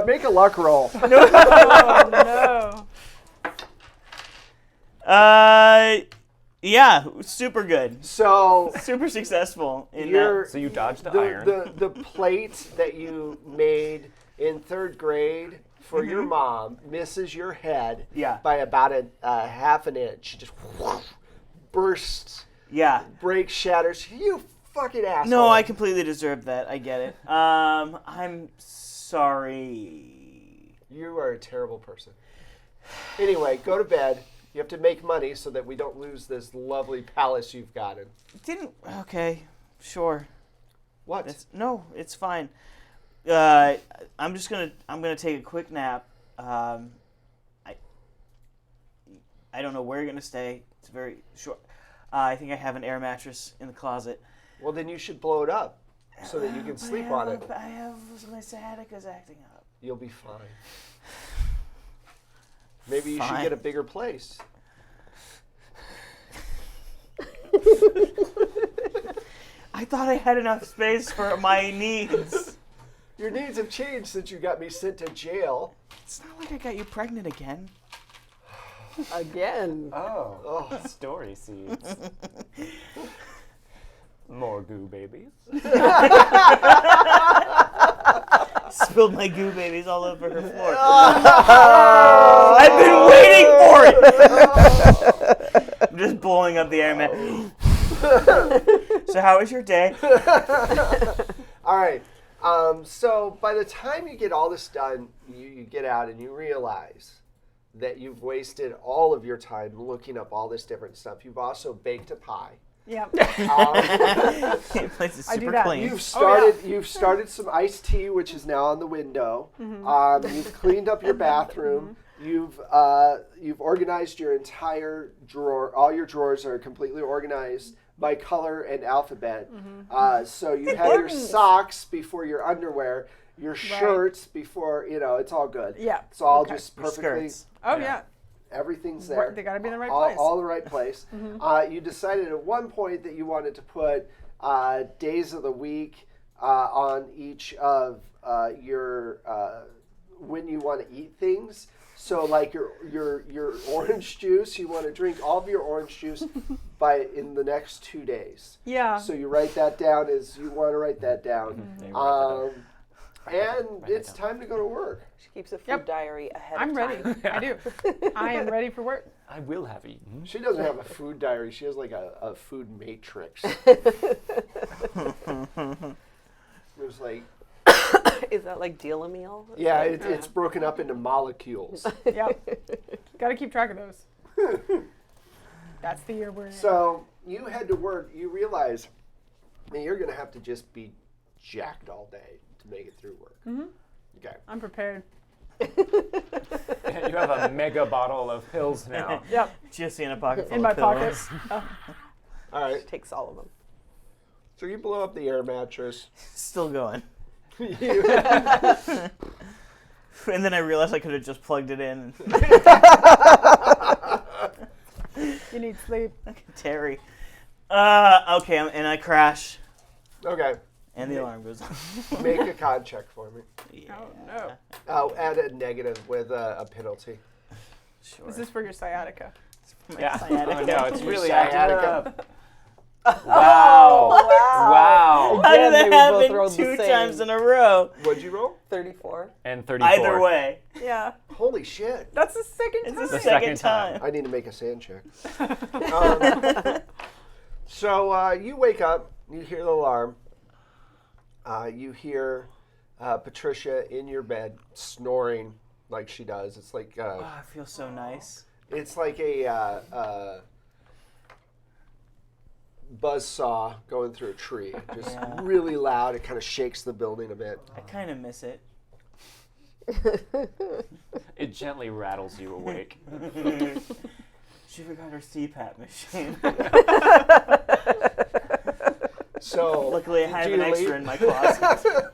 Make a luck roll. No. Yeah, super good. So Super successful in you're, So you dodged the iron. the plate that you made in 3rd grade for your mom misses your head by about a half an inch. Just bursts, breaks, shatters. You fucking asshole. No, I completely deserved that. I get it. I'm sorry. You are a terrible person. Anyway, go to bed. You have to make money so that we don't lose this lovely palace you've gotten. Okay, sure. What? No, it's fine. I'm gonna take a quick nap. I don't know where you're gonna stay. It's very short. I think I have an air mattress in the closet. Well, then you should blow it up so that you can sleep on it. I have my sciatica's acting up. You'll be fine. Maybe you should get a bigger place. I thought I had enough space for my needs. Your needs have changed since you got me sent to jail. It's not like I got you pregnant again. Again. Oh, story seeds. More goo babies. Spilled my goo babies all over her floor. I've been waiting for it. I'm just blowing up the air, man. So how was your day? All right. So by the time you get all this done, you get out and you realize that you've wasted all of your time looking up all this different stuff. You've also baked a pie. Yep. The place is I do super that. clean. You've started some iced tea, which is now on the window. You've cleaned up your bathroom. You've organized your entire drawer. All your drawers are completely organized by color and alphabet. So you have your socks before your underwear, your shirts before, it's all good. Yeah. It's all Okay. just perfectly. Skirts. Oh yeah. Everything's there. They got to be in the right place. All the right place. You decided at one point that you wanted to put days of the week on each of your when you want to eat things. So like your orange juice, you want to drink all of your orange juice in the next 2 days. Yeah. So you write that down as you want to write that down. And it's time to go to work. She keeps a food diary ahead of I'm ready. time. I do. I am ready for work. I will have eaten. She doesn't have a food diary. She has like a food matrix. There's like... Is that like deal a meal? Yeah, it's broken up into molecules. Yep. Got to keep track of those. That's the year we're in. So you head to work. You realize that you're going to have to just be jacked all day to make it through work. Okay. I'm prepared. You have a mega bottle of pills now. Yep. Just in a pocket full In my of pillows. pocket. All right. Takes all of them. So you blow up the air mattress. Still going. You- And then I realized I could have just plugged it in. You need sleep. Terry. Okay, and I crash, okay. and the alarm goes off. Make a con check for me. Yeah. Oh no. I'll add a negative with a penalty. Sure. Is this for your sciatica? Yeah. Sciatica. Oh, no, it's really Sciatica. Wow. Wow. How did Again, that they both happen rolled the 2 same. times in a row? What'd you roll? 34. And 34. Either way. Yeah. Holy shit. That's the second It's time. the The second second time. I need to make a sand check. So you wake up, you hear the alarm, you hear Patricia in your bed snoring like she does. It's like Oh, I feel so nice. it's like a buzzsaw going through a tree, just really loud. It kind of shakes the building a bit. I kind of miss it. It gently rattles you awake. She forgot her CPAP machine. So Luckily, I have do an you extra leave? in my closet.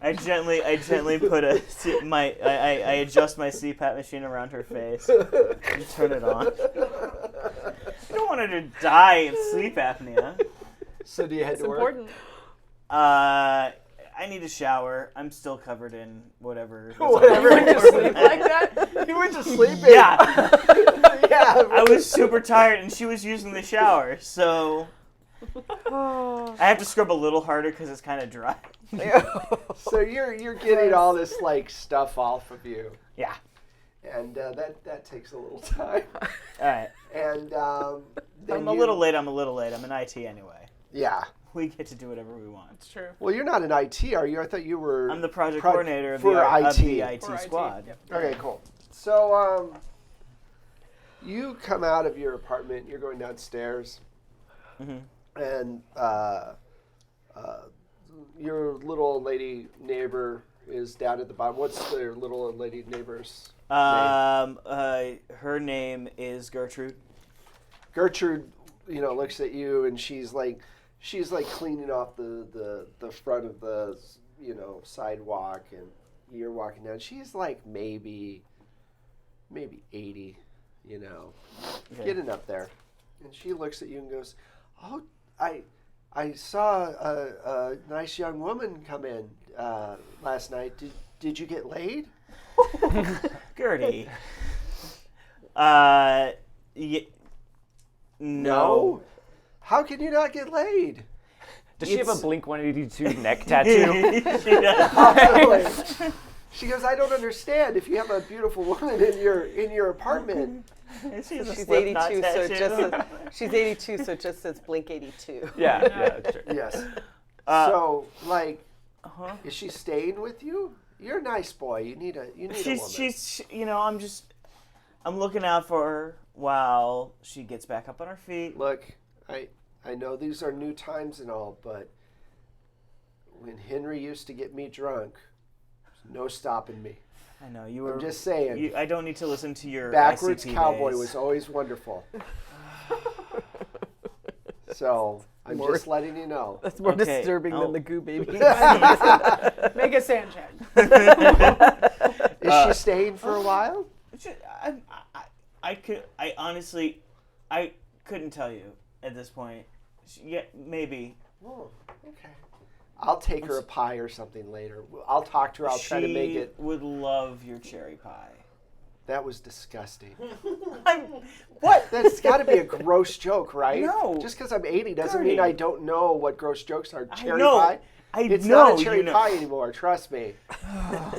I gently put I adjust my CPAP machine around her face and turn it on. I don't want her to die of sleep apnea. So do you head It's to work? important. I need a shower. I'm still covered in whatever. Whatever. You went to sleep like that? You went to sleep. Yeah, Yeah. I was super tired, and she was using the shower, so I have to scrub a little harder because it's kind of dry. So you're getting all this like stuff off of you, Yeah. and that takes a little time. All right. And then I'm a little late. I'm in IT anyway. Yeah. We get to do whatever we want. It's true. Well, you're not in IT, are you? I thought you were. I'm the project coordinator of for the IT. IT For IT, squad. yep. Okay, cool. So you come out of your apartment. You're going downstairs, and your little old lady neighbor is down at the bottom. What's their little old lady neighbor's name? Her name is Gertrude. Gertrude, looks at you and she's like cleaning off the front of the sidewalk, and you're walking down. She's like maybe 80, Okay. getting up there, and she looks at you and goes, "Oh, I saw a nice young woman come in. last night. Did you get laid? Gertie. No. How can you not get laid? Does she have a Blink-182 neck tattoo? She does. She goes, I don't understand. If you have a beautiful woman in your apartment. She's 82, so it just says, she's 82, so it just says Blink 82. Yeah, that's true. Yes. So, like, is she staying with you? You're a nice boy. You need a woman. She's I'm looking out for her while she gets back up on her feet. Look, I know these are new times and all, but when Henry used to get me drunk, there's no stopping me. I know you were. I'm just saying. I don't need to listen to your backwards ICP cowboy days. was always wonderful. So I'm just letting you know. That's more disturbing than the goo baby. Make a sand check. Is she staying for a while? I honestly couldn't tell you at this point. Yeah, maybe. Oh, okay. I'll take her a pie or something later. I'll talk to her. I'll try to make it. She would love your cherry pie. That was disgusting. What? That's got to be a gross joke, right? No. Just because I'm 80 doesn't mean I don't know what gross jokes are. Cherry know. pie? It's not a cherry pie anymore, trust me.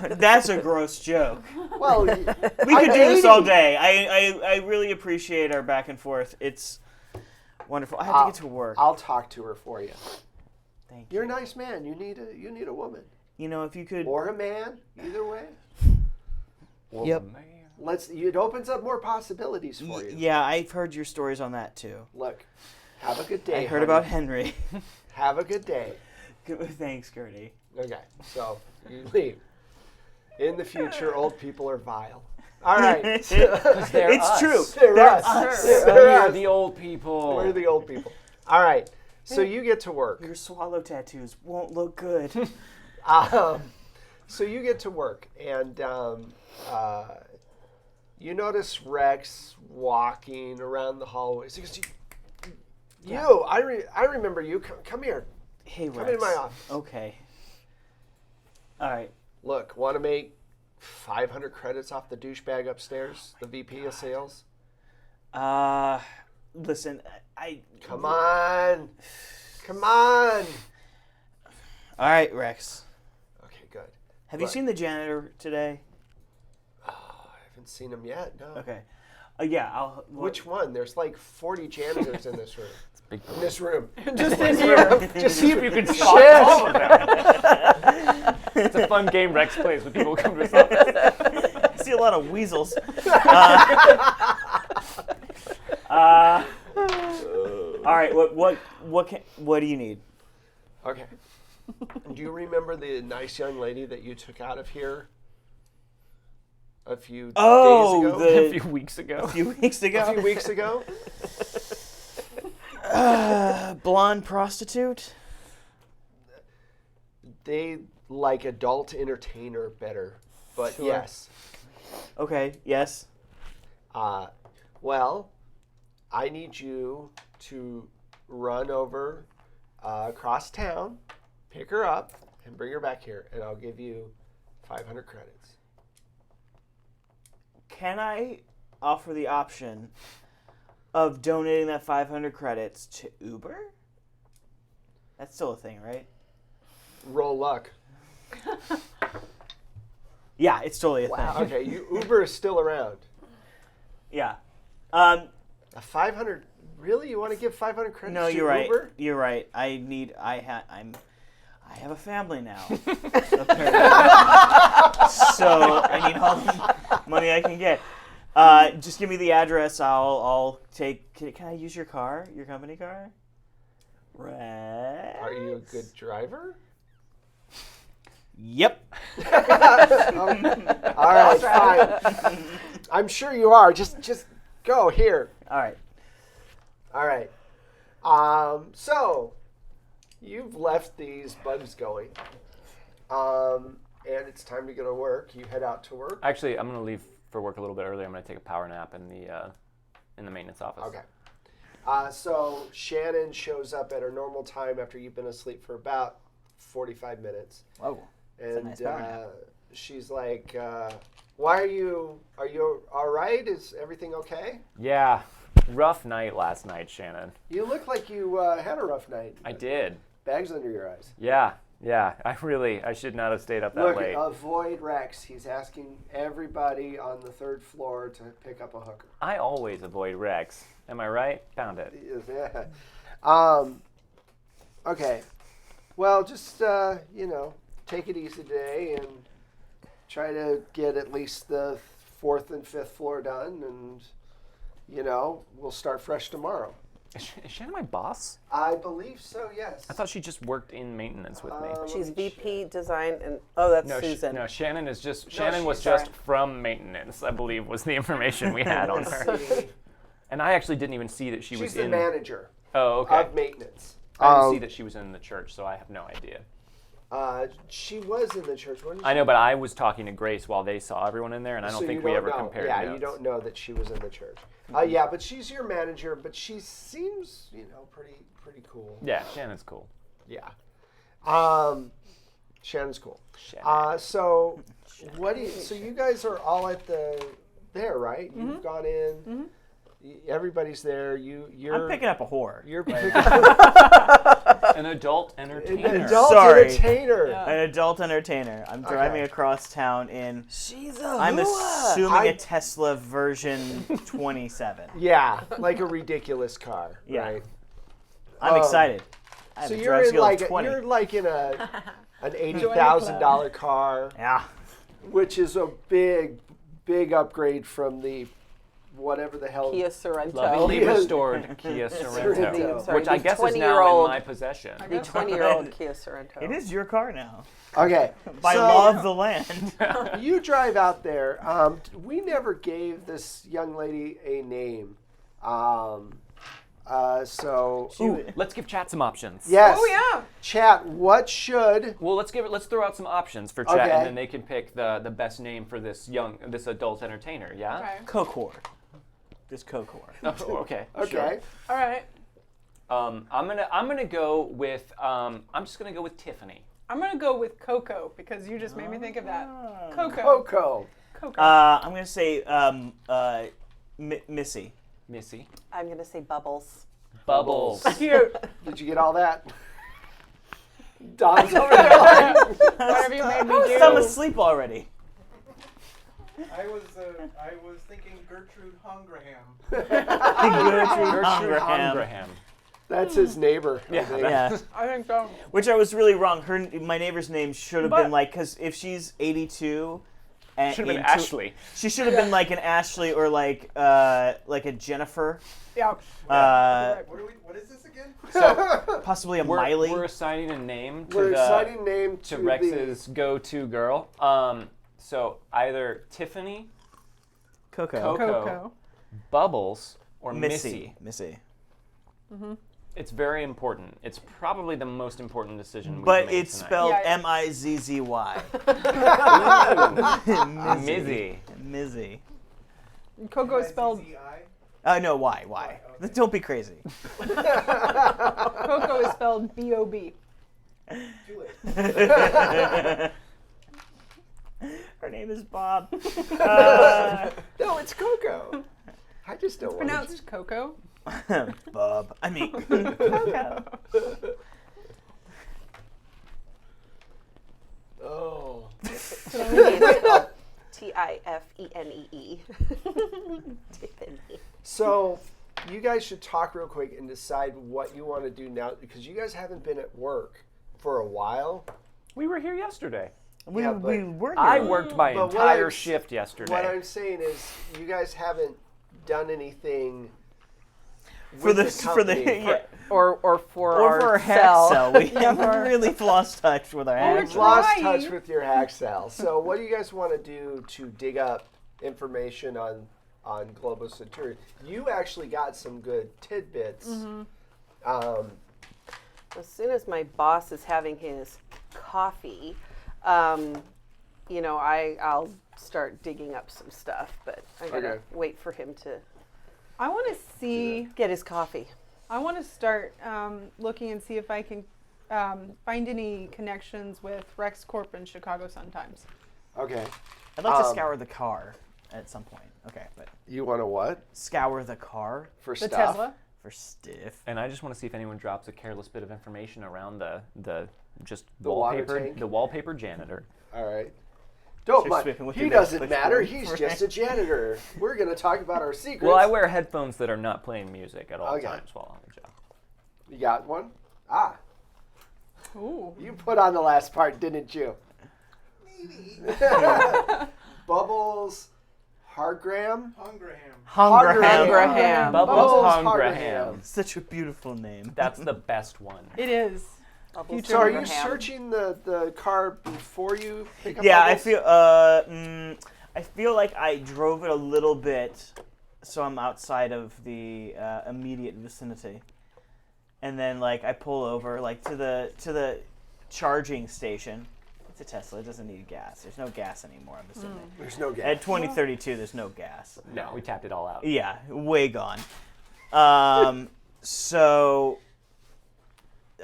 That's a gross joke. Well, we could do this all day. I really appreciate our back and forth. It's wonderful. I have to get to work. I'll talk to her for you. Thank you. You're a nice man. You need a woman. You know, if you could. Or a man. Either way. Yep. It opens up more possibilities for you. Yeah, I've heard your stories on that too. Look, have a good day. I heard about Henry. Have a good day. Thanks, Gertie. Okay, so you leave. In the future, old people are vile. All right. It's true. They're us. We're the old people. We're the old people. All right. So you get to work. Your swallow tattoos won't look good. So you get to work, and you notice Rex walking around the hallways. He goes, I remember you. Come here. Hey, Rex. Come into my office. Okay. All right. Look, want to make 500 credits off the douchebag upstairs, the VP of sales? Listen, Come on. Come on. All right, Rex. Okay, good. Have you seen the janitor today? Oh, I haven't seen him yet, no. Okay. Yeah, Which one? There's like 40 janitors in this room. In this room. Just in here. Just see if you can spot all of them. It's a fun game Rex plays when people come to his office. I see a lot of weasels. All right, what do you need? Okay. Do you remember the nice young lady that you took out of here a few days ago? A few weeks ago. A few weeks ago? Blonde prostitute? They like adult entertainer better, but Sure. yes. Okay, yes. Well, I need you to run over across town, pick her up, and bring her back here, and I'll give you 500 credits. Can I offer the option of donating that 500 credits to Uber? That's still a thing, right? Roll luck. Yeah, it's totally a thing. Okay, Uber is still around. Yeah. A 500. Really? You want to give 500 credits No, to you're right. Uber? You're right. I have a family now. So I need all the money I can get. Just give me the address. I'll take. Can I use your car? Your company car? Rex? Are you a good driver? Yep. All right, fine. I'm sure you are. Just go here. All right. All right. So you've left these bugs going, and it's time to go to work. You head out to work. Actually, I'm gonna leave for work a little bit early. I'm gonna take a power nap in the maintenance office. Okay. So Shannon shows up at her normal time after you've been asleep for about 45 minutes. Oh. And nice power nap. she's like, "Why are you all right? Is everything okay?" Yeah, rough night last night, Shannon. You look like you had a rough night. I did. Bags under your eyes. Yeah. I should not have stayed up that Look, late. avoid Rex. He's asking everybody on the 3rd floor to pick up a hooker. I always avoid Rex. Am I right? Found it. Yeah. Okay. Well, just take it easy today and try to get at least the 4th and 5th floor done, and we'll start fresh tomorrow. Is Shannon my boss? I believe so. Yes. I thought she just worked in maintenance with me. She's VP design and that's No, Susan. no, Shannon is just No, Shannon was she's just sorry. from maintenance, I believe, was the information we had on her. And I actually didn't even see that she was She's the in. manager Oh, okay. of maintenance. I didn't see that she was in the church, so I have no idea. She was in the church. Wasn't she? I know, but I was talking to Grace while they saw everyone in there, and I don't So think you we don't ever know. compared Yeah, notes. you don't know that she was in the church. Yeah, but she's your manager. But she seems, pretty cool. Yeah, Shannon's cool. Yeah. Shannon's cool. Shannon. So what do you? So you guys are all at there, right? You've gone in. Mm-hmm. Everybody's there. You're. I'm picking up a whore. You're An adult entertainer. an adult Sorry. entertainer. Yeah. An adult entertainer. I'm driving Okay. across town in, She's a I'm assuming I- a Tesla version 27. Yeah, like a ridiculous car. Yeah. Right. I'm excited. I have So a you're drive in skill of like 20. you're like in an $80,000 car, Yeah. which is a big upgrade from the whatever the hell. Kia Sorento. Lovingly Yeah. restored Kia Sorento, Sorry, which I the guess is now 20-year-old in my possession. The 20-year-old Kia Sorento. It is your car now. Okay. By so law of the land. you drive out there. We never gave this young lady a name. Ooh, let's give chat some options. Yes. Oh yeah. Chat. What should? Well, let's throw out some options for chat, Okay. and then they can pick the best name for this adult entertainer. Yeah. Okay. Coke whore. Just Coke whore. Oh, okay. Okay. Sure. All right. I'm gonna go with I'm just gonna go with Tiffany. I'm gonna go with Coco because you just made me think of that. Coco. Coco. Coco. I'm going to say Missy. Missy. I'm going to say Bubbles. Bubbles. Cute. Did you get all that? Don's over there. Whatever you made me do. I'm asleep already. I was thinking Gertrude Hungraham. Gertrude Hungraham. Hungraham. That's his neighbor. I Yeah, think. Yeah. I think so. Which I was really wrong. My neighbor's name should have But- been like, because if she's 82, and Should have been Ashley. She should have been like an Ashley or like a Jennifer, Yeah. What is this again? possibly a We're Miley. we're assigning a name to We're assigning name to to Rex's go-to girl. So either Tiffany, Coco. Coco. Bubbles, or Missy. Missy. It's very important. It's probably the most important decision we've But made it's tonight. spelled Yeah. Mizzy. Mizzy. Mizzy. Coco is spelled. No, why? Why? Okay. Don't be crazy. Coco is spelled B-O-B. Too late. Her name is Bob. No, it's Coco. I just don't want Pronounced Coco. Bob. I mean, Coco. Oh. Tiffenee. Tiffany. So, you guys should talk real quick and decide what you want to do now because you guys haven't been at work for a while. We were here yesterday. We Yeah, but were I here. worked my But what entire I'm- shift yesterday. What I'm saying is, you guys haven't done anything for with the company. Or for or for our hack cell. cell. We haven't really lost touch with our hack You've cell. lost trying. touch with your hack cell. So, what do you guys want to do to dig up information on Globo Centurion? You actually got some good tidbits. As soon as my boss is having his coffee, I'll start digging up some stuff, but I gotta Okay. wait for him to I want to see. get his coffee. I want to start looking and see if I can find any connections with Rex Corp and Chicago Sun-Times. Okay. I'd like to scour the car at some point. Okay, but You want to what? scour the car For The stuff? Tesla. for stiff. And I just want to see if anyone drops a careless bit of information around the just The water wallpaper, tank? the wallpaper janitor. All right. Don't Sure, mind. sweeping with He your doesn't Netflix matter. board. He's just a janitor. We're going to talk about our secrets. Well, I wear headphones that are not playing music at all Okay. times while on the job. You got one? Ah. Ooh. You put on the last part, didn't you? Maybe. Bubbles Hargraham? Hungraham. Hungraham. Bubbles Hungraham. Hungraham. Such a beautiful name. That's the best one. It is. So are you searching the car before you pick up Yeah, Bubbles? I feel like I drove it a little bit, so I'm outside of the immediate vicinity, and then like I pull over like to the charging station. It's a Tesla. It doesn't need gas. There's no gas anymore. I'm assuming. There's no gas. At 2032, there's no gas. No, we tapped it all out. Yeah, way gone. So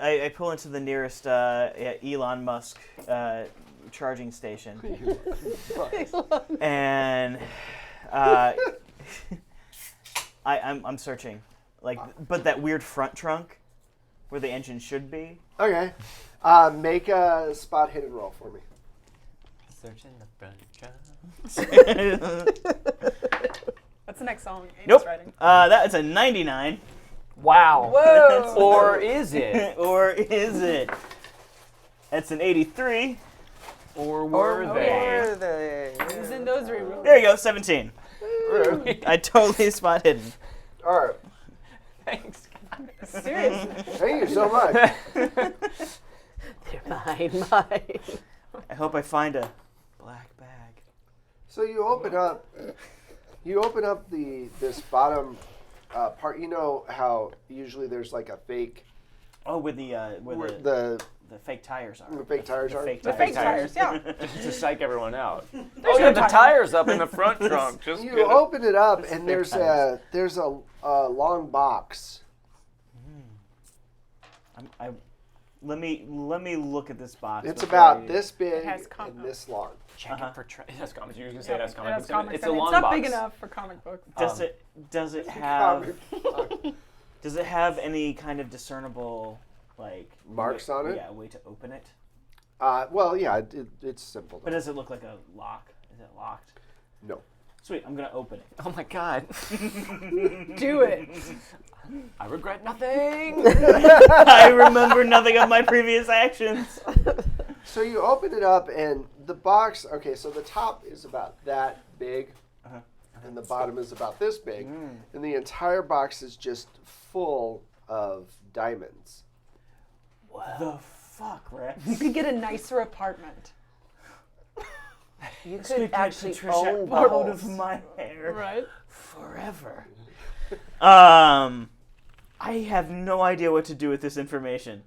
I pull into the nearest Elon Musk charging station, and I'm searching, like, but that weird front trunk where the engine should be. Okay. Make a spot hidden roll for me. Searching the front trunk. That's the next song. Amy's Nope. writing. That's a 99. Wow. Whoa. Or is it? Or is it? That's an 83. Or were they? Who's in those rerolls? There you go, 17. I totally spot hidden. All right. Thanks. Seriously. Thank you so much. Mine. I hope I find a black bag. So you open up this bottom part. You know how usually there's like a fake Oh, with the where the fake tires are. the fake tires The are. fake The tires. fake tires, yeah. Just to psych everyone out. There's Oh, yeah, no the tires. tires up in the front trunk. Just You kidding. open it up It's and fake there's tires. a long box. Let me look at this box. It's before about I- this big has and this long. Check it for it has comics. You were gonna say it has It comics. has comics It's in a it. long It's not box. big enough for comic books. Does it have does it have any kind of discernible like Marks way, on it? Yeah, way to open it. Well, yeah, it's simple. But does it look like a lock? Is it locked? No. Sweet, I'm gonna open it. Oh my god. Do it. I regret nothing. I remember nothing of my previous actions. So you open it up and the box. Okay, so the top is about that big, and the bottom is about this big, and the entire box is just full of diamonds. The fuck, Rex? You could get a nicer apartment. You This could get actually Patricia own out bubbles. of my hair Right? forever. I have no idea what to do with this information.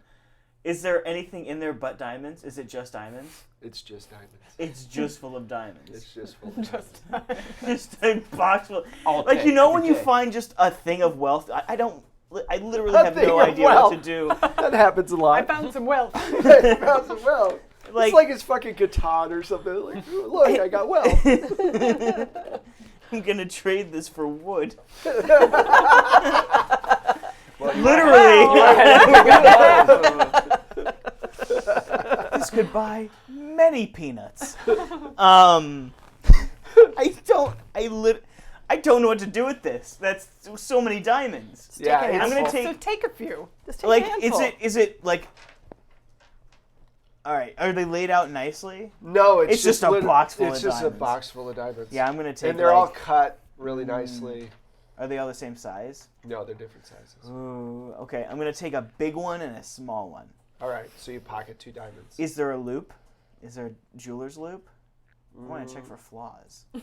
Is there anything in there but diamonds? Is it just diamonds? It's just diamonds. It's just full of diamonds. It's just full of Just Just a box full. All Like, day, you know every when you day. find just a thing of wealth? I literally A have thing no of idea wealth. what to do. That happens a lot. I found some wealth. I found some wealth. Like- It's like his fucking Catan or something. Like, look, I got wealth. I'm gonna trade this for wood. Literally. This could buy many peanuts. I don't know what to do with this. That's so many diamonds. Yeah, Take a it's- I'm gonna handful. take So take a few. Just take like a handful. is it like all right, are they laid out nicely? No, It's just a box full It's of just a diamonds. box full of diamonds. Yeah, I'm gonna take and they're all like, cut really nicely. are they all the same size? No, they're different sizes. Ooh, okay. I'm gonna take a big one and a small one. All right, so you pocket 2 diamonds. Is there a loop? Is there a jeweler's loop? I want to check for flaws. No,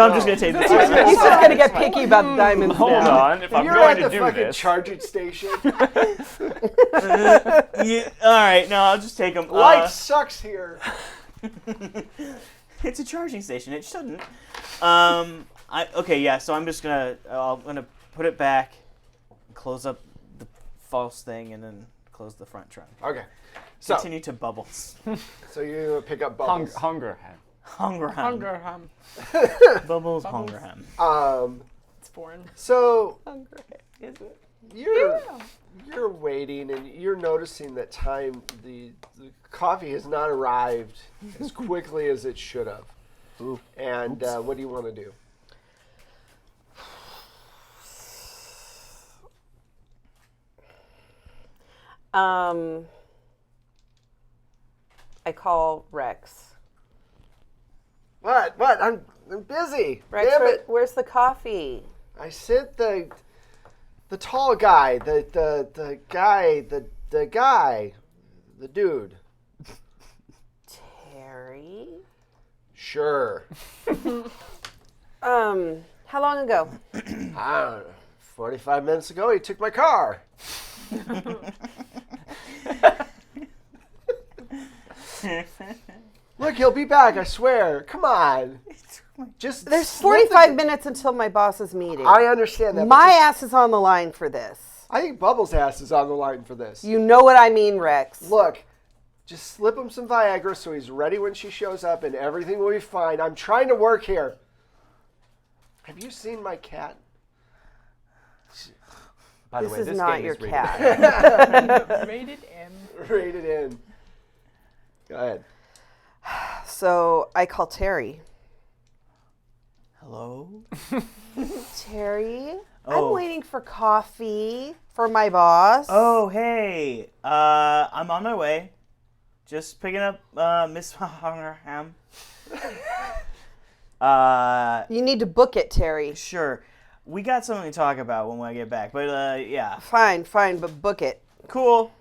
I'm just gonna take this. He's just gonna get picky about the diamonds Hold now. on. If I'm You're going at to the do fucking this, charging station. Yeah, all right, no, I'll just take them. Life sucks here. It's a charging station. It shouldn't. Okay, yeah. So I'm just gonna put it back, close up the false thing, and then close the front trunk. Okay. So, Continue to bubbles. so you pick up Bubbles. Hungerham. Hungerham. Hungerham. Bubbles Hungerham. It's foreign. So Is it? you're waiting and you're noticing that the coffee has not arrived as quickly as it should have. Ooh. And what do you want to do? I call Rex. What? I'm busy. Rex, Damn it. where's the coffee? I sent the tall guy, the guy, the dude. Terry? Sure. How long ago? I don't know. 45 minutes ago, he took my car. Look, he'll be back, I swear. Come on. Just There's slip 45 minutes until my boss's meeting. I understand that. but My just- ass is on the line for this. I think Bubbles' ass is on the line for this. You know what I mean, Rex. Look, just slip him some Viagra so he's ready when she shows up and everything will be fine. I'm trying to work here. Have you seen my cat? By the This way, is this not game your is rated cat. Rated M. Rated in. Go ahead. So I call Terry. Hello? Terry, Oh. I'm waiting for coffee for my boss. Oh, hey. I'm on my way. Just picking up Miss Hungerham. You need to book it, Terry. Sure. We got something to talk about when I get back, but yeah. Fine, but book it. Cool.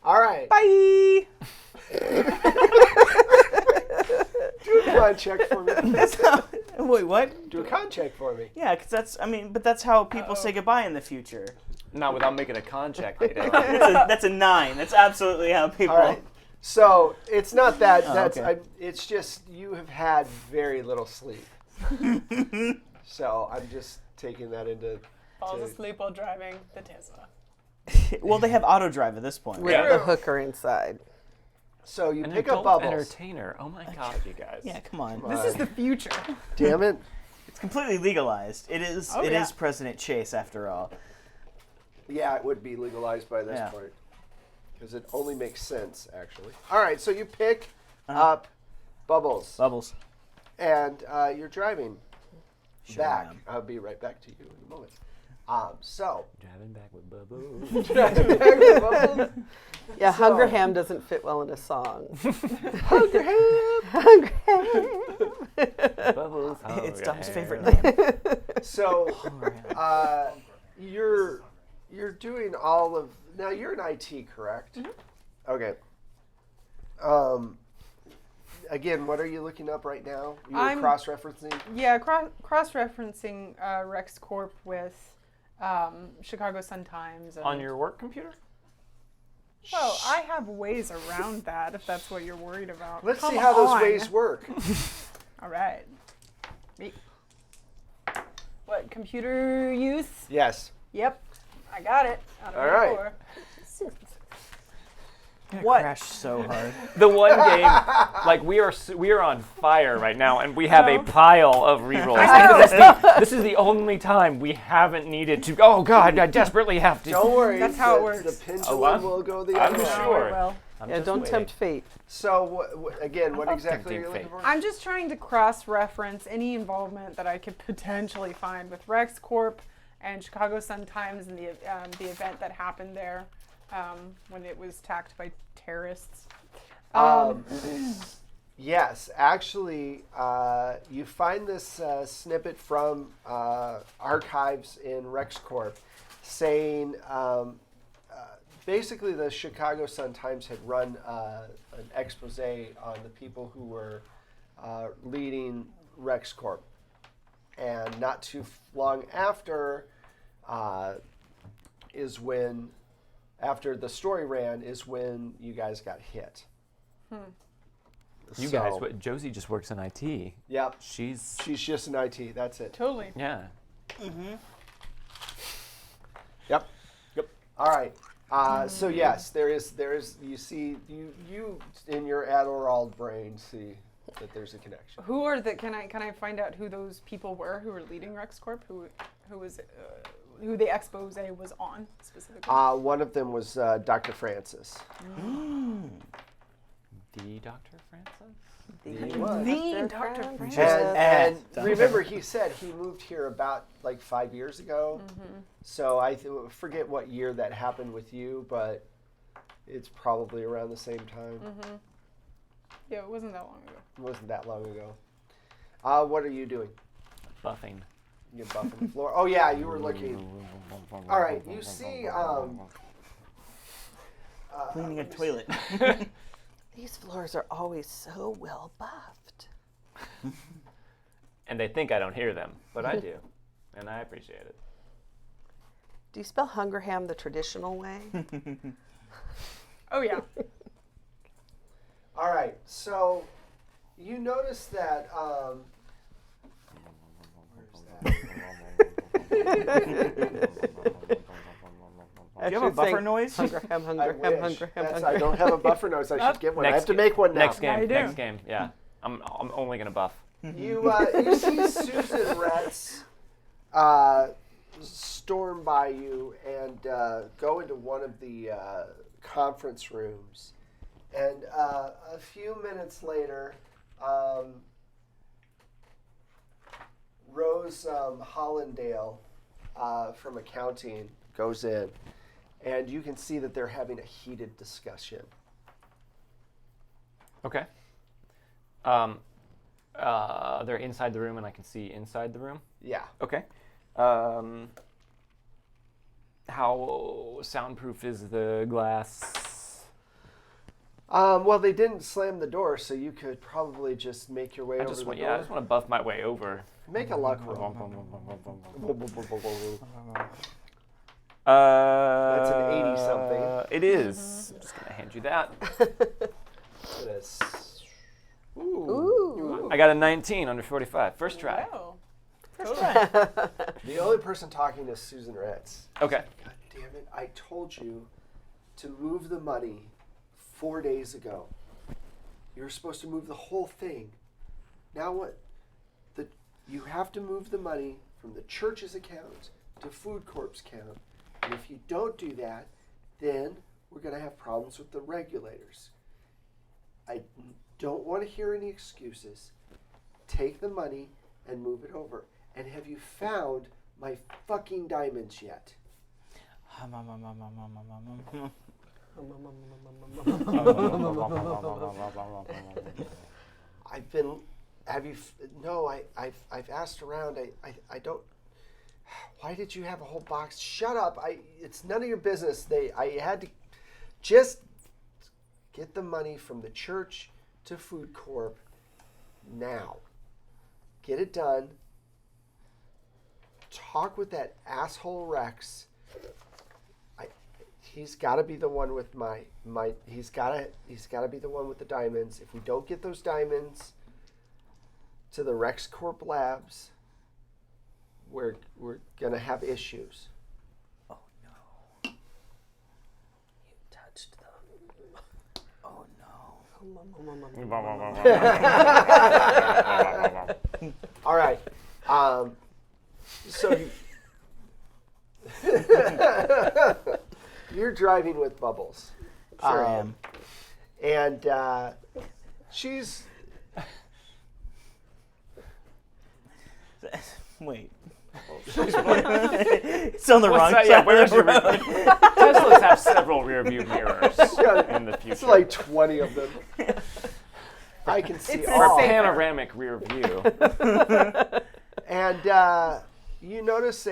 All right. Bye. Do a con check for me. Wait, what? Do a con check for me. Yeah, because that's how people say goodbye in the future. Not without making a con check. They do. That's a 9. That's absolutely how people. All right. So it's not that. Oh, That's. okay. It's just you have had very little sleep. So I'm just taking that into. Falls asleep while driving the Tesla. Well, they have auto drive at this point. With Yeah. the hooker inside. So you An pick up adult Bubbles. entertainer. Oh my god, you guys. Yeah, come on. This is the future. Damn it. It's completely legalized. It is. Oh, It yeah. is President Chase after all. Yeah, it would be legalized by this Yeah. point. Because it only makes sense, actually. All right, so you pick Uh-huh. up Bubbles. Bubbles. And you're driving Sure back. am. I'll be right back to you in a moment. So, Driving back with Bubbles. driving back with Bubbles. Yeah, So- Hungerham doesn't fit well in a song. Hungerham. Hungerham. Bubbles. It's Dom's favorite name. So, you're doing all of now. You're in IT, correct? Mm-hmm. Okay. Again, what are you looking up right now? You're I'm- cross-referencing. Yeah, cross-referencing Rex Corp with Chicago Sun-Times. And, On your work computer? Oh, I have ways around that if that's what you're worried about. Let's Come see how those on. ways work. All right. What, computer use? Yes. Yep, I got it. Out of All my right. drawer. What? Crashed so hard. The one game, like we are on fire right now, and we have a pile of rerolls. Like, this is the only time we haven't needed to. Oh God, I desperately have to. Don't worry. That's how it the- works. The pendulum Oh, I'm- will go the I'm other way. sure. Well, I'm Yeah, just don't waiting. tempt fate. So, what I exactly are love you looking tempting for? I'm just trying to cross-reference any involvement that I could potentially find with Rex Corp and Chicago Sun-Times and the event that happened there when it was attacked by terrorists. Yes, actually, you find this snippet from archives in RexCorp saying basically the Chicago Sun-Times had run an expose on the people who were leading RexCorp. And not too long after is when, after the story ran, is when you guys got hit. You So- guys, what, Josie just works in IT. Yep. She's She's just in IT. That's it. Totally. yeah. Yep. All right. So yes, there is. You see, you in your Adderall brain see that there's a connection. Who are the? Can I find out who those people were who were leading Rex Corp? Who was who the expose was on specifically? One of them was Dr. Francis. The Dr. Francis? The Dr. Francis. And remember, he said he moved here about like 5 years ago. So I forget what year that happened with you, but it's probably around the same time. Yeah, it wasn't that long ago. It wasn't that long ago. What are you doing? Buffing. You're buffing the floor. Oh yeah, you were looking. All right, you see. Cleaning a toilet. These floors are always so well buffed. And they think I don't hear them, but I do. And I appreciate it. Do you spell Hungerham the traditional way? Oh yeah. All right, so you notice that. Where's that? Do you have a buffer noise? Hungerham, I Hungerham, wish. Hungerham, I don't have a buffer noise. I should get one. I have to make one now. Next I game. do. Next game. Yeah. I'm only gonna buff. You see Susan Retz storm by you and go into one of the conference rooms. And a few minutes later, Rose Hollandale from accounting goes in. And you can see that they're having a heated discussion. Okay. They're inside the room, and I can see inside the room. Yeah. Okay. How soundproof is the glass? Well, they didn't slam the door, so you could probably just make your way over the door. I just want to buff my way over. Make a luck roll. That's an 80-something. It is. I'm just going to hand you that. Ooh. I got a 19 under 45. First try. Wow. The only person talking is Susan Retz. Okay. God damn it. I told you to move the money 4 days ago. You were supposed to move the whole thing. Now what? You have to move the money from the church's account to Food Corp's account. And if you don't do that, then we're going to have problems with the regulators. I don't want to hear any excuses. Take the money and move it over. And have you found my fucking diamonds yet? I've asked around. I don't. Why did you have a whole box? Shut up. It's none of your business. I had to just get the money from the church to Food Corp now. Get it done. Talk with that asshole Rex. He's got to be the one with he's got to be the one with the diamonds. If we don't get those diamonds to the Rex Corp labs, we're gonna have issues. Oh no. You touched them. Oh no. All right. So you're driving with Bubbles. Sure am. And she's... Wait. It's on the wrong side. Yeah, where's your Teslas have several rear view mirrors in the future. It's like 20 of them. I can see It's all. Panoramic rear view. And you notice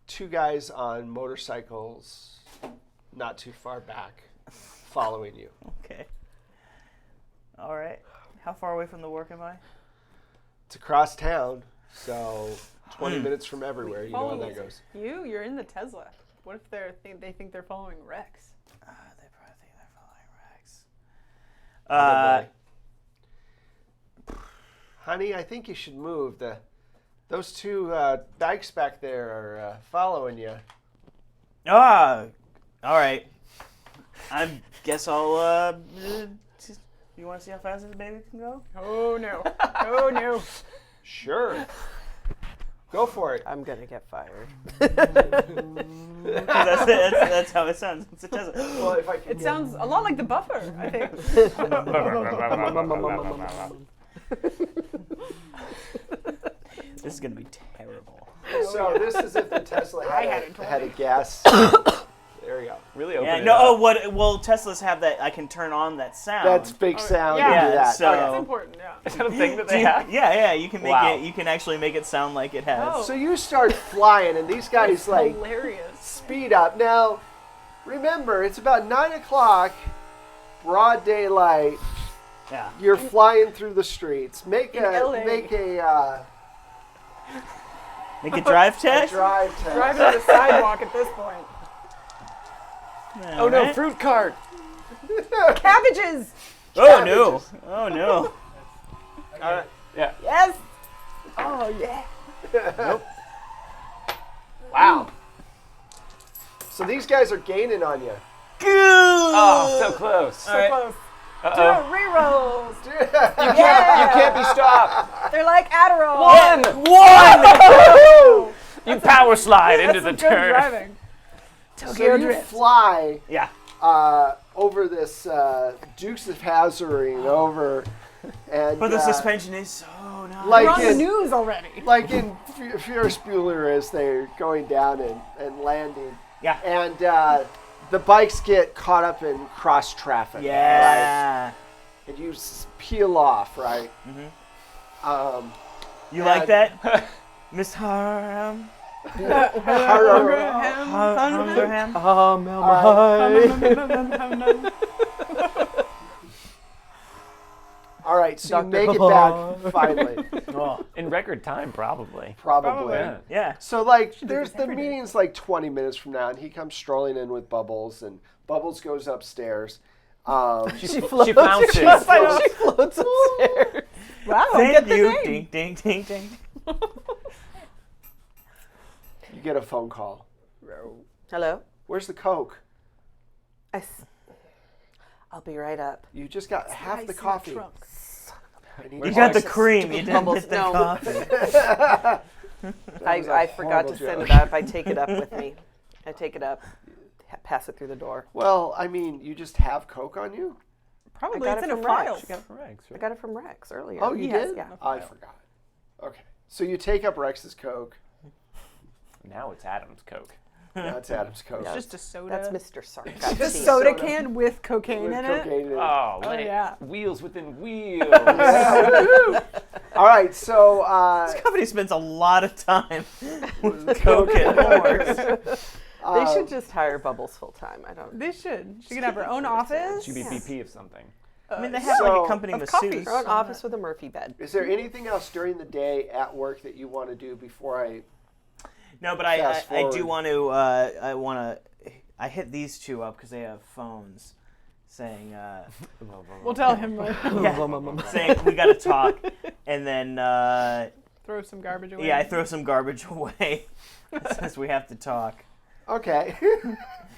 two guys on motorcycles not too far back following you. Okay. All right. How far away from the work am I? It's across town, so 20 minutes from everywhere. You know how that goes. You're in the Tesla. What if they think they're following Rex? They probably think they're following Rex. Honey, I think you should move. Those two bikes back there are following you. All right. I guess I'll. You want to see how fast this baby can go? Oh no. Oh no. Sure. Go for it. I'm gonna get fired. That's how it sounds. It's a Tesla. Well, if I can It sounds a lot like the buffer, I think. This is gonna be terrible. So this is if the Tesla had a gas. There you go. Really open Yeah. it No. up. Oh, what? Well, Teslas have that. I can turn on that sound. That's big sound. yeah. You do that. So- That's important, yeah. Is that a thing that they have? Yeah. You can make Wow. it. You can actually make it sound like it has. Oh. So you start flying, and these guys like Hilarious. speed up. Now, remember, it's about 9 o'clock, broad daylight. Yeah. You're flying through the streets. Make In a LA. make a Make a drive test. drive test. Driving on the sidewalk at this point. Oh no, fruit cart. Cabbages! Oh no. Oh no. Yeah. Yes! Oh, yeah. Wow. So these guys are gaining on you. Oh, so close. So close. Uh-oh. Do rerolls. You can't be stopped. They're like Adderall. One. You power slide into the That's some good turn. driving. So you fly Yeah. over this Dukes of Hazzard over, and But the suspension is so nice. like We're on the in news already. like in Ferris Bueller as they're going down and landing. Yeah. And the bikes get caught up in cross traffic. Yeah. Right? And you peel off, right? Mm-hmm. You like that, Miss Haram? Hungerham? All right, so you make it back finally. Oh. In record time, probably. Probably. Yeah. Yeah. So like, there's the meeting's like 20 minutes from now, and he comes strolling in with Bubbles, and Bubbles goes upstairs. She bounces. She floats upstairs. Wow, Thank get the you. name. Ding, ding, ding, ding. You get a phone call. Hello? Where's the Coke? I'll be right up. You just got half the coffee. I need You to got the fix cream. You didn't Bubbles, get the no. coffee. I forgot to horrible send joke. it up. I take it up with me. I take it up, pass it through the door. Well, I mean, you just have Coke on you? Probably got it's it in a from Rex. file. She got it from Rex, I right? got it from Rex earlier. Oh, you did? Yeah. I forgot. Okay. So you take up Rex's Coke. Now it's Adam's Coke. That's Adam's Coke. Yeah. Just a soda. That's Mr. Sark. Just a a soda soda. can with cocaine With in cocaine in it. Oh, Oh, yeah. Wheels within wheels. All right, so This company spends a lot of time with Coke and whores. They should just hire Bubbles full time. I don't. They should. She can have her own office. She'd be VP of something. I mean, they have So- like a company of coffee. masseuse. Her own office with a Murphy bed. is there anything else during the day at work that you want to do before I... No, but Fast I do forward. want to. I hit these two up because they have phones saying We'll tell him later. saying we got to talk, and then Throw some garbage away. yeah, I throw some garbage away. It says we have to talk. Okay.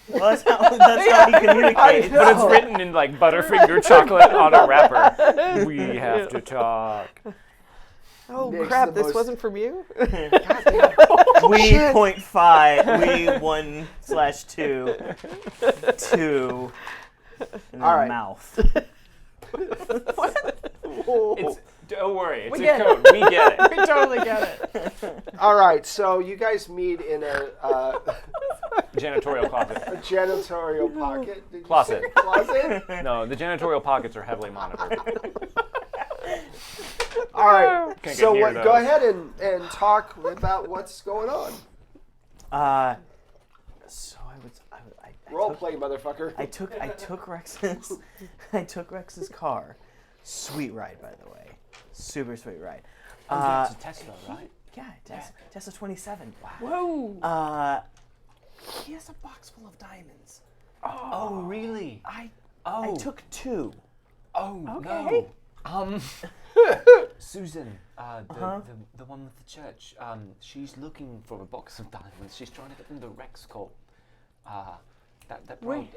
Well, that's how he communicates. But it's written in like Butterfinger chocolate on a wrapper. We have to talk. Oh Nick's crap! the This most- wasn't from you. We 0.5. We 1/2. 2. In the All right. mouth. It's, don't worry, it's get a it. code. We get it. We totally get it. All right, so you guys meet in a Janitorial closet. janitorial pocket. Did you Closet. say closet? No, the janitorial pockets are heavily monitored. All right. Can't get So near go those. ahead and talk about what's going on. So I Role took- play, motherfucker. I took Rex's car. Sweet ride, by the way. Super sweet ride. It's a Tesla, right? Yeah, Tesla 27. Wow. Whoa. He has a box full of diamonds. Oh, really? I Oh. took 2. Oh, Okay. no. Susan, the one with the church, she's looking for a box of diamonds. She's trying to get them to Rex Corp. That bird,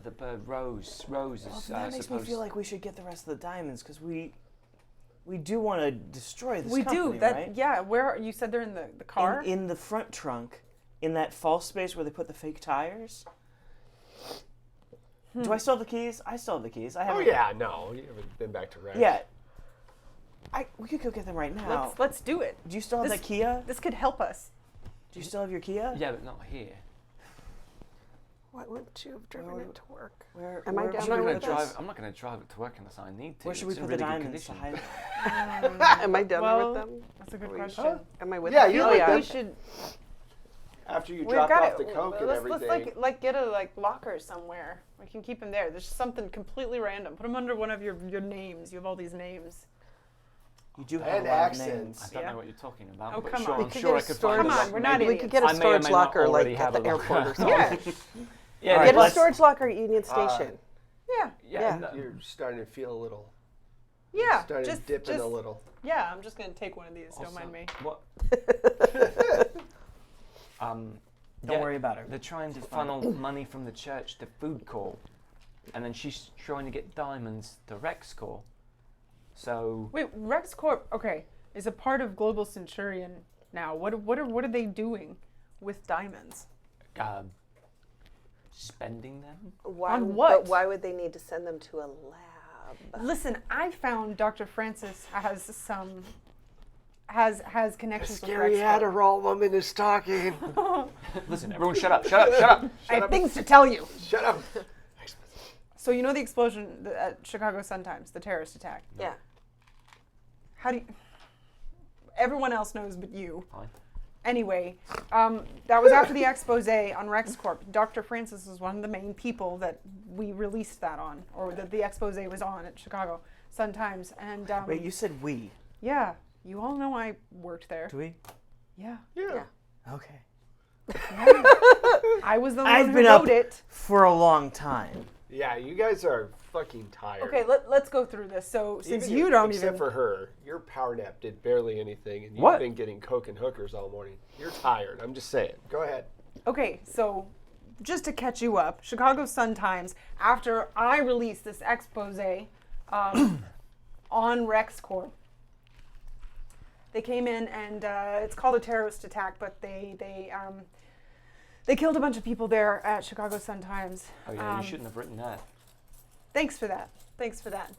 the bird Rose. Rose is That makes me supposed. feel like we should get the rest of the diamonds because we do want to destroy this We company, do that. right? Yeah. Where you said they're in the car? In the front trunk, in that false space where they put the fake tires. Do I still have the keys? I still have the keys. I Oh haven't. yeah, no, you haven't been back to Rex. Yeah. We could go get them right now. Let's do it. Do you still have This- that Kia? This could help us. Do you still have your Kia? Yeah, but not here. Why wouldn't you have driven it to work? Where? Am I where- down I'm there not with gonna this? drive. I'm not gonna drive it to work unless I need to. Where should we It's in put the really good diamonds to condition. hide? Am I down there with them? That's a good Are you question. sure? Am I with Yeah, them? you're Oh, with yeah. them. We should. After you We've dropped got off it. the coke and let's everything. get a locker somewhere. We can keep them there. There's something completely random. Put them under one of your names. You have all these names. You do have And a lot of accents. names. I don't Yeah. know what you're talking about. Oh, but come sure, on. I'm We could sure I get a could storage- find Come one. on, we're not We idiots. could get a I may or storage may not locker like already at have the a locker. airport or something. Yeah. Yeah, All Get a let's- storage locker at Union Station. Yeah. Yeah. Yeah. You're starting to feel a little. Yeah. Starting Just to dip in a little. Yeah. I'm just gonna take one of these. Don't Also, mind me. What? Don't worry about her. They're trying to funnel money from the church to Food Corps, and then she's trying to get diamonds to Rex Corps. So Wait, Rex Corp. Okay, is a part of Global Centurion now. What are they doing with diamonds? spending them. Why, On what? But why would they need to send them to a lab? Listen, I found Dr. Francis has connections with Scary Rex Corp. Adderall woman is talking. Listen, everyone, shut up! Shut up! Shut up! I have things to tell you. Shut up. So you know the explosion at Chicago Sun-Times, the terrorist attack. Yeah. How do you? Everyone else knows but you. Fine. Anyway, that was after the expose on Rex Corp. Dr. Francis was one of the main people that we released that on, or that the expose was on at Chicago Sun-Times. And Wait, you said we. yeah, you all know I worked there. Do we? Yeah. Yeah. Okay. I was the one I've who been wrote up it. for a long time. Yeah, you guys are fucking tired. Okay, let's go through this. So since Even you don't except even for her, your power nap did barely anything, and you've What? been getting coke and hookers all morning. You're tired. I'm just saying. Go ahead. Okay, so just to catch you up, Chicago Sun-Times, after I released this expose on Rex Corp, they came in and it's called a terrorist attack, but they killed a bunch of people there at Chicago Sun-Times. Oh yeah, you shouldn't have written that. Thanks for that.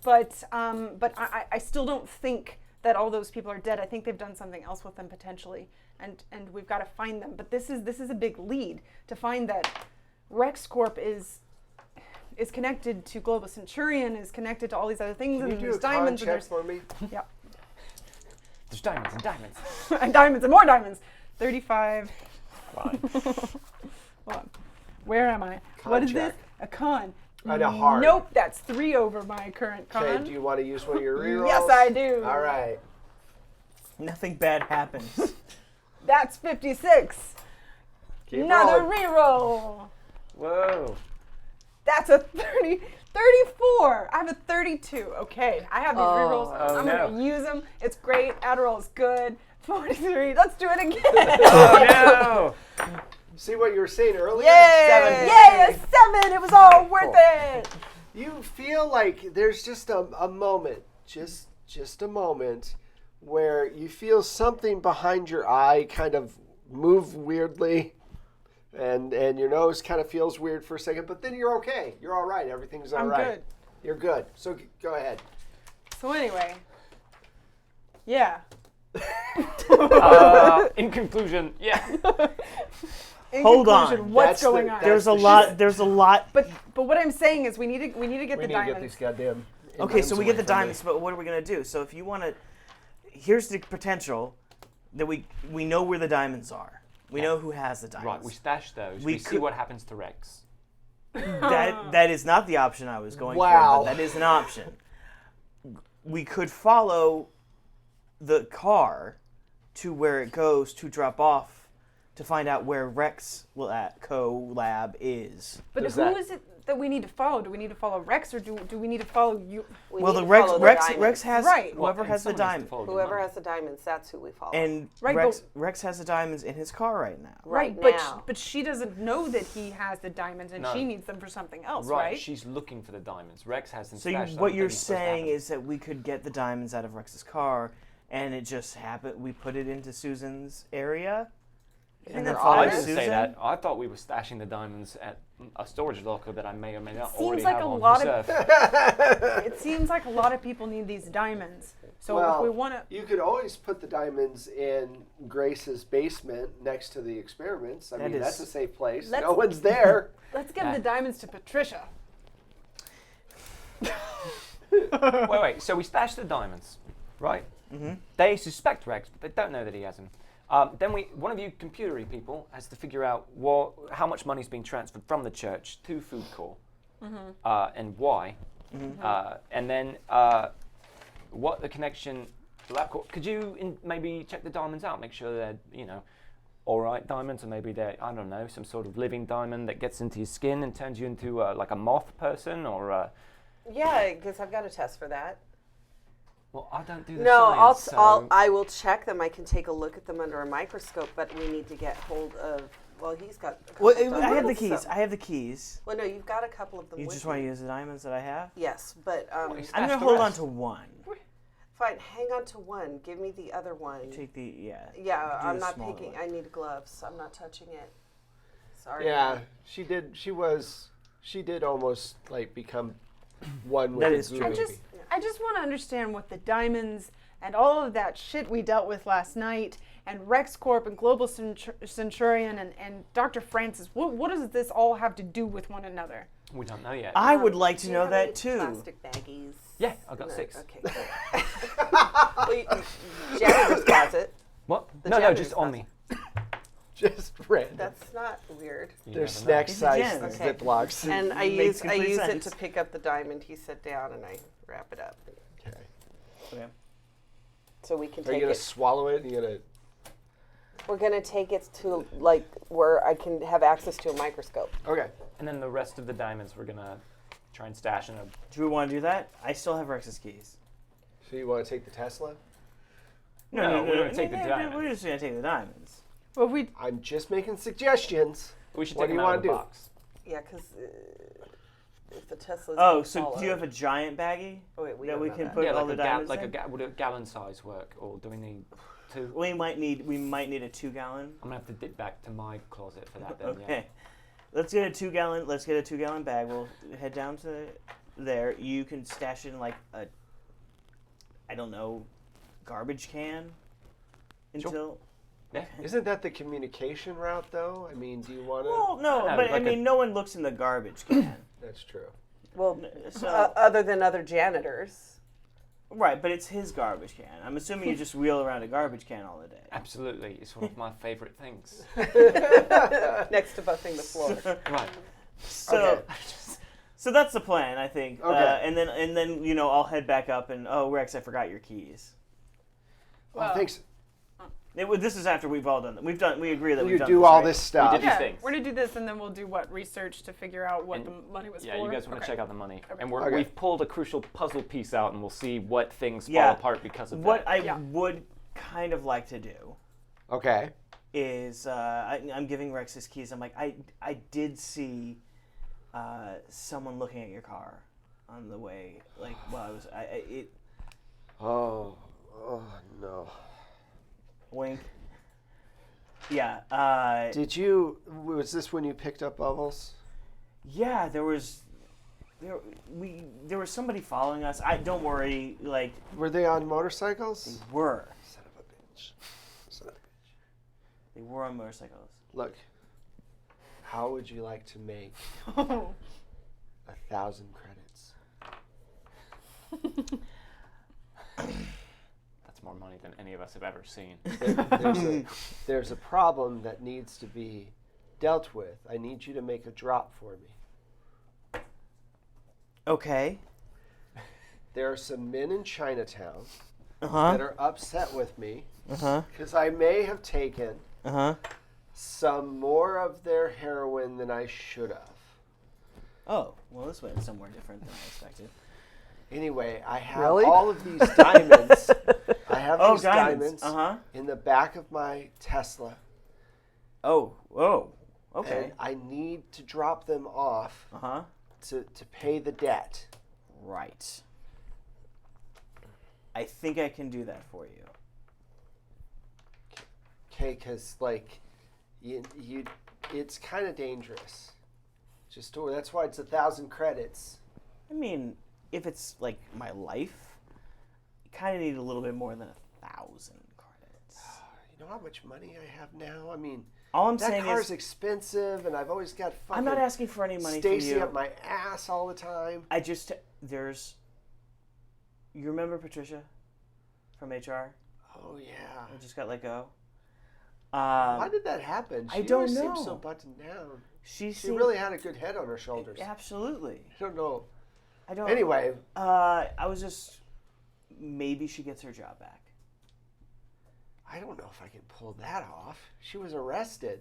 But I still don't think that all those people are dead. I think they've done something else with them potentially, and we've got to find them. But this is a big lead to find that Rex Corp is connected to Global Centurion, is connected to all these other things, Can you and do there's a con diamonds and check there's for me? yeah, There's diamonds and diamonds. and diamonds and more diamonds. 35. Fine. Hold on. Where am I? Con What is check. this? A con. And a hard. Nope, that's 3 over my current con. Okay, do you want to use one of your rerolls? Yes, I do. All right. Nothing bad happens. That's 56. Keep Another rolling. reroll. Whoa. That's a 30, 34. I have a 32. Okay, I have these rerolls. Oh, I'm no. gonna use them. It's great. Adderall is good. 43. Let's do it again. Oh no! See what you were saying earlier? Yay! Yay! A 7. It was all worth Cool. it. You feel like there's just a moment, just a moment, where you feel something behind your eye kind of move weirdly, and your nose kind of feels weird for a second, but then you're okay. You're all right. Everything's all I'm right. good. You're good. So go ahead. So anyway, yeah. In conclusion, yeah. In Hold conclusion, on. what's That's going the- on? There's a the lot. shit. There's a lot. But what I'm saying is we need to get We the need to get diamonds. these goddamn. Okay, so we get the away from me. diamonds, but what are we gonna do? So if you want to, here's the potential that we know where the diamonds are. We know who has the Right, diamonds. we stash those. We We see could- what happens to Rex. That is not the option I was going Wow. for, but that is an option. We could follow the car to where it goes to drop off to find out where Rex Lab is. But Does who that- is it? that we need to follow? Do we need to follow Rex, or do we need to follow you? We Well, need the to Rex follow the Rex diamonds. Rex has Right. whoever and has the someone needs to diamond, follow the Whoever money. has the diamonds, that's who we follow. and Right, Rex has the diamonds in his car right now. right but now. but she doesn't know that he has the diamonds, and No. she needs them for something else, Right, right? she's looking for the diamonds. Rex has them So stashed. I what don't you're think he's supposed to have saying them. is that we could get the diamonds out of Rex's car, and it just happened. We put it into Susan's area, and then they're follow I honest? didn't Susan. say that. I thought we were stashing the diamonds at a storage locker that I may or may not already Seems like have a on lot of- reserve. It seems like a lot of people need these diamonds. So well, if we want to, you could always put the diamonds in Grace's basement next to the experiments. I That mean, is- that's a safe place. Let's- No one's there. let's give Yeah. the diamonds to Patricia. Wait. So we stashed the diamonds, right? Mm-hmm. They suspect Rex, but they don't know that he has them. Then one of you computery people has to figure out how much money's being transferred from the church to Food Corps, and why, and then what the connection to LabCorp. Could you maybe check the diamonds out, make sure they're all right diamonds, or maybe they're, I don't know, some sort of living diamond that gets into your skin and turns you into like a moth person, or Yeah, because I've got a test for that. well, I don't do the No, science. I will check them. I can take a look at them under a microscope, but we need to get hold of. Well, he's got. A couple Well, I have the diamonds, keys. so- I have the keys. Well, no, you've got a couple of them. You with just want to you. use the diamonds that I have? Yes, but he's I'm gonna Stash the hold on rest. to one. fine. Hang on to one. Give me the other one. Take the Yeah, do I'm the not smaller picking. one. I need gloves. I'm not touching it. Sorry. Yeah, she did. She did almost like become one with That the is Blue true. Baby. I just want to understand what the diamonds and all of that shit we dealt with last night, and Rex Corp and Global Centurion and Dr. Francis. What does this all have to do with one another? We don't know yet. I would like Do to you know have any that too. Plastic baggies. Yeah, I've got No, 6. Okay. Well, janitor's closet. What? The No, janitor's just on me. Just random. That's not weird. You They're never know. snack He's a sized janitor. Okay. Ziplocs. And I Makes use complete it sense. to pick up the diamond. He set down and I wrap it up. Okay. Okay. So we can Are you take gonna it. swallow it? You gonna? We're gonna take it to like where I can have access to a microscope. Okay. And then the rest of the diamonds we're gonna try and stash in a. Do we want to do that? I still have Rex's keys. So you want to take the Tesla? No, we're gonna take the We're diamonds. just gonna take the diamonds. Well, we I'm just making suggestions. We should What take do you them out wanna of the do? box. Yeah, because if the Tesla's. Oh, gonna so fall do you over- have a giant baggie Oh, wait, we that don't we know can that. put Yeah, all like the a diamonds in? would a gallon size work, or do we need 2? We might need a 2-gallon. I'm gonna have to dip back to my closet for that then. Okay. Let's get a 2-gallon bag. We'll head down to there. You can stash it in like a, I don't know, garbage can until. Yeah. Isn't that the communication route, though? I mean, do you want to? Well, no, No, but I like mean, no one looks in the garbage can. That's true. Well, So other than other janitors. right, but it's his garbage can. I'm assuming you just wheel around a garbage can all the day. Absolutely, it's one of my favorite things. Next to buffing the floor. Right. So, Okay. so that's the plan, I think. Okay. And then I'll head back up and Rex, I forgot your keys. Well, thanks. This is after we've all done that. We agree that You we've done do this, all right? this stuff. did these yeah, things. we're gonna do this, and then we'll do what research to figure out what And- the money was Yeah, for. you guys want to Okay. check out the money, Okay. and Okay. we've pulled a crucial puzzle piece out, and we'll see what things Yeah. fall apart because of What that. I Yeah. would kind of like to do Okay. is I'm giving Rex his keys. I'm like, I did see someone looking at your car on the way. Like, well, it Oh no. wink. Yeah. Did you? Was this when you picked up Bubbles? Yeah, there was somebody following us. Don't worry, like Were they on motorcycles? they were. Son of a bitch. Son of a bitch. They were on motorcycles. Look. How would you like to make 1,000 credits? That's more money than any of us have ever seen. There's a problem that needs to be dealt with. I need you to make a drop for me. Okay. There are some men in Chinatown Uh-huh. that are upset with me Uh-huh. because I may have taken Uh-huh. some more of their heroin than I should have. Oh, well, this went somewhere different than I expected. Anyway, I have Really? all of these diamonds. I have these diamonds. diamonds in the back of my Tesla. Oh, okay. And I need to drop them off to pay the debt. Right. I think I can do that for you. Okay, because like, it's kind of dangerous. That's why it's 1,000 credits. I mean, if it's like my life, you kind of need a little bit more than 1,000 credits. You know how much money I have now? I mean, all I'm that saying car is is expensive, and I've always got fucking. I'm not asking for any money Stacy from you. up my ass all the time. You remember Patricia from HR? Oh yeah. I just got let go. Why did that happen? She I don't always know. seemed so buttoned down. She really had a good head on her shoulders. Absolutely. I don't know. I don't. Anyway, I was just maybe she gets her job back. I don't know if I can pull that off. She was arrested.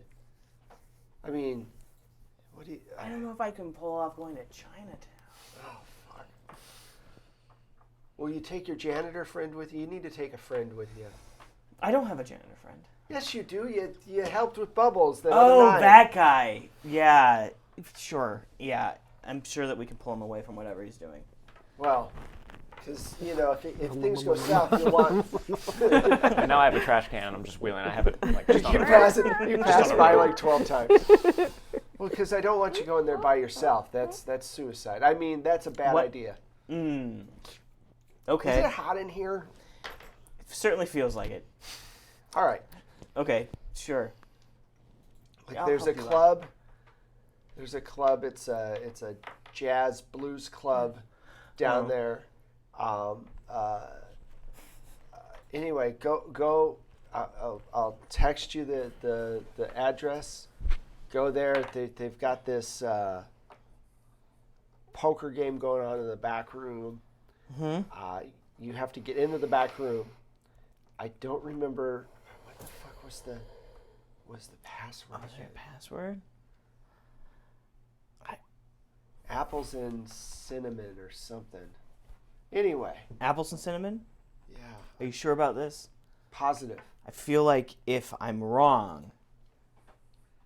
I mean, what do you? I don't know if I can pull off going to Chinatown. Oh fuck. Will you take your janitor friend with you? You need to take a friend with you. I don't have a janitor friend. Yes, you do. You helped with Bubbles the other night. That guy. Yeah, sure. Yeah, I'm sure that we can pull him away from whatever he's doing. Well, because, if things go south, you'll want... And now I have a trash can. I'm just wheeling. I have it like just on You the pass by like 12 times. Well, because I don't want you going there by yourself. That's suicide. I mean, that's a bad idea. Okay. Is it hot in here? It certainly feels like it. All right. Okay, sure. Like there's a club. There's a club. It's a jazz blues club down there. Anyway, go. I'll text you the address. Go there. They've got this poker game going on in the back room. You have to get into the back room. I don't remember what the fuck was the password. Was there a password? Apples and cinnamon or something. Anyway. Apples and cinnamon? Yeah. Are you sure about this? Positive. I feel like if I'm wrong,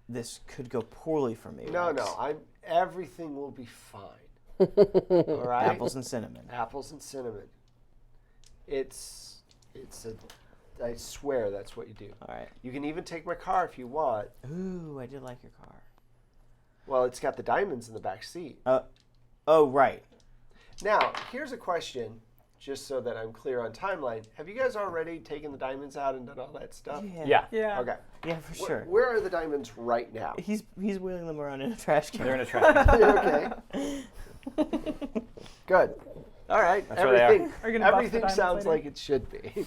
this could go poorly for me. No, Rex. everything will be fine. All right? Apples and cinnamon. Apples and cinnamon. I swear that's what you do. All right. You can even take my car if you want. Ooh, I did like your car. Well, it's got the diamonds in the back seat. Oh, right. Now, here's a question, just so that I'm clear on timeline. Have you guys already taken the diamonds out and done all that stuff? Yeah. Okay. Yeah, for sure. Where are the diamonds right now? He's wheeling them around in a trash can. They're in a trash can. Okay. Good. All right. That's where they are. Are you gonna buff the Everything diamonds sounds later? like it should be.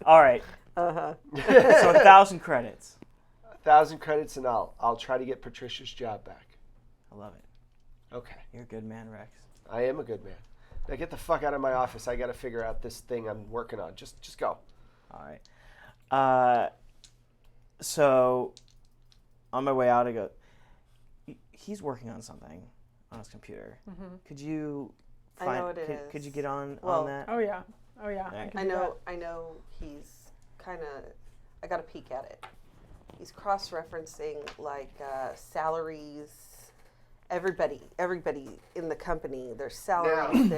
All right. So 1,000 credits. 1,000 credits, and I'll try to get Patricia's job back. I love it. Okay. You're a good man, Rex. I am a good man. Now get the fuck out of my office. I got to figure out this thing I'm working on. Just go. All right. So on my way out, I go, he's working on something on his computer. Mm-hmm. Could you I know it is. Could you get on that? Oh yeah. Right. I know he's kind of. I got a peek at it. He's cross-referencing like salaries. Everybody in the company, their salaries,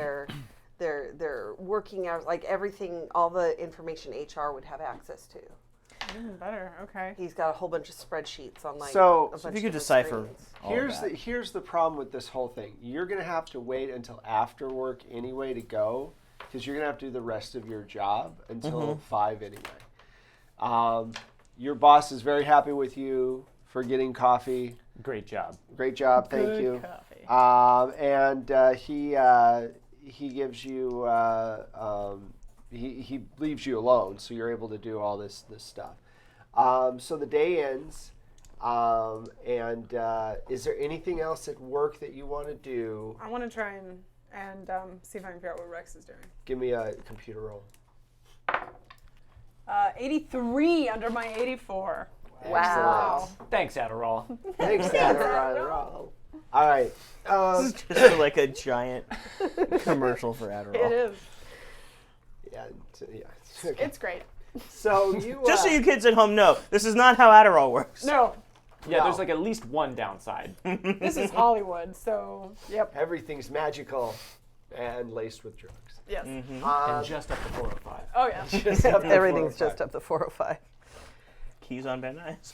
their working hours, like everything, all the information HR would have access to. Even better. Okay. He's got a whole bunch of spreadsheets on like. So- a So bunch if you of could different decipher. screens. Here's the problem with this whole thing. You're going to have to wait until after work anyway to go, because you're going to have to do the rest of your job until 5 anyway. Your boss is very happy with you for getting coffee. Great job. Great job, thank Good you. coffee. And he gives you he leaves you alone, so you're able to do all this stuff. So the day ends, and is there anything else at work that you want to do? I want to try and see if I can figure out what Rex is doing. Give me a computer roll. 83 under my 84. Wow. Wow. Thanks, Adderall. Thanks, Adderall. All right. This is just like a giant commercial for Adderall. It is. Yeah. Okay. It's great. So you Just so you kids at home know, this is not how Adderall works. No, Yeah, No. there's like at least one downside. this is Hollywood, so yep. everything's magical and laced with drugs. Yes. And just up to 405. Oh yeah. Just up to Everything's 405. just up to 405. Keys on Van Nuys.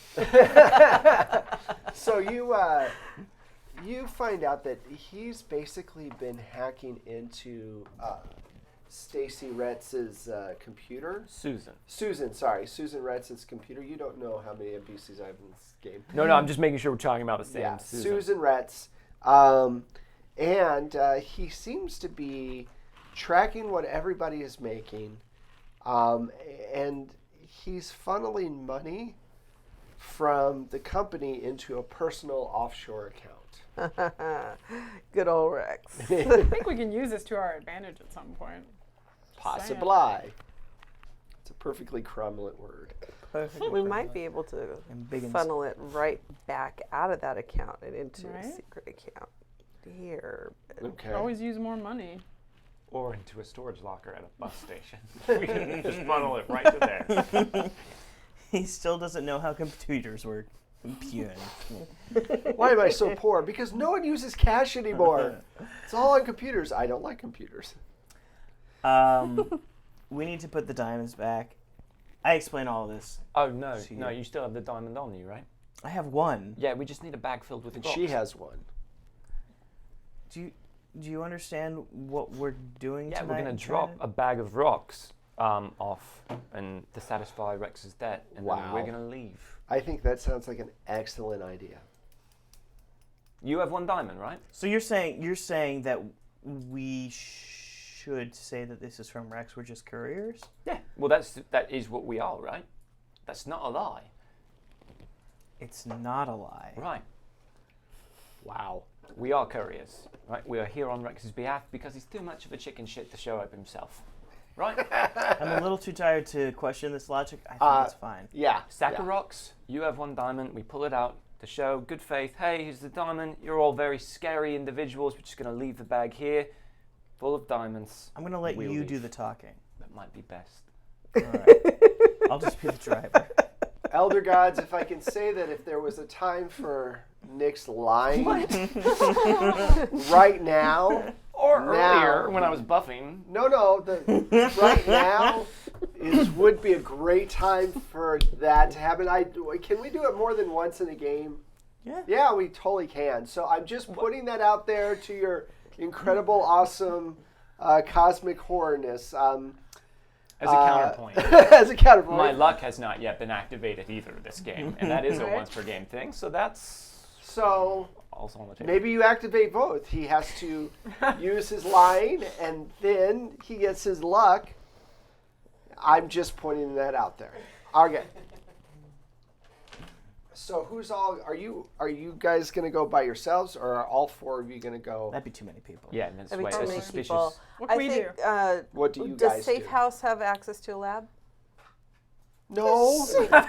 So you find out that he's basically been hacking into Stacy Retz's computer. Susan. Susan Retz's computer. You don't know how many NPCs I have in this game. No, I'm just making sure we're talking about the same Yeah, Susan. Susan Retz. And he seems to be tracking what everybody is making. And he's funneling money from the company into a personal offshore account. Good old Rex. I think we can use this to our advantage at some point. Possibly. It's a perfectly crumlet word. We might be able to And big funnel it right back out of that account and into a Right. secret account here. Okay. Always use more money. Or into a storage locker at a bus station. We can just funnel it right to there. He still doesn't know how computers work. Computers. Why am I so poor? Because no one uses cash anymore. It's all on computers. I don't like computers. We need to put the diamonds back. I explain all this. Oh, no. See No, you. you still have the diamond on you, right? I have one. Yeah, we just need a bag filled with And rocks. she has one. Do you understand what we're doing Yeah, tonight? we're going to drop a bag of rocks off and to satisfy Rex's debt, and then Wow. we're going to leave. I think that sounds like an excellent idea. You have one diamond, right? So you're saying that we should say that this is from Rex? We're just couriers? Yeah. Well, that is what we are, right? That's not a lie. It's not a lie. Right. Wow. We are couriers, right? We are here on Rex's behalf because he's too much of a chicken shit to show up himself. Right? I'm a little too tired to question this logic. I think it's fine. Yeah. Stack of rocks, you have one diamond, we pull it out to show good faith. Hey, here's the diamond. You're all very scary individuals. We're just going to leave the bag here, full of diamonds. I'm going to let We'll you leave. do the talking. That might be best. All right. I'll just be the driver. Elder gods, if I can say that if there was a time for Nick's lying right now, Or Now. earlier when I was buffing. right now would be a great time for that to happen. Can we do it more than once in a game? Yeah. Yeah, we totally can. So I'm just putting that out there to your incredible, awesome, cosmic horrorness. As a counterpoint. As a counterpoint. My luck has not yet been activated either this game, and that is a once per game thing, so that's So also on the table. maybe you activate both. He has to use his lying, and then he gets his luck. I'm just pointing that out there. Okay. So who's all? Are you guys gonna go by yourselves, or are all four of you gonna go? That'd be too many people. Yeah, and that's That'd be why too it's many suspicious. people. What can we do? What do you does guys Safe do? House have access to a lab? No, But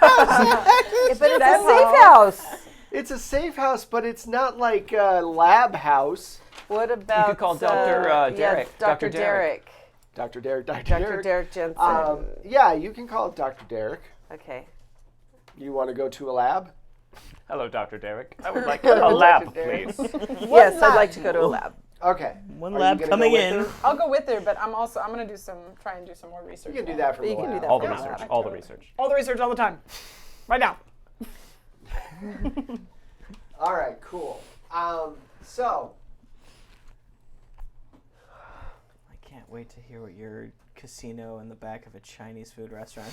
it's a safe house. it's a safe house, but it's not like a lab house. What about could call Dr. Derek. Yeah, Dr. Dr. Derek. Dr. Derek, Dr. Derek Jensen. Yeah, you can call it Dr. Derek. Okay. You want to go to a lab? Hello, Dr. Derek. I would like a lab, please. Yes, I'd like to go to a lab. Okay. One Are you lab gonna coming go with in. her? I'll go with her, but I'm gonna try and do some more research. You can do while- that from You the can do lab. that All the Yeah, research. like All the totally. research. All the research all the time. Right now. All right, cool. So I can't wait to hear what your casino in the back of a Chinese food restaurant.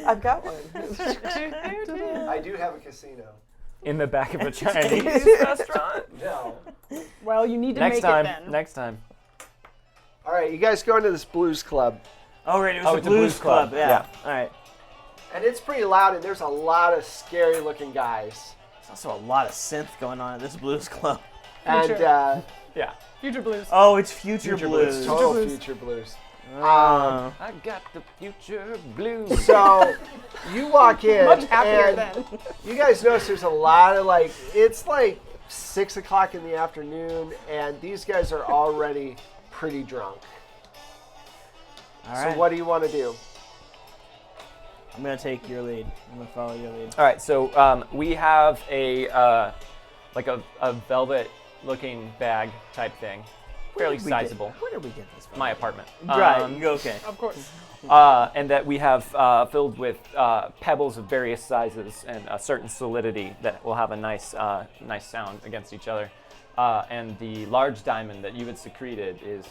I've got one. I do have a casino. In the back of a Chinese restaurant? No. Well, you need to Next make time. it then. Next time. All right, you guys go into this blues club, Oh, right. It was Oh, a it's a blues blues club. club. Yeah. Yeah. All right. and it's pretty loud, and there's a lot of scary-looking guys. There's also a lot of synth going on at this blues club. And Future. Yeah. Future blues. Oh, it's Future Future Blues. Blues. total Blues. future blues. I got the future blues. So you walk in, Much happier and then. you guys notice there's a lot of it's like 6 o'clock in the afternoon, and these guys are already pretty drunk. All So right. what do you want to do? I'm gonna take your lead. I'm gonna follow your lead. All right, so we have a like a velvet-looking bag type thing, fairly sizable. Where did we get this from? My apartment. Right. Um, Okay. Of course. and that we have filled with pebbles of various sizes and a certain solidity that will have a nice sound against each other. And the large diamond that you had secreted is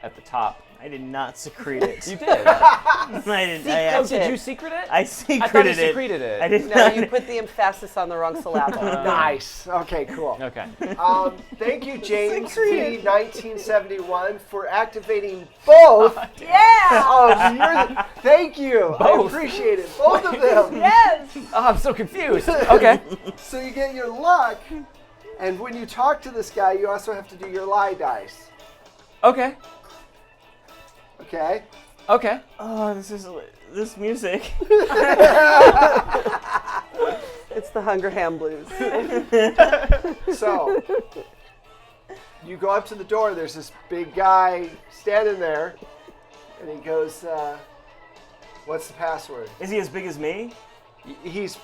at the top. I did not secrete it. You did. I didn't. Oh, did you secret it? I I thought you secreted it. secreted it. I did No, not. you put the emphasis on the wrong syllable. Nice. Okay, cool. Okay. Thank you, James V. 1971, for activating both. Yeah. Thank you. I Both. appreciate it. Both of them. Yes. Oh, I'm so confused. Okay. So you get your luck, and when you talk to this guy, you also have to do your lie dice. Okay. Okay? Okay. Oh, this music. It's the Hunger Ham Blues. So, you go up to the door, there's this big guy standing there, and he goes, what's the password? Is he as big as me?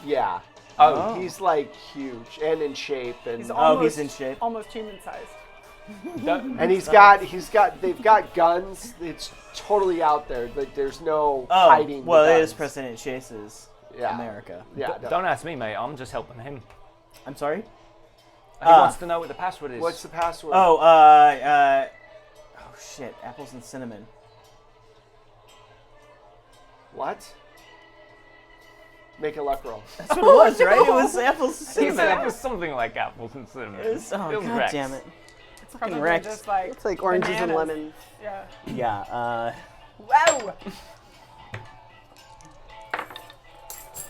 Yeah. Oh. He's like huge and in shape, and He's Oh, he's in shape. Almost human sized. and they've got guns. It's totally out there. Like there's no Oh, hiding. well, the it guns. is President Chase's Yeah. America. Yeah. Don't ask me, mate. I'm just helping him. I'm sorry? He wants to know what the password is. What's the password? Oh, shit. Apples and cinnamon. What? Make a luck roll. That's what it was, right? It was apples and He cinnamon. said it was something like apples and cinnamon. It was, oh, It was God Rex. damn it. It's probably Rex. just like It's like oranges and bananas. lemons. Yeah. Yeah, Wow.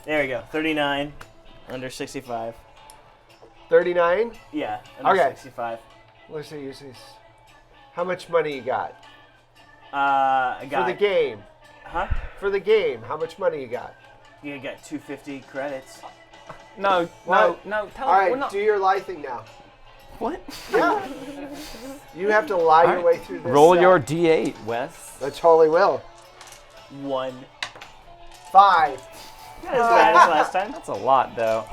there we go. 39 under 65. 39. Yeah, under Okay. 65. Let's see. How much money you got I got for the game? Huh? For the game, how much money you got? You got 250 credits. No, What? no. Tell All him right, we're not. do your lie thing now. What? Yeah. You have to lie your All way right. through this. Roll your D8, Wes. I totally will. 1. 5. Not as bad as last time. That's a lot, though.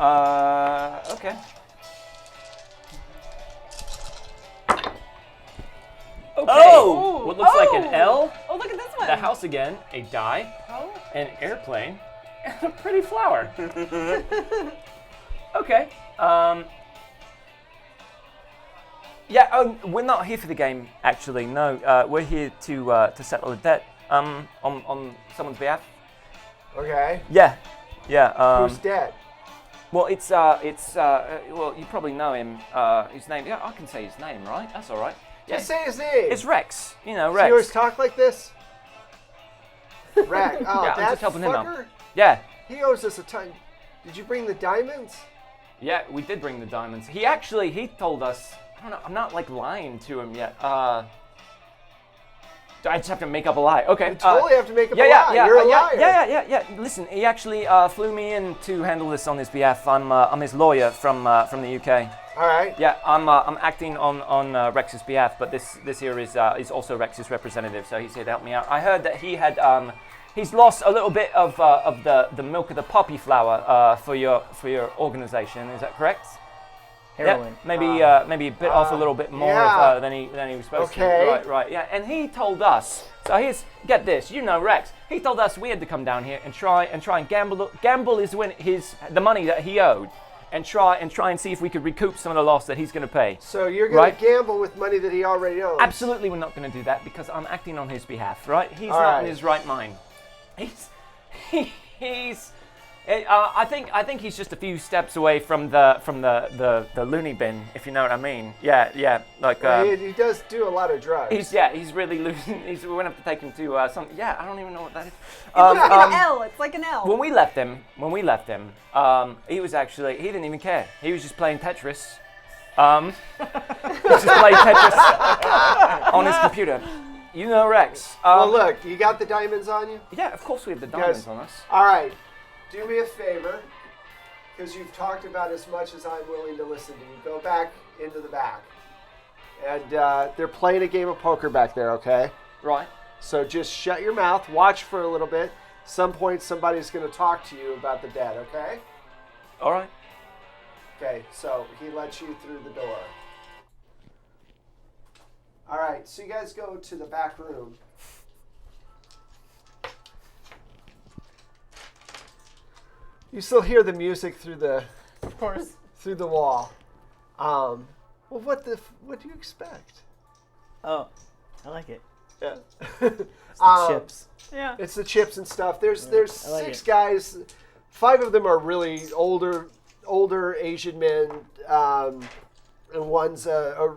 Okay. Okay. Oh! What looks like an L, Oh, look at this one. the house again, a die, Oh. an airplane, and a pretty flower. Okay. Yeah. We're not here for the game, actually. No. We're here to settle a debt. On someone's behalf. Okay. Yeah. Yeah. Who's dead? Well, well, you probably know him. His name. Yeah, I can say his name, right? That's all right. Yeah. Just say his name. It's Rex. You know, So Rex. you always talk like this? Rex. Oh, Yeah, I'm that just helping him out. fucker? Yeah. He owes us a ton. Did you bring the diamonds? Yeah, we did bring the diamonds. He told us. I don't know. I'm not like lying to him yet. I just have to make up a lie. Okay. You totally have to make up a Yeah, lie. yeah, You're a yeah, liar. yeah. Listen, he actually flew me in to handle this on his behalf. I'm his lawyer from the UK. All right. Yeah, I'm acting on Rex's behalf, but this here is also Rex's representative, so he's here to help me out. I heard that he had he's lost a little bit of the milk of the poppy flower for your organization. Is that correct? Heroin. Yeah, maybe a bit off a little bit more yeah. than he was supposed Okay. to. Right, yeah. And he told us. So get this. You know Rex. He told us we had to come down here and try and gamble the money that he owed, and try and see if we could recoup some of the loss that he's going to pay. So you're going Right. to gamble with money that he already owns? Absolutely, we're not going to do that because I'm acting on his behalf. Right? He's All not right. in his right mind. I think he's just a few steps away from the loony bin, if you know what I mean. Yeah. Like he does do a lot of drugs. he's really losing. We're gonna have to take him to some. Yeah, I don't even know what that is. It's like an L. It's like an L. When we left him, he didn't even care. He was just playing Tetris. He was just playing Tetris on his computer. You know Rex. Well, look, you got the diamonds on you? Yeah, of course we have the diamonds on us. All right. Do me a favor, because you've talked about as much as I'm willing to listen to you. Go back into the back. And they're playing a game of poker back there, okay? Right. So just shut your mouth, watch for a little bit. Some point somebody's going to talk to you about the dead, okay? All right. Okay, so he lets you through the door. All right, so you guys go to the back room. You still hear the music through the, Of course. through the wall. Well, what do you expect? Oh, I like it. Yeah. It's the chips. Yeah. It's the chips and stuff. There's I like 6 it. guys. 5 of them are really older Asian men, and one's a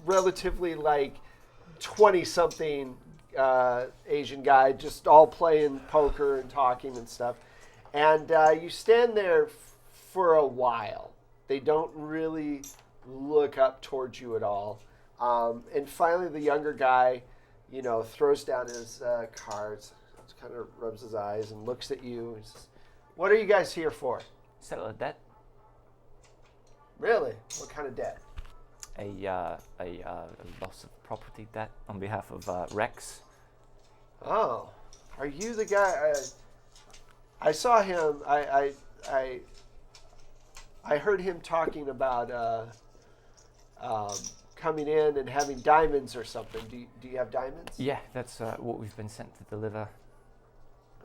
relatively like 20-something Asian guy, just all playing poker and talking and stuff. And you stand there for a while. They don't really look up towards you at all. And finally, the younger guy, throws down his cards, kind of rubs his eyes and looks at you. And says, "What are you guys here for?" Settle a debt. Really? What kind of debt? A loss of property debt on behalf of Rex. Oh, are you the guy? I saw him. I heard him talking about coming in and having diamonds or something. Do you have diamonds? Yeah, that's what we've been sent to deliver.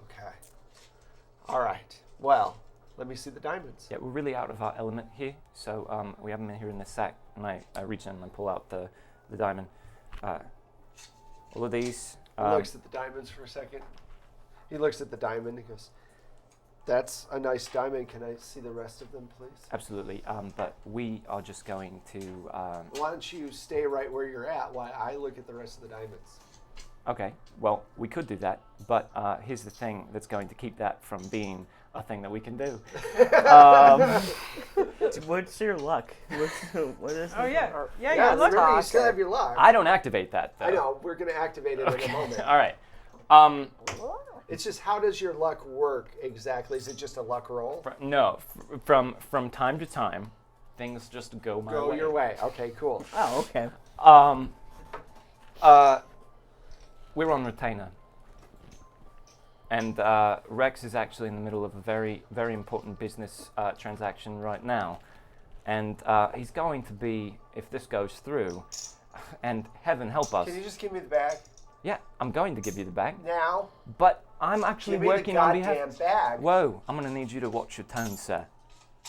Okay. All right. Well, let me see the diamonds. Yeah, we're really out of our element here, so we have them in here in this sack, and I reach in and I pull out the diamond. All of these. He looks at the diamonds for a second. He looks at the diamond. He goes, "That's a nice diamond. Can I see the rest of them, please?" Absolutely, but we are just going to... Why don't you stay right where you're at while I look at the rest of the diamonds? Okay, well, we could do that, but here's the thing that's going to keep that from being a thing that we can do. What's your luck? What is Oh, yeah. Yeah, Yeah, you're lucky. remember you still have your luck. I don't activate that, though. I know. We're going to activate it in a moment. All right. It's just, how does your luck work exactly? Is it just a luck roll? No, from time to time, things just go my way. Go your way. Okay, cool. Oh, okay. We're on retainer. And Rex is actually in the middle of a very, very important business transaction right now. And he's going to be, if this goes through, and heaven help us. Can you just give me the bag? Yeah, I'm going to give you the bag. Now? But I'm actually Give me working the on goddamn behalf... bag. Whoa, I'm going to need you to watch your tone, sir.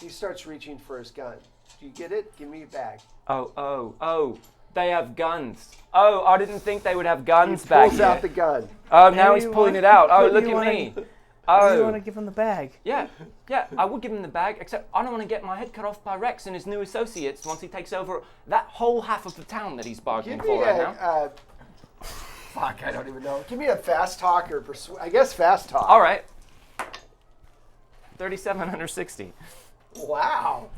He starts reaching for his gun. Do you get it? Give me a bag. Oh, they have guns. Oh, I didn't think they would have guns He back pulls out the here. gun. Oh, now Maybe he's you pulling want- it out. Oh, maybe look you at wanna- me. You Oh, want to give him the bag? yeah, I would give him the bag, except I don't want to get my head cut off by Rex and his new associates once he takes over that whole half of the town that he's bargaining Give me for right now. fuck, I don't even know. Give me a fast talk or I guess fast talk. All right. 3,760. Wow.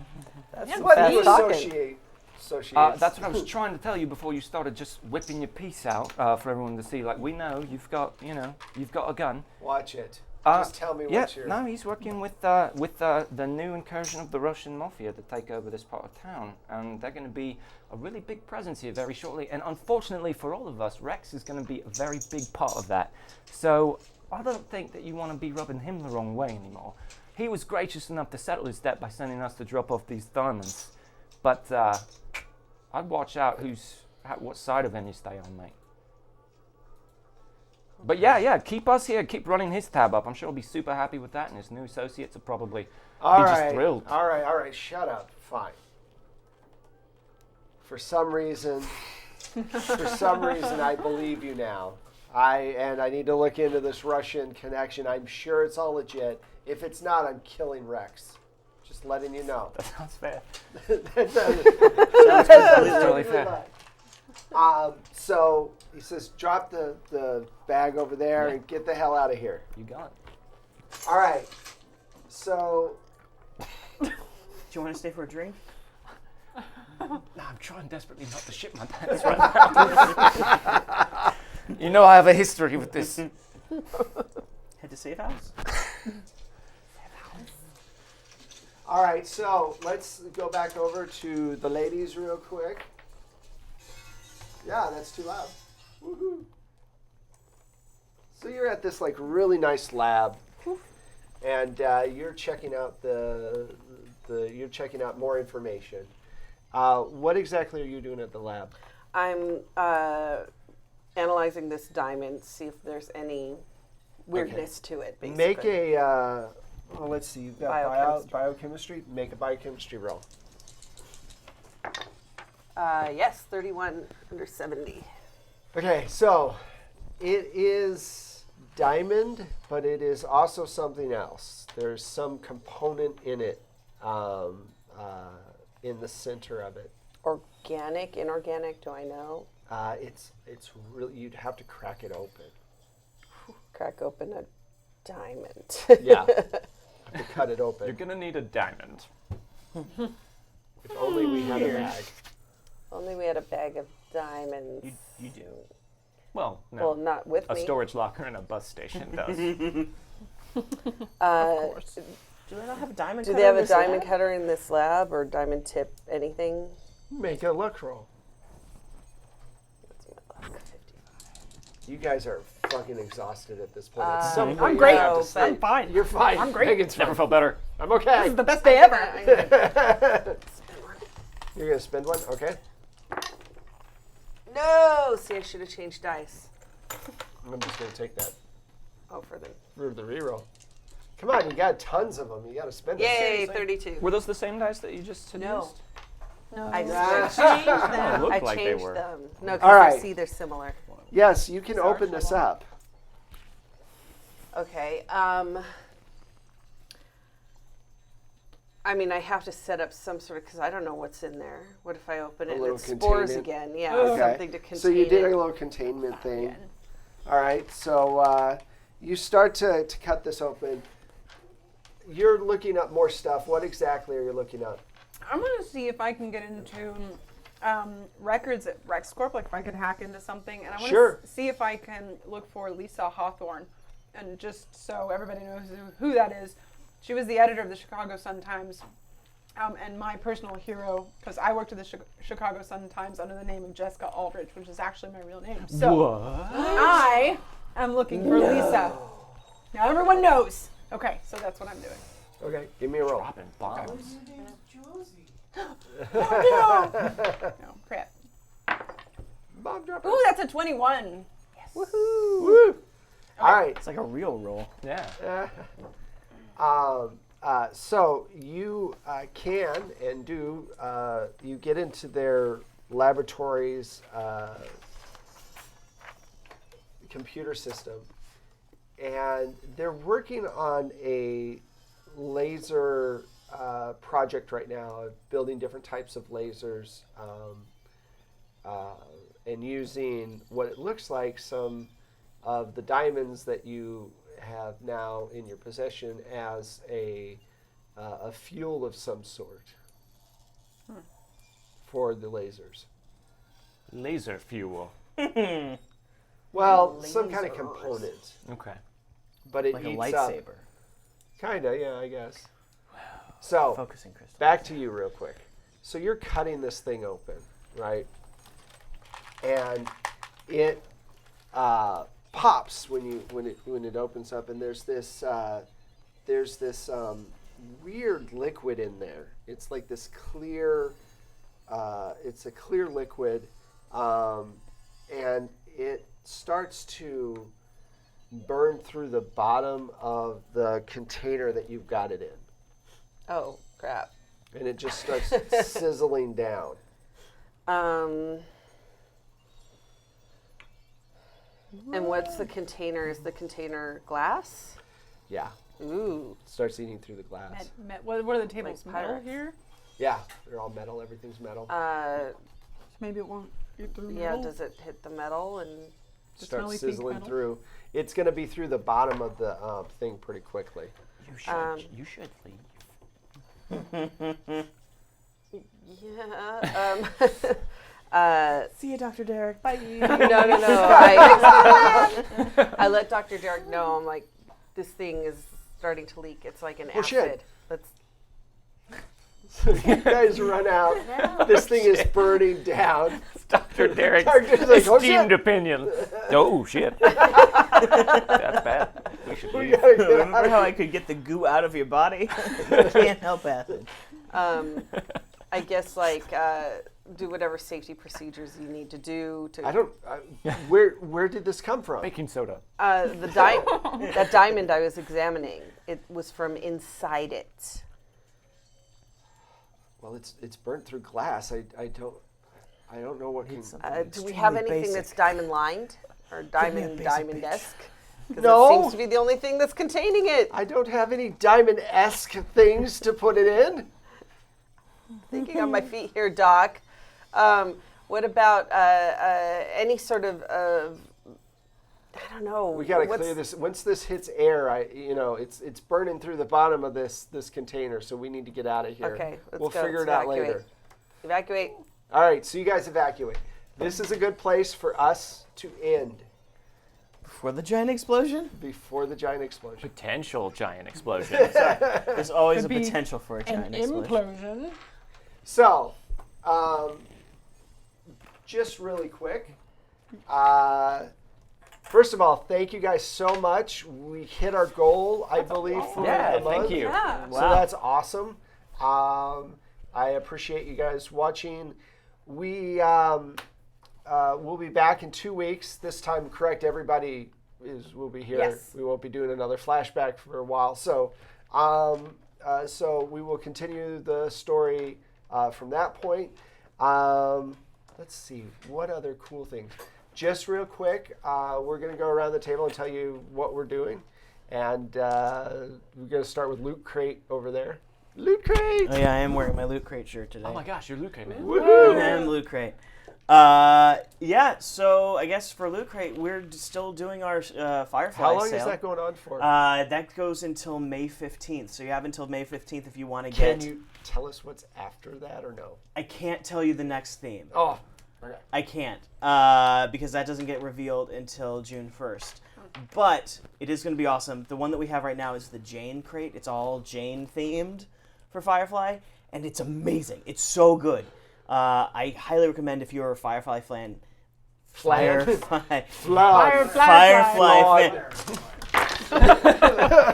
That's some What do fast you talking. associate? That's what I was trying to tell you before you started just whipping your piece out for everyone to see. Like, we know you've got a gun. Watch it. Just tell me Yeah, what you're... no, he's working with the new incursion of the Russian mafia to take over this part of town, and they're going to be a really big presence here very shortly. And unfortunately for all of us, Rex is going to be a very big part of that. So I don't think that you want to be rubbing him the wrong way anymore. He was gracious enough to settle his debt by sending us to drop off these diamonds, but I'd watch out what side of him you stay on, mate. But yeah, keep us here. Keep running his tab up. I'm sure he'll be super happy with that, and his new associates will probably be just thrilled. All right. Shut up. Fine. For some reason, I believe you now. I need to look into this Russian connection. I'm sure it's all legit. If it's not, I'm killing Rex. Just letting you know. That sounds fair. Sounds totally fair. So he says, drop the bag over there and get the hell out of here. You got it. All right. So, Do you want to stay for a drink? No, I'm trying desperately not to shit my pants right now. You know I have a history with this. Head to safe house. All right, so let's go back over to the ladies real quick. Yeah, that's too loud. Woohoo! So you're at this like really nice lab, and you're checking out you're checking out more information. What exactly are you doing at the lab? I'm analyzing this diamond, see if there's any weirdness to it. Basically, Make a. Well, let's see. You've got biochemistry. Make a biochemistry roll. Yes, 31 under 70. Okay, so it is diamond, but it is also something else. There's some component in it, in the center of it. Organic, inorganic, do I know? It's really, you'd have to crack it open. Crack open a diamond. Yeah, have to cut it open. You're gonna need a diamond. If only we had a bag. Only we had a bag of diamonds. You do. Well, no. Well, not with A me. storage locker in a bus station does. Of course. Do they not have a diamond Do cutter they have in a this diamond lab? cutter in this lab or diamond tip anything? Make a luck roll. That's my luck, 55. You guys are fucking exhausted at this point. Uh, At some I'm point, you great. have to No, sleep. I'm fine. You're fine. I'm great. Megan's Never fine. felt better. I'm This okay. is the best day ever. You're gonna spend one? Okay. No! See, I should have changed dice. I'm just gonna take that Oh, for them. for the reroll. Come on, you got tons of them. You gotta spend them. Yay, 32. Were those the same dice that you just had No. used? No. I changed Oh, them. it looked I like they changed were. them. No, All because right. I see they're similar. Yes, you can open this up. Okay. I mean, I have to set up some sort of, because I don't know what's in there. What if I open it and little it's spores containment? again? Yeah, Okay. something to contain So you did it. a little containment thing. All right. So you start to cut this open. You're looking up more stuff. What exactly are you looking up? I'm going to see if I can get into records at RexCorp, like if I could hack into something. And I want to Sure. see if I can look for Lisa Hawthorne. And just so everybody knows who that is, she was the editor of the Chicago Sun-Times. And my personal hero, because I worked at the Chicago Sun-Times under the name of Jessica Aldrich, which is actually my real name. So I am looking for Lisa. Now everyone knows. Okay, so that's what I'm doing. Okay. Give me a roll. Dropping bombs. No, crap. Bomb dropper. Ooh, that's a 21. Woo. All right. It's like a real roll. Yeah. So you can and do, you get into their laboratories computer system, and they're working on a laser project right now of building different types of lasers and using what it looks like some of the diamonds that you have now in your possession as a fuel of some sort for the lasers. Laser fuel. Well, some kind of component, Okay. but it Like a heats up. lightsaber. Kinda, yeah, I guess. So Focusing crystal. back to you real quick. So you're cutting this thing open, right? And it pops when it opens up, and there's this weird liquid in there. It's like this clear. It's a clear liquid, and it starts to burn through the bottom of the container that you've got it in, Oh, crap. and it just starts sizzling down. And what's the container? Is the container glass? Yeah, Ooh. starts eating through the glass. What are the tables? Like Metal pirates. here? Yeah, they're all metal. Everything's metal. Maybe it won't get through Yeah, metal. does it hit the metal and The Starts smelly pink sizzling metal? through. It's going to be through the bottom of the thing pretty quickly. You should leave. yeah. See you, Dr. Derek. Bye. No. I let Dr. Derek know. I'm like, this thing is starting to leak. It's like an acid. shit. Let's. So you guys run out. This thing is burning down. Dr. Derek's Doctor's like, "Oh, esteemed shit." opinion. Oh, shit. That's bad. We should We leave. gotta get Remember out. how I could get the goo out of your body? Can't help acid. I guess do whatever safety procedures you need to do to. Where did this come from? Baking soda. That diamond I was examining, it was from inside it. Well, it's burnt through glass. I don't know what can. Do we have Extremely anything basic. that's diamond lined or diamond basic esque? No. It seems to be the only thing that's containing it. I don't have any diamond-esque things to put it in. Thinking on my feet here, Doc. What about any sort of I don't know. We gotta clear this. Once this hits air, it's burning through the bottom of this container, so we need to get out of here. Okay, let's we'll go. figure Let's it out evacuate. later. Evacuate. All right, so you guys evacuate. This is a good place for us to end Before the giant explosion? before the giant explosion. Potential giant explosion. There's always Could a be potential for a giant An explosion. implosion. So, just really quick. First of all, thank you guys so much. We hit our goal, I believe, for Yeah, the month. thank you. Yeah. So that's awesome. I appreciate you guys watching. We we'll be back in 2 weeks. This time, correct? Everybody will be here. Yes. We won't be doing another flashback for a while. So, so we will continue the story from that point. Let's see what other cool things. Just real quick, we're going to go around the table and tell you what we're doing. And we're going to start with Loot Crate over there. Loot Crate! Oh yeah, I am wearing my Loot Crate shirt today. Oh my gosh, you're Luke, man. Woohoo! I am Loot Crate. Yeah, so I guess for Loot Crate, we're still doing our Firefly How long sale. is that going on for? That goes until May 15th. So you have until May 15th if you want to Can get... you tell us what's after that or no? I can't tell you the next theme. Oh, okay. I can't, because that doesn't get revealed until June 1st. But it is going to be awesome. The one that we have right now is the Jane crate. It's all Jane themed for Firefly, and it's amazing. It's so good. I highly recommend if you're a Firefly fan.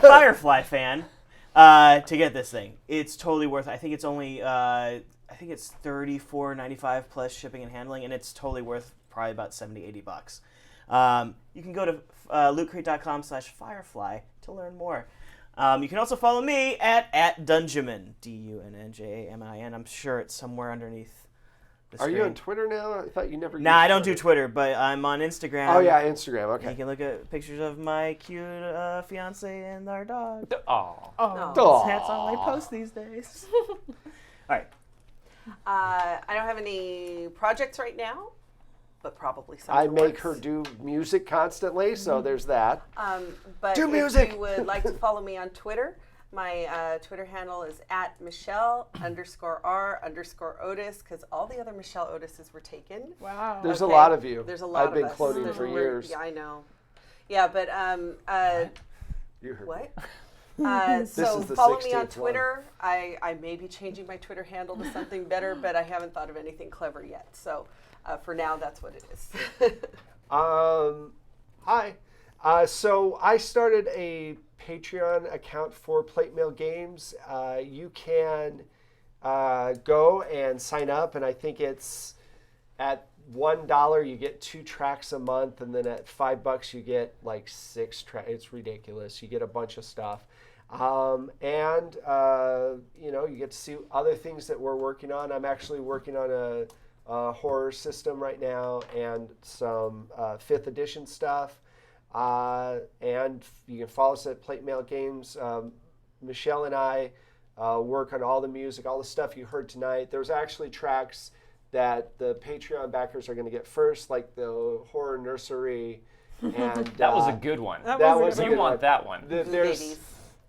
Firefly fan to get this thing. It's totally worth it. I think it's only it's $34.95 plus shipping and handling, and it's totally worth probably about $70-$80. You can go to lootcrate.com/firefly to learn more. You can also follow me at Dunjamin, DUNNJAMIN. I'm sure it's somewhere underneath the Are screen. you on Twitter now? I thought you never. Nah, used I don't do Twitter, but I'm on Instagram. Oh yeah, Instagram. Okay. You can look at pictures of my cute fiance and our dog. Oh. Aw. That's all I post these days. All right. I don't have any projects right now, but probably some. I make her do music constantly, so there's that. But Do if music. you would like to follow me on Twitter, my Twitter handle is @Michelle_R_Otis, because all the other Michelle Otises were taken. Wow. There's Okay. a lot of you. There's a lot I've been of us. cloning There's for a- years. Yeah, I know. Yeah, but You heard. what? is So the follow me on 16th one. Twitter. I may be changing my Twitter handle to something better, but I haven't thought of anything clever yet. So for now, that's what it is. Hi. So I started a Patreon account for Plate Mail Games. You can go and sign up, and I think it's at $1 you get 2 tracks a month, and then at $5 you get like 6 tracks. It's ridiculous. You get a bunch of stuff. You get to see other things that we're working on. I'm actually working on a horror system right now and some 5th edition stuff. And you can follow us at Plate Mail Games. Michelle and I work on all the music, all the stuff you heard tonight. There's actually tracks that the Patreon backers are going to get first, like the horror nursery. And That was a good one. that was a You good want one. that one. There's Babies.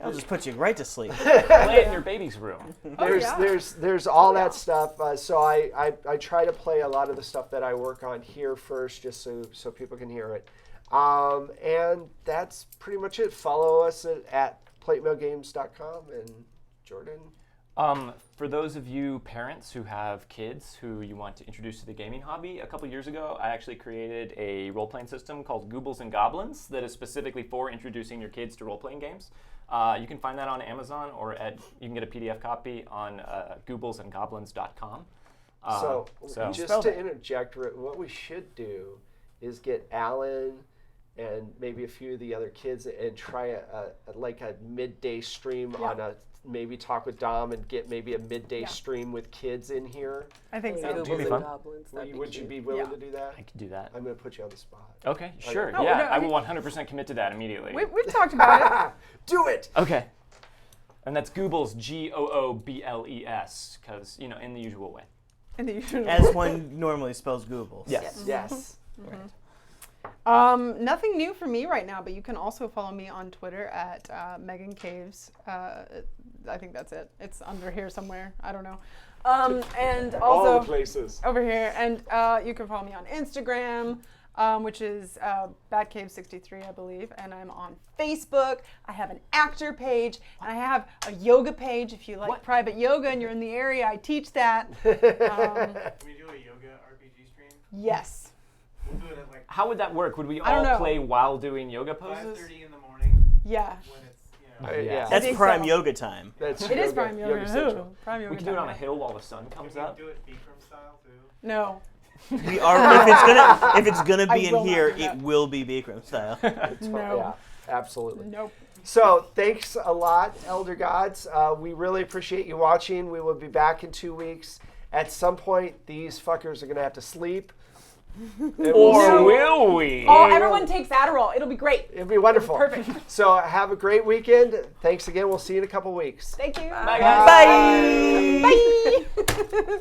I'll just put you right to sleep. Play it in your baby's room. There's all that stuff. So I try to play a lot of the stuff that I work on here first, just so people can hear it. And that's pretty much it. Follow us at platemailgames.com. And Jordan? For those of you parents who have kids who you want to introduce to the gaming hobby, a couple years ago I actually created a role-playing system called Goobles and Goblins that is specifically for introducing your kids to role-playing games. You can find that on Amazon, or you can get a PDF copy on gooblesandgoblins.com. Just to interject, what we should do is get Alan and maybe a few of the other kids and try a midday stream on maybe talk with Dom and get maybe a midday stream with kids in here. I think so. That'd be fun. Would you be willing to do that? I could do that. I'm going to put you on the spot. Okay, sure. No, I will 100% commit to that immediately. We've talked about it. Do it! Okay. And that's Goobles, Goobles, because, in the usual way. In the usual way. As one normally spells Google. Yes. Nothing new for me right now, but you can also follow me on Twitter at Megan Caves. I think that's it. It's under here somewhere. I don't know. And also all the places over here. And you can follow me on Instagram, which is BatCave63, I believe. And I'm on Facebook. I have an actor page, and I have a yoga page. If you like private yoga and you're in the area, I teach that. Can we do a yoga RPG stream? Yes. We'll do it at How would that work? Would we I don't all know. play while doing yoga poses? 5:30 in the morning. Yeah. When it's That's think prime so. yoga time. It It is prime yoga. central. Prime yoga We can do it on a time. hill while the sun comes Can up. we do it Bikram style too? No. We are. If it's gonna be I will in not here, do that. it will be Bikram style. No. Yeah, absolutely. Nope. So thanks a lot, Elder Gods. We really appreciate you watching. We will be back in 2 weeks. At some point, these fuckers are going to have to sleep. Or will we? Oh, everyone takes Adderall. It'll be great. It'll be wonderful. Perfect. So have a great weekend. Thanks again. We'll see you in a couple weeks. Thank you. Bye, guys. Bye. Bye.